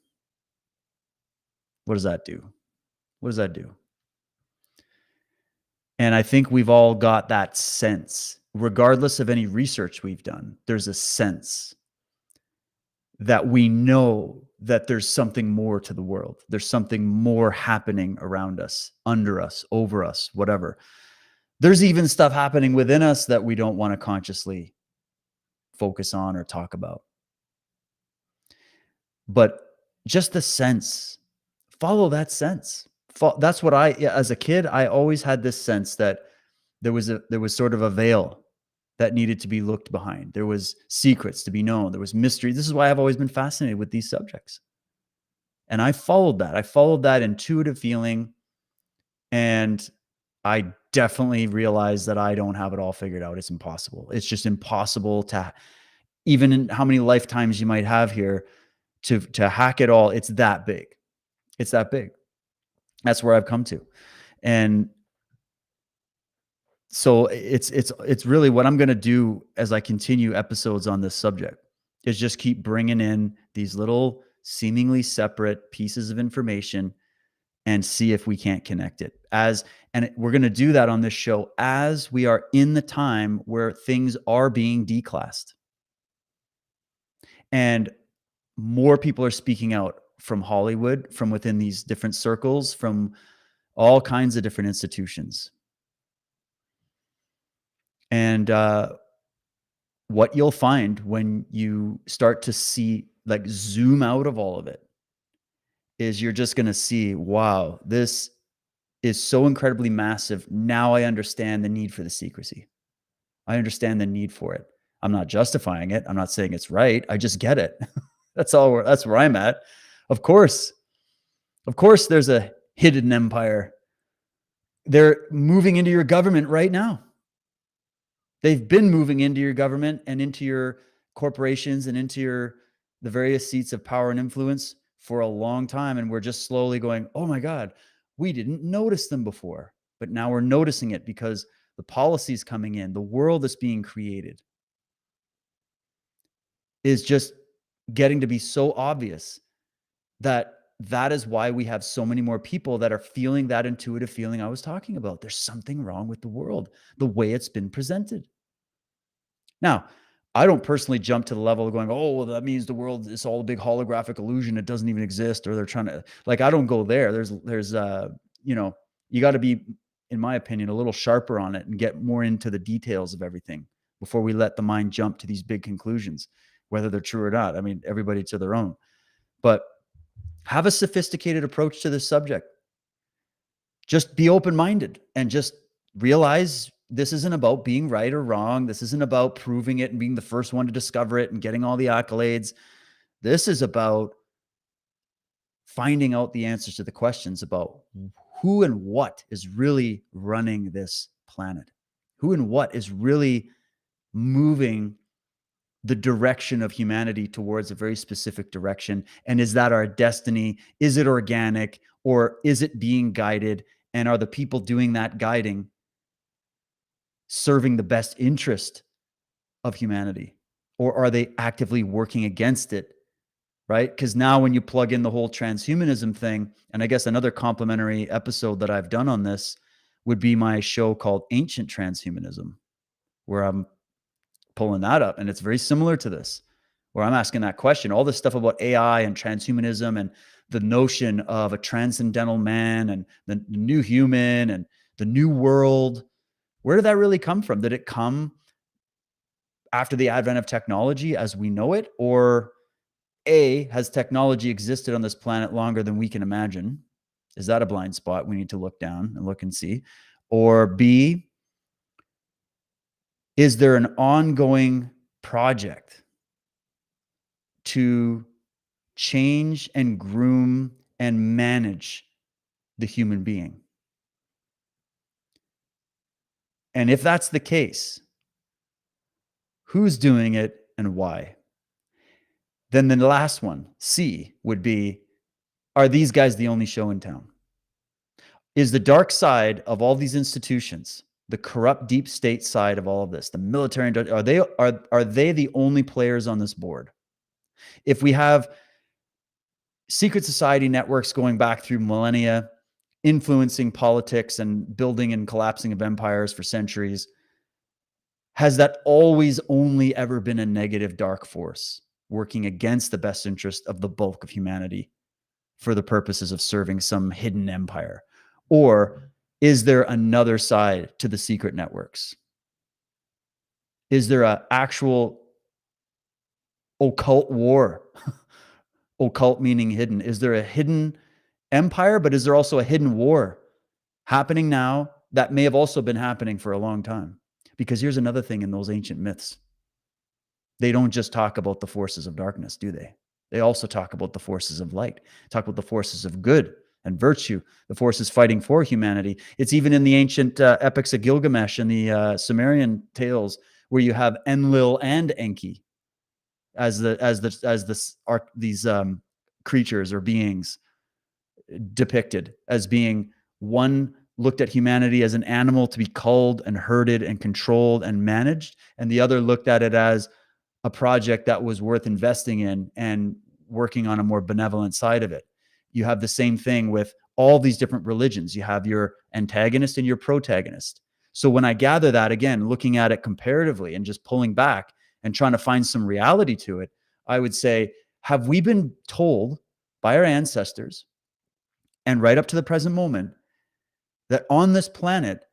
Speaker 2: What does that do? What does that do? And I think we've all got that sense, regardless of any research we've done. There's a sense that we know that there's something more to the world. There's something more happening around us, under us, over us, whatever. There's even stuff happening within us that we don't want to consciously focus on or talk about. But just the sense, follow that sense. That's what as a kid, I always had this sense that there was sort of a veil that needed to be looked behind. There was secrets to be known. There was mystery. This is why I've always been fascinated with these subjects. And I followed that. I followed that intuitive feeling. And I definitely realized that I don't have it all figured out. It's impossible. It's just impossible to, even in how many lifetimes you might have here, to hack it all. It's that big. It's that big. That's where I've come to. And so it's really what I'm going to do as I continue episodes on this subject is just keep bringing in these little seemingly separate pieces of information and see if we can't connect it. We're going to do that on this show as we are in the time where things are being declassed. And more people are speaking out from Hollywood, from within these different circles, from all kinds of different institutions. And what you'll find when you start to see, like, zoom out of all of it, is you're just going to see, wow, this is so incredibly massive. Now I understand the need for the secrecy. I understand the need for it. I'm not justifying it. I'm not saying it's right. I just get it. That's where I'm at. Of course, there's a hidden empire. They're moving into your government right now. They've been moving into your government and into your corporations and into the various seats of power and influence for a long time. And we're just slowly going, oh my God, we didn't notice them before. But now we're noticing it because the policies coming in, the world that's being created is just getting to be so obvious that is why we have so many more people that are feeling that intuitive feeling I was talking about. There's something wrong with the world, the way it's been presented. Now, I don't personally jump to the level of going, oh, well, that means the world is all a big holographic illusion. It doesn't even exist, or they're trying to, like, I don't go there. There's, you know, you got to be, in my opinion, a little sharper on it and get more into the details of everything before we let the mind jump to these big conclusions, whether they're true or not. I mean, everybody to their own, but have a sophisticated approach to this subject. Just be open-minded and just realize this isn't about being right or wrong. This isn't about proving it and being the first one to discover it and getting all the accolades. This is about finding out the answers to the questions about who and what is really running this planet. Who and what is really moving the direction of humanity towards a very specific direction. And is that our destiny? Is it organic, or is it being guided? And are the people doing that guiding serving the best interest of humanity? Or are they actively working against it? Right? Because now when you plug in the whole transhumanism thing, and I guess another complimentary episode that I've done on this would be my show called Ancient Transhumanism, where I'm pulling that up. And it's very similar to this, where I'm asking that question, all this stuff about AI and transhumanism and the notion of a transcendental man and the new human and the new world. Where did that really come from? Did it come after the advent of technology as we know it? Or A, has technology existed on this planet longer than we can imagine? Is that a blind spot we need to look down and look and see? Or B, is there an ongoing project to change and groom and manage the human being? And if that's the case, who's doing it and why? Then the last one, C, would be, are these guys the only show in town? Is the dark side of all these institutions, the corrupt deep state side of all of this, the military, are they the only players on this board? If we have secret society networks going back through millennia, influencing politics and building and collapsing of empires for centuries, has that always only ever been a negative dark force working against the best interest of the bulk of humanity for the purposes of serving some hidden empire? Or is there another side to the secret networks? Is there an actual occult war? Occult meaning hidden. Is there a hidden empire, but is there also a hidden war happening now that may have also been happening for a long time? Because here's another thing in those ancient myths. They don't just talk about the forces of darkness, do they? They also talk about the forces of light, talk about the forces of good and virtue, the forces fighting for humanity. It's even in the ancient epics of Gilgamesh and the Sumerian tales where you have Enlil and Enki as these creatures or beings depicted as being, one looked at humanity as an animal to be culled and herded and controlled and managed, and the other looked at it as a project that was worth investing in and working on a more benevolent side of it. You have the same thing with all these different religions. You have your antagonist and your protagonist. So when I gather that, again, looking at it comparatively and just pulling back and trying to find some reality to it, I would say, have we been told by our ancestors and right up to the present moment that on this planet,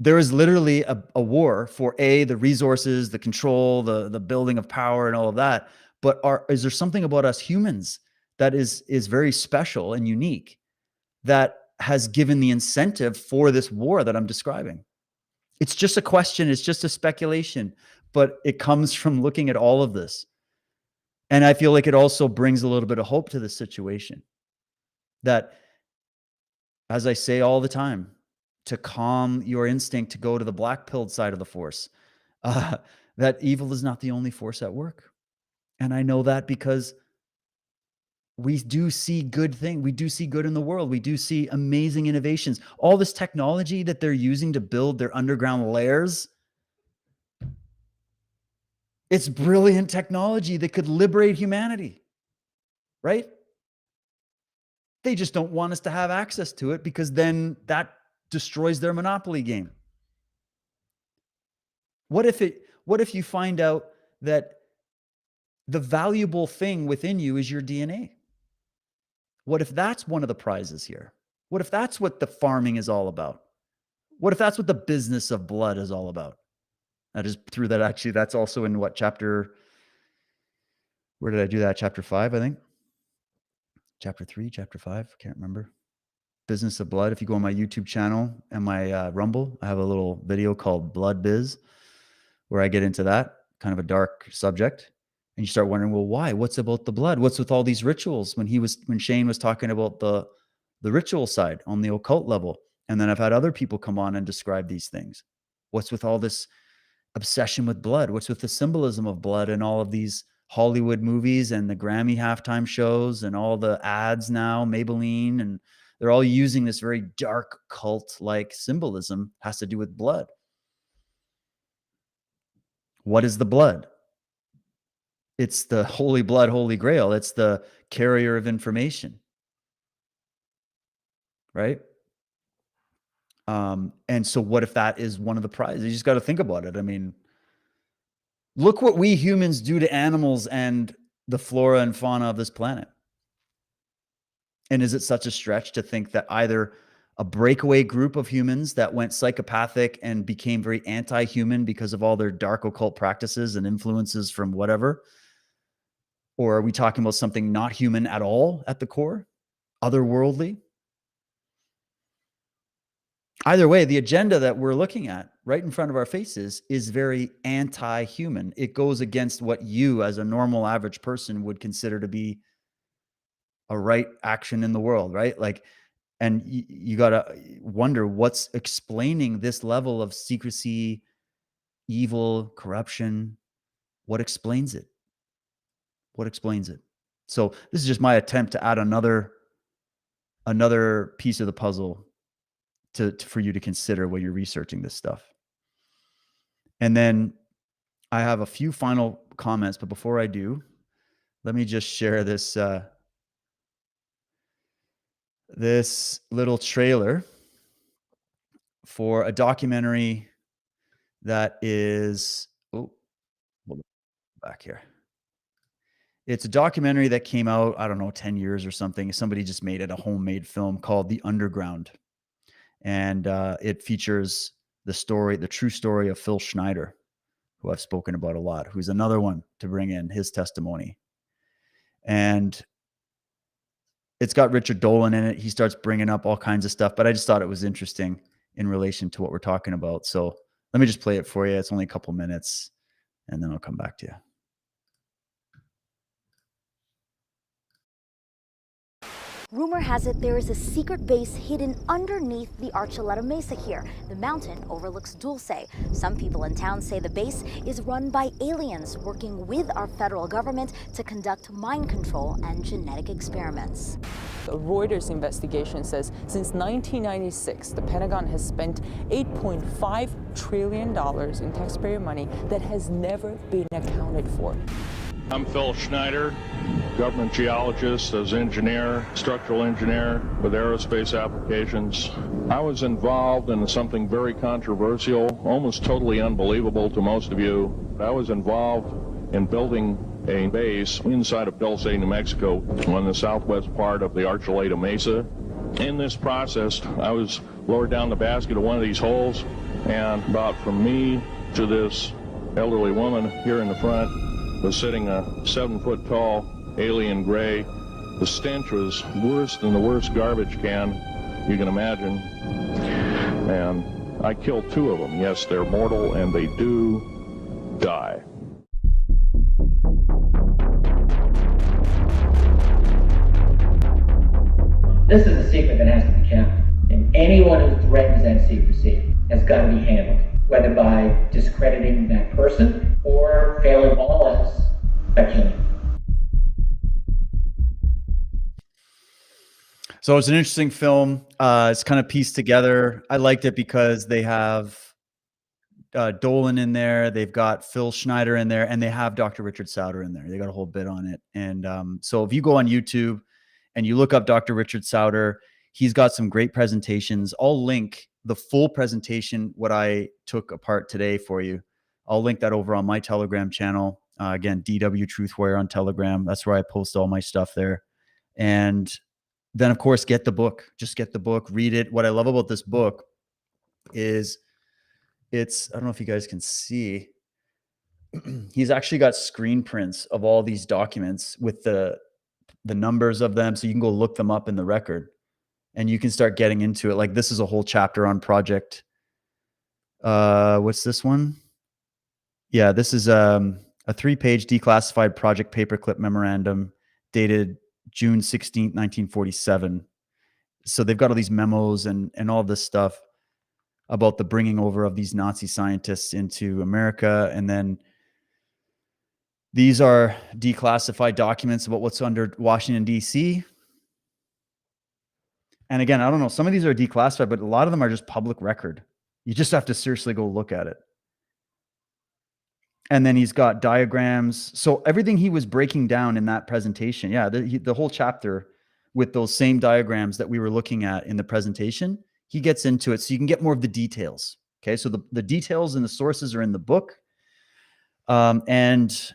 Speaker 2: there is literally a war for the resources, the control, the building of power and all of that. But is there something about us humans that is very special and unique that has given the incentive for this war that I'm describing? It's just a question. It's just a speculation, but it comes from looking at all of this. And I feel like it also brings a little bit of hope to the situation that, as I say all the time, to calm your instinct to go to the black-pilled side of the force. That evil is not the only force at work. And I know that because we do see good things. We do see good in the world. We do see amazing innovations. All this technology that they're using to build their underground lairs, it's brilliant technology that could liberate humanity, right? They just don't want us to have access to it because then that destroys their monopoly game. What if you find out that the valuable thing within you is your DNA? What if that's one of the prizes here? What if that's what the farming is all about? What if that's what the business of blood is all about? I just threw that. Actually, that's also in what chapter? Where did I do that? Chapter 5, I think. Chapter 3, chapter 5. Can't remember. Business of blood. If you go on my YouTube channel and my Rumble, I have a little video called Blood Biz, where I get into that kind of a dark subject. And you start wondering, well, why? What's about the blood? What's with all these rituals? When Shane was talking about the ritual side on the occult level, and then I've had other people come on and describe these things. What's with all this obsession with blood? What's with the symbolism of blood and all of these Hollywood movies and the Grammy halftime shows and all the ads now, Maybelline, and they're all using this very dark cult-like symbolism, has to do with blood. What is the blood? It's the holy blood, holy grail. It's the carrier of information, right? And so what if that is one of the prizes? You just got to think about it. I mean, look what we humans do to animals and the flora and fauna of this planet. And is it such a stretch to think that either a breakaway group of humans that went psychopathic and became very anti-human because of all their dark occult practices and influences from whatever? Or are we talking about something not human at all at the core? Otherworldly? Either way, the agenda that we're looking at right in front of our faces is very anti-human. It goes against what you as a normal average person would consider to be a right action in the world, right? Like, and you got to wonder what's explaining this level of secrecy, evil, corruption. What explains it? What explains it? So this is just my attempt to add another piece of the puzzle for you to consider when you're researching this stuff. And then I have a few final comments, but before I do, let me just share this this little trailer for a documentary that is, back here. It's a documentary that came out, I don't know, 10 years or something. Somebody just made it a homemade film called The Underground. And it features the true story of Phil Schneider, who I've spoken about a lot, who's another one to bring in his testimony. And it's got Richard Dolan in it. He starts bringing up all kinds of stuff, but I just thought it was interesting in relation to what we're talking about. So let me just play it for you. It's only a couple minutes, and then I'll come back to you.
Speaker 14: Rumor has it there is a secret base hidden underneath the Archuleta Mesa here. The mountain overlooks Dulce. Some people in town say the base is run by aliens working with our federal government to conduct mind control and genetic experiments.
Speaker 15: A Reuters investigation says since 1996, the Pentagon has spent $8.5 trillion in taxpayer money that has never been accounted for.
Speaker 16: I'm Phil Schneider, government geologist, as engineer, structural engineer with aerospace applications. I was involved in something very controversial, almost totally unbelievable to most of you. I was involved in building a base inside of Dulce, New Mexico, on the southwest part of the Archuleta Mesa. In this process, I was lowered down the basket of one of these holes, and about from me to this elderly woman here in the front was sitting a 7-foot-tall alien gray. The stench was worse than the worst garbage can you can imagine. And I killed 2 of them. Yes, they're mortal, and they do die.
Speaker 17: This is a secret that has to be kept. And anyone who represent secrecy has got to be handled, whether by discrediting that person or failing all else by killing them.
Speaker 2: So it's an interesting film. It's kind of pieced together. I liked it because they have Dolan in there, they've got Phil Schneider in there, and they have Dr. Richard Sauder in there. They got a whole bit on it. And so if you go on YouTube and you look up Dr. Richard Sauder, he's got some great presentations. I'll link the full presentation, what I took apart today for you. I'll link that over on my Telegram channel. Again, DW Truthware on Telegram. That's where I post all my stuff there. And then, of course, get the book. Just get the book, read it. What I love about this book is I don't know if you guys can see, he's actually got screen prints of all these documents with the numbers of them. So you can go look them up in the record and you can start getting into it. Like this is a whole chapter on project. What's this one? Yeah, this is a 3-page declassified project paperclip memorandum dated June 16th, 1947. So they've got all these memos and all this stuff about the bringing over of these Nazi scientists into America. And then these are declassified documents about what's under Washington, D.C. And again, I don't know, some of these are declassified, but a lot of them are just public record. You just have to seriously go look at it. And then he's got diagrams. So everything he was breaking down in that presentation, yeah, the whole chapter with those same diagrams that we were looking at in the presentation, he gets into it so you can get more of the details. Okay, so the details and the sources are in the book. And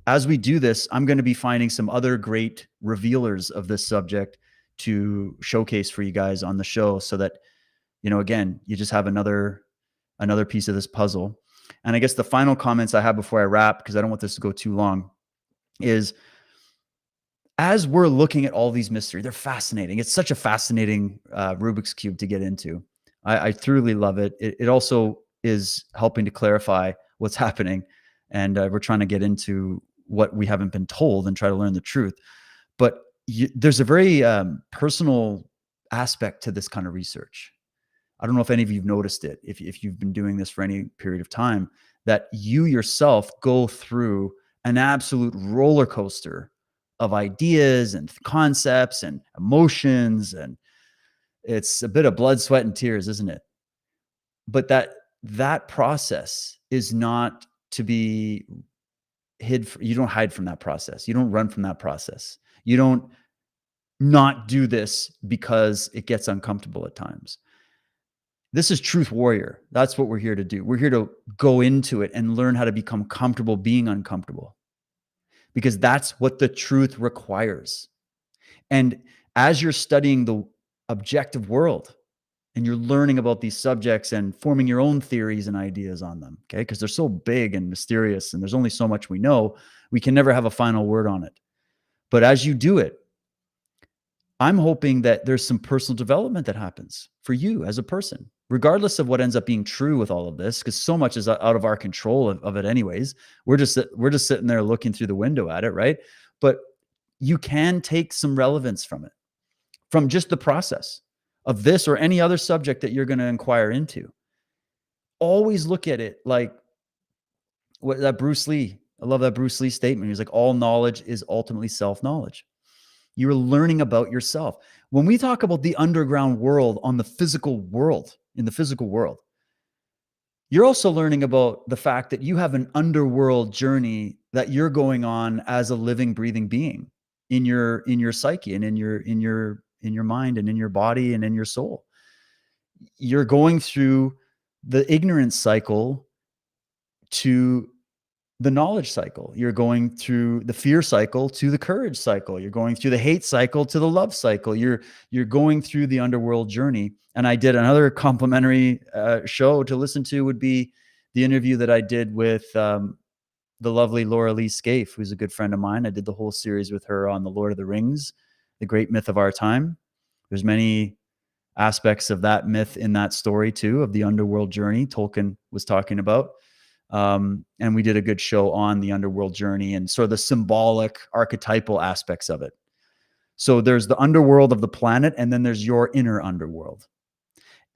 Speaker 2: as we do this, I'm going to be finding some other great revealers of this subject to showcase for you guys on the show so that, you know, again, you just have another piece of this puzzle. And I guess the final comments I have before I wrap, because I don't want this to go too long, is as we're looking at all these mysteries, they're fascinating. It's such a fascinating Rubik's Cube to get into. I truly love it. It also is helping to clarify what's happening. And we're trying to get into what we haven't been told and try to learn the truth. But there's a very personal aspect to this kind of research. I don't know if any of you've noticed it, if you've been doing this for any period of time, that you yourself go through an absolute roller coaster of ideas and concepts and emotions. And it's a bit of blood, sweat, and tears, isn't it? But that process is not to be hid. You don't hide from that process. You don't run from that process. You don't not do this because it gets uncomfortable at times. This is Truth Warrior. That's what we're here to do. We're here to go into it and learn how to become comfortable being uncomfortable, because that's what the truth requires. And as you're studying the objective world and you're learning about these subjects and forming your own theories and ideas on them, okay, because they're so big and mysterious and there's only so much we know, we can never have a final word on it. But as you do it, I'm hoping that there's some personal development that happens for you as a person, regardless of what ends up being true with all of this, because so much is out of our control of it anyways. We're just sitting there looking through the window at it, right? But you can take some relevance from it, from just the process of this or any other subject that you're going to inquire into. Always look at it like what that Bruce Lee, I love that Bruce Lee statement. He was like, all knowledge is ultimately self-knowledge. You're learning about yourself. When we talk about the underground world on the physical world, in the physical world, you're also learning about the fact that you have an underworld journey that you're going on as a living, breathing being in your psyche and in your mind and in your body and in your soul. You're going through the ignorance cycle to the knowledge cycle. You're going through the fear cycle to the courage cycle. You're going through the hate cycle to the love cycle. You're going through the underworld journey. And I did another complimentary show to listen to would be the interview that I did with the lovely Laura Lee Scaife, who's a good friend of mine. I did the whole series with her on the Lord of the Rings, the great myth of our time. There's many aspects of that myth in that story too, of the underworld journey Tolkien was talking about. And we did a good show on the underworld journey and sort of the symbolic archetypal aspects of it. So there's the underworld of the planet, and then there's your inner underworld.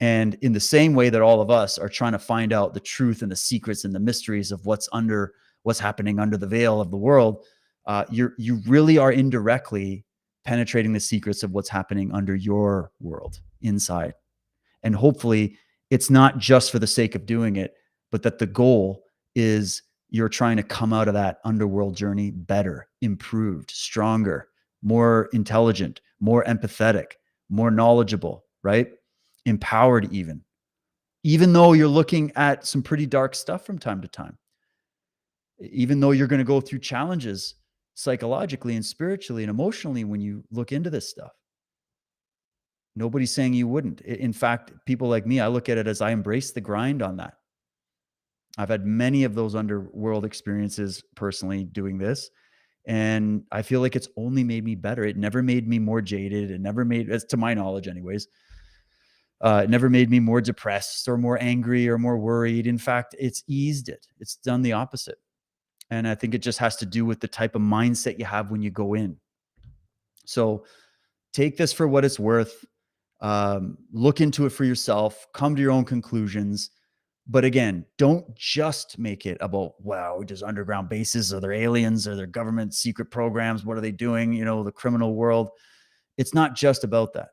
Speaker 2: And in the same way that all of us are trying to find out the truth and the secrets and the mysteries of what's happening under the veil of the world, you really are indirectly penetrating the secrets of what's happening under your world inside. And hopefully it's not just for the sake of doing it, but that the goal is you're trying to come out of that underworld journey better, improved, stronger, more intelligent, more empathetic, more knowledgeable, right? Empowered even though you're looking at some pretty dark stuff from time to time, even though you're going to go through challenges psychologically and spiritually and emotionally when you look into this stuff. Nobody's saying you wouldn't. In fact, people like me, I look at it as I embrace the grind on that. I've had many of those underworld experiences personally doing this, and I feel like it's only made me better. It never made me more jaded. It never made, as to my knowledge anyways, it never made me more depressed or more angry or more worried. In fact, it's eased it. It's done the opposite. And I think it just has to do with the type of mindset you have when you go in. So take this for what it's worth. Look into it for yourself, come to your own conclusions. But again, don't just make it about, wow, there's underground bases, or they're aliens, or they're government secret programs. What are they doing? You know, the criminal world. It's not just about that.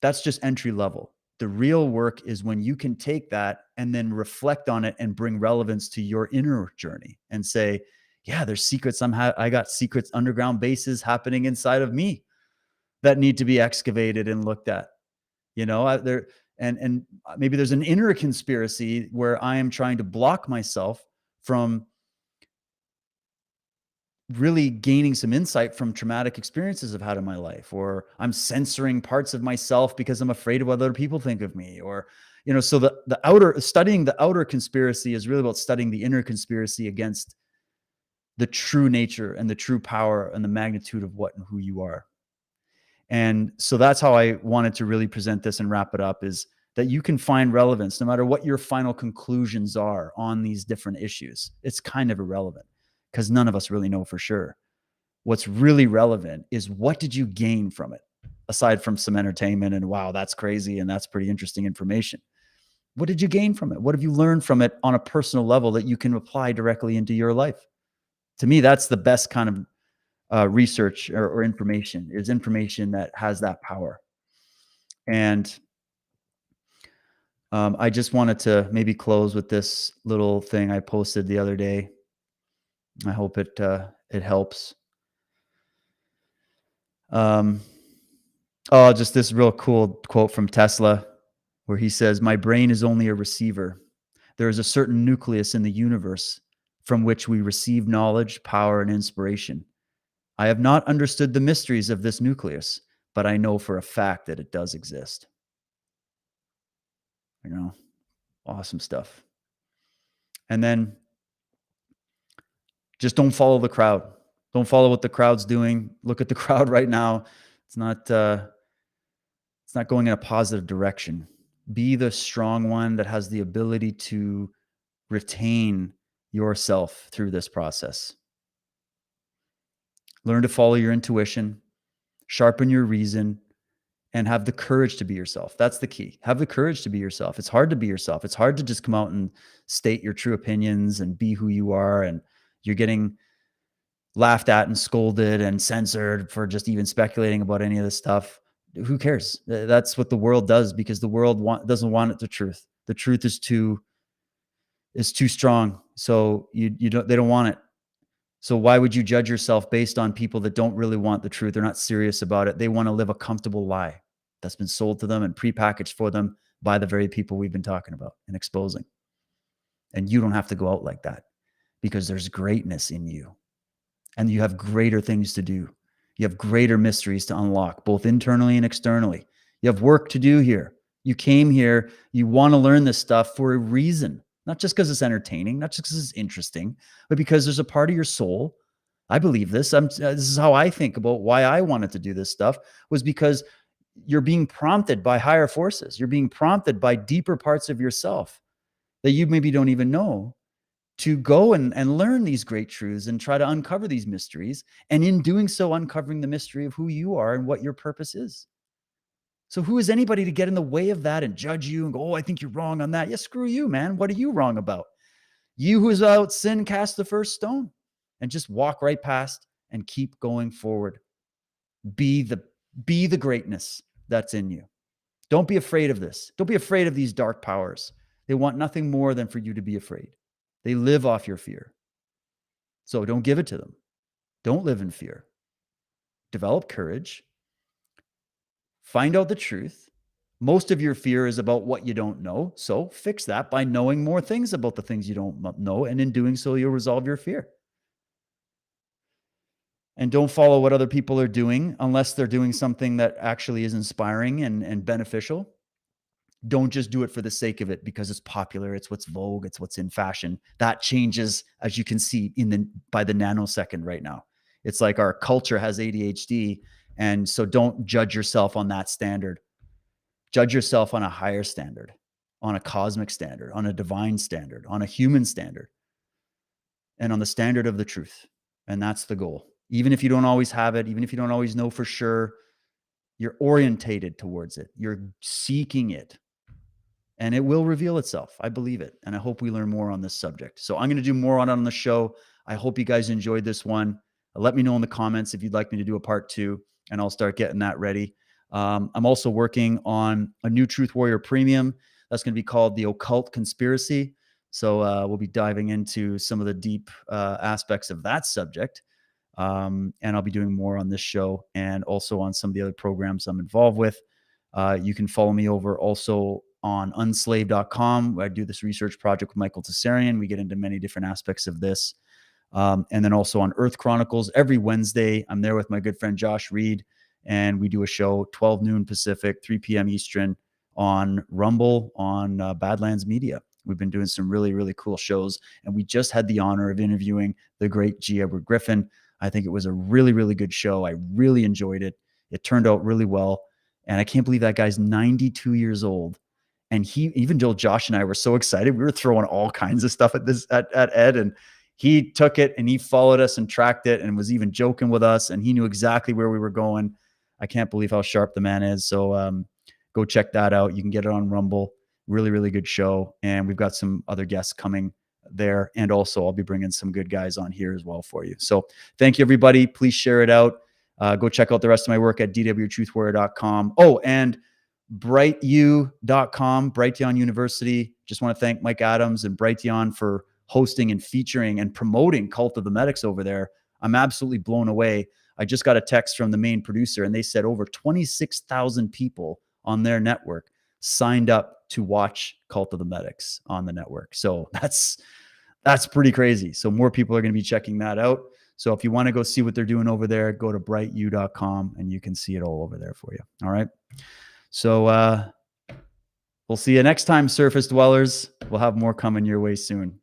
Speaker 2: That's just entry level. The real work is when you can take that and then reflect on it and bring relevance to your inner journey and say, yeah, there's secrets. I got secrets, underground bases happening inside of me that need to be excavated and looked at. You know, and maybe there's an inner conspiracy where I am trying to block myself from really gaining some insight from traumatic experiences I've had in my life, or I'm censoring parts of myself because I'm afraid of what other people think of me, or, you know, so studying the outer conspiracy is really about studying the inner conspiracy against the true nature and the true power and the magnitude of what and who you are. And so that's how I wanted to really present this and wrap it up, is that you can find relevance no matter what your final conclusions are on these different issues. It's kind of irrelevant because none of us really know for sure. What's really relevant is, what did you gain from it? Aside from some entertainment and, wow, that's crazy and that's pretty interesting information. What did you gain from it? What have you learned from it on a personal level that you can apply directly into your life? To me, that's the best kind of research or information, is information that has that power. And I just wanted to maybe close with this little thing I posted the other day. I hope it helps. Just this real cool quote from Tesla, where he says, "My brain is only a receiver. There is a certain nucleus in the universe from which we receive knowledge, power, and inspiration. I have not understood the mysteries of this nucleus, but I know for a fact that it does exist." You know, awesome stuff. And then just don't follow the crowd. Don't follow what the crowd's doing. Look at the crowd right now. It's not going in a positive direction. Be the strong one that has the ability to retain yourself through this process. Learn to follow your intuition, sharpen your reason, and have the courage to be yourself. That's the key. Have the courage to be yourself. It's hard to be yourself. It's hard to just come out and state your true opinions and be who you are. And you're getting laughed at and scolded and censored for just even speculating about any of this stuff. Who cares? That's what the world does, because the world doesn't want the truth. The truth is too strong. So they don't want it. So why would you judge yourself based on people that don't really want the truth? They're not serious about it. They want to live a comfortable lie that's been sold to them and prepackaged for them by the very people we've been talking about and exposing. And you don't have to go out like that, because there's greatness in you and you have greater things to do. You have greater mysteries to unlock, both internally and externally. You have work to do here. You came here, you want to learn this stuff for a reason, not just because it's entertaining, not just because it's interesting, but because there's a part of your soul. I believe this. This is how I think about why I wanted to do this stuff, was because you're being prompted by higher forces. You're being prompted by deeper parts of yourself that you maybe don't even know, to go and learn these great truths and try to uncover these mysteries. And in doing so, uncovering the mystery of who you are and what your purpose is. So who is anybody to get in the way of that and judge you and go, oh, I think you're wrong on that. Yeah, screw you, man. What are you wrong about? You who is without sin, cast the first stone, and just walk right past and keep going forward. Be the greatness that's in you. Don't be afraid of this. Don't be afraid of these dark powers. They want nothing more than for you to be afraid. They live off your fear. So don't give it to them. Don't live in fear. Develop courage. Find out the truth. Most of your fear is about what you don't know. So fix that by knowing more things about the things you don't know. And in doing so, you'll resolve your fear. And don't follow what other people are doing unless they're doing something that actually is inspiring and beneficial. Don't just do it for the sake of it because it's popular, it's what's vogue, it's what's in fashion. That changes, as you can see, by the nanosecond right now. It's like our culture has ADHD, and so don't judge yourself on that standard. Judge yourself on a higher standard, on a cosmic standard, on a divine standard, on a human standard, and on the standard of the truth. And that's the goal. Even if you don't always have it, even if you don't always know for sure, you're orientated towards it. You're seeking it. And it will reveal itself. I believe it. And I hope we learn more on this subject. So I'm going to do more on it on the show. I hope you guys enjoyed this one. Let me know in the comments if you'd like me to do a part 2, and I'll start getting that ready. I'm also working on a new Truth Warrior Premium. That's going to be called The Occult Conspiracy. So we'll be diving into some of the deep aspects of that subject. And I'll be doing more on this show and also on some of the other programs I'm involved with. You can follow me over also on unslave.com, where I do this research project with Michael Tessarian. We get into many different aspects of this. And then also on Earth Chronicles every Wednesday. I'm there with my good friend Josh Reed, and we do a show 12 noon Pacific, 3 p.m. Eastern on Rumble on Badlands Media. We've been doing some really, really cool shows, and we just had the honor of interviewing the great G. Edward Griffin. I think it was a really, really good show. I really enjoyed it. It turned out really well, and I can't believe that guy's 92 years old. And even Josh and I were so excited. We were throwing all kinds of stuff at Ed, and he took it and he followed us and tracked it and was even joking with us, and he knew exactly where we were going. I can't believe how sharp the man is. So go check that out. You can get it on Rumble. Really, really good show. And we've got some other guests coming there. And also I'll be bringing some good guys on here as well for you. So thank you, everybody. Please share it out. Go check out the rest of my work at dwtruthwarrior.com. Oh, and brightu.com, Brighteon University. Just want to thank Mike Adams and Brighteon for hosting and featuring and promoting Cult of the Medics over there. I'm absolutely blown away. I just got a text from the main producer, and they said over 26,000 people on their network signed up to watch Cult of the Medics on the network. So that's pretty crazy. So more people are going to be checking that out. So if you want to go see what they're doing over there, go to brightu.com and you can see it all over there for you. All right. So we'll see you next time, Surface Dwellers. We'll have more coming your way soon.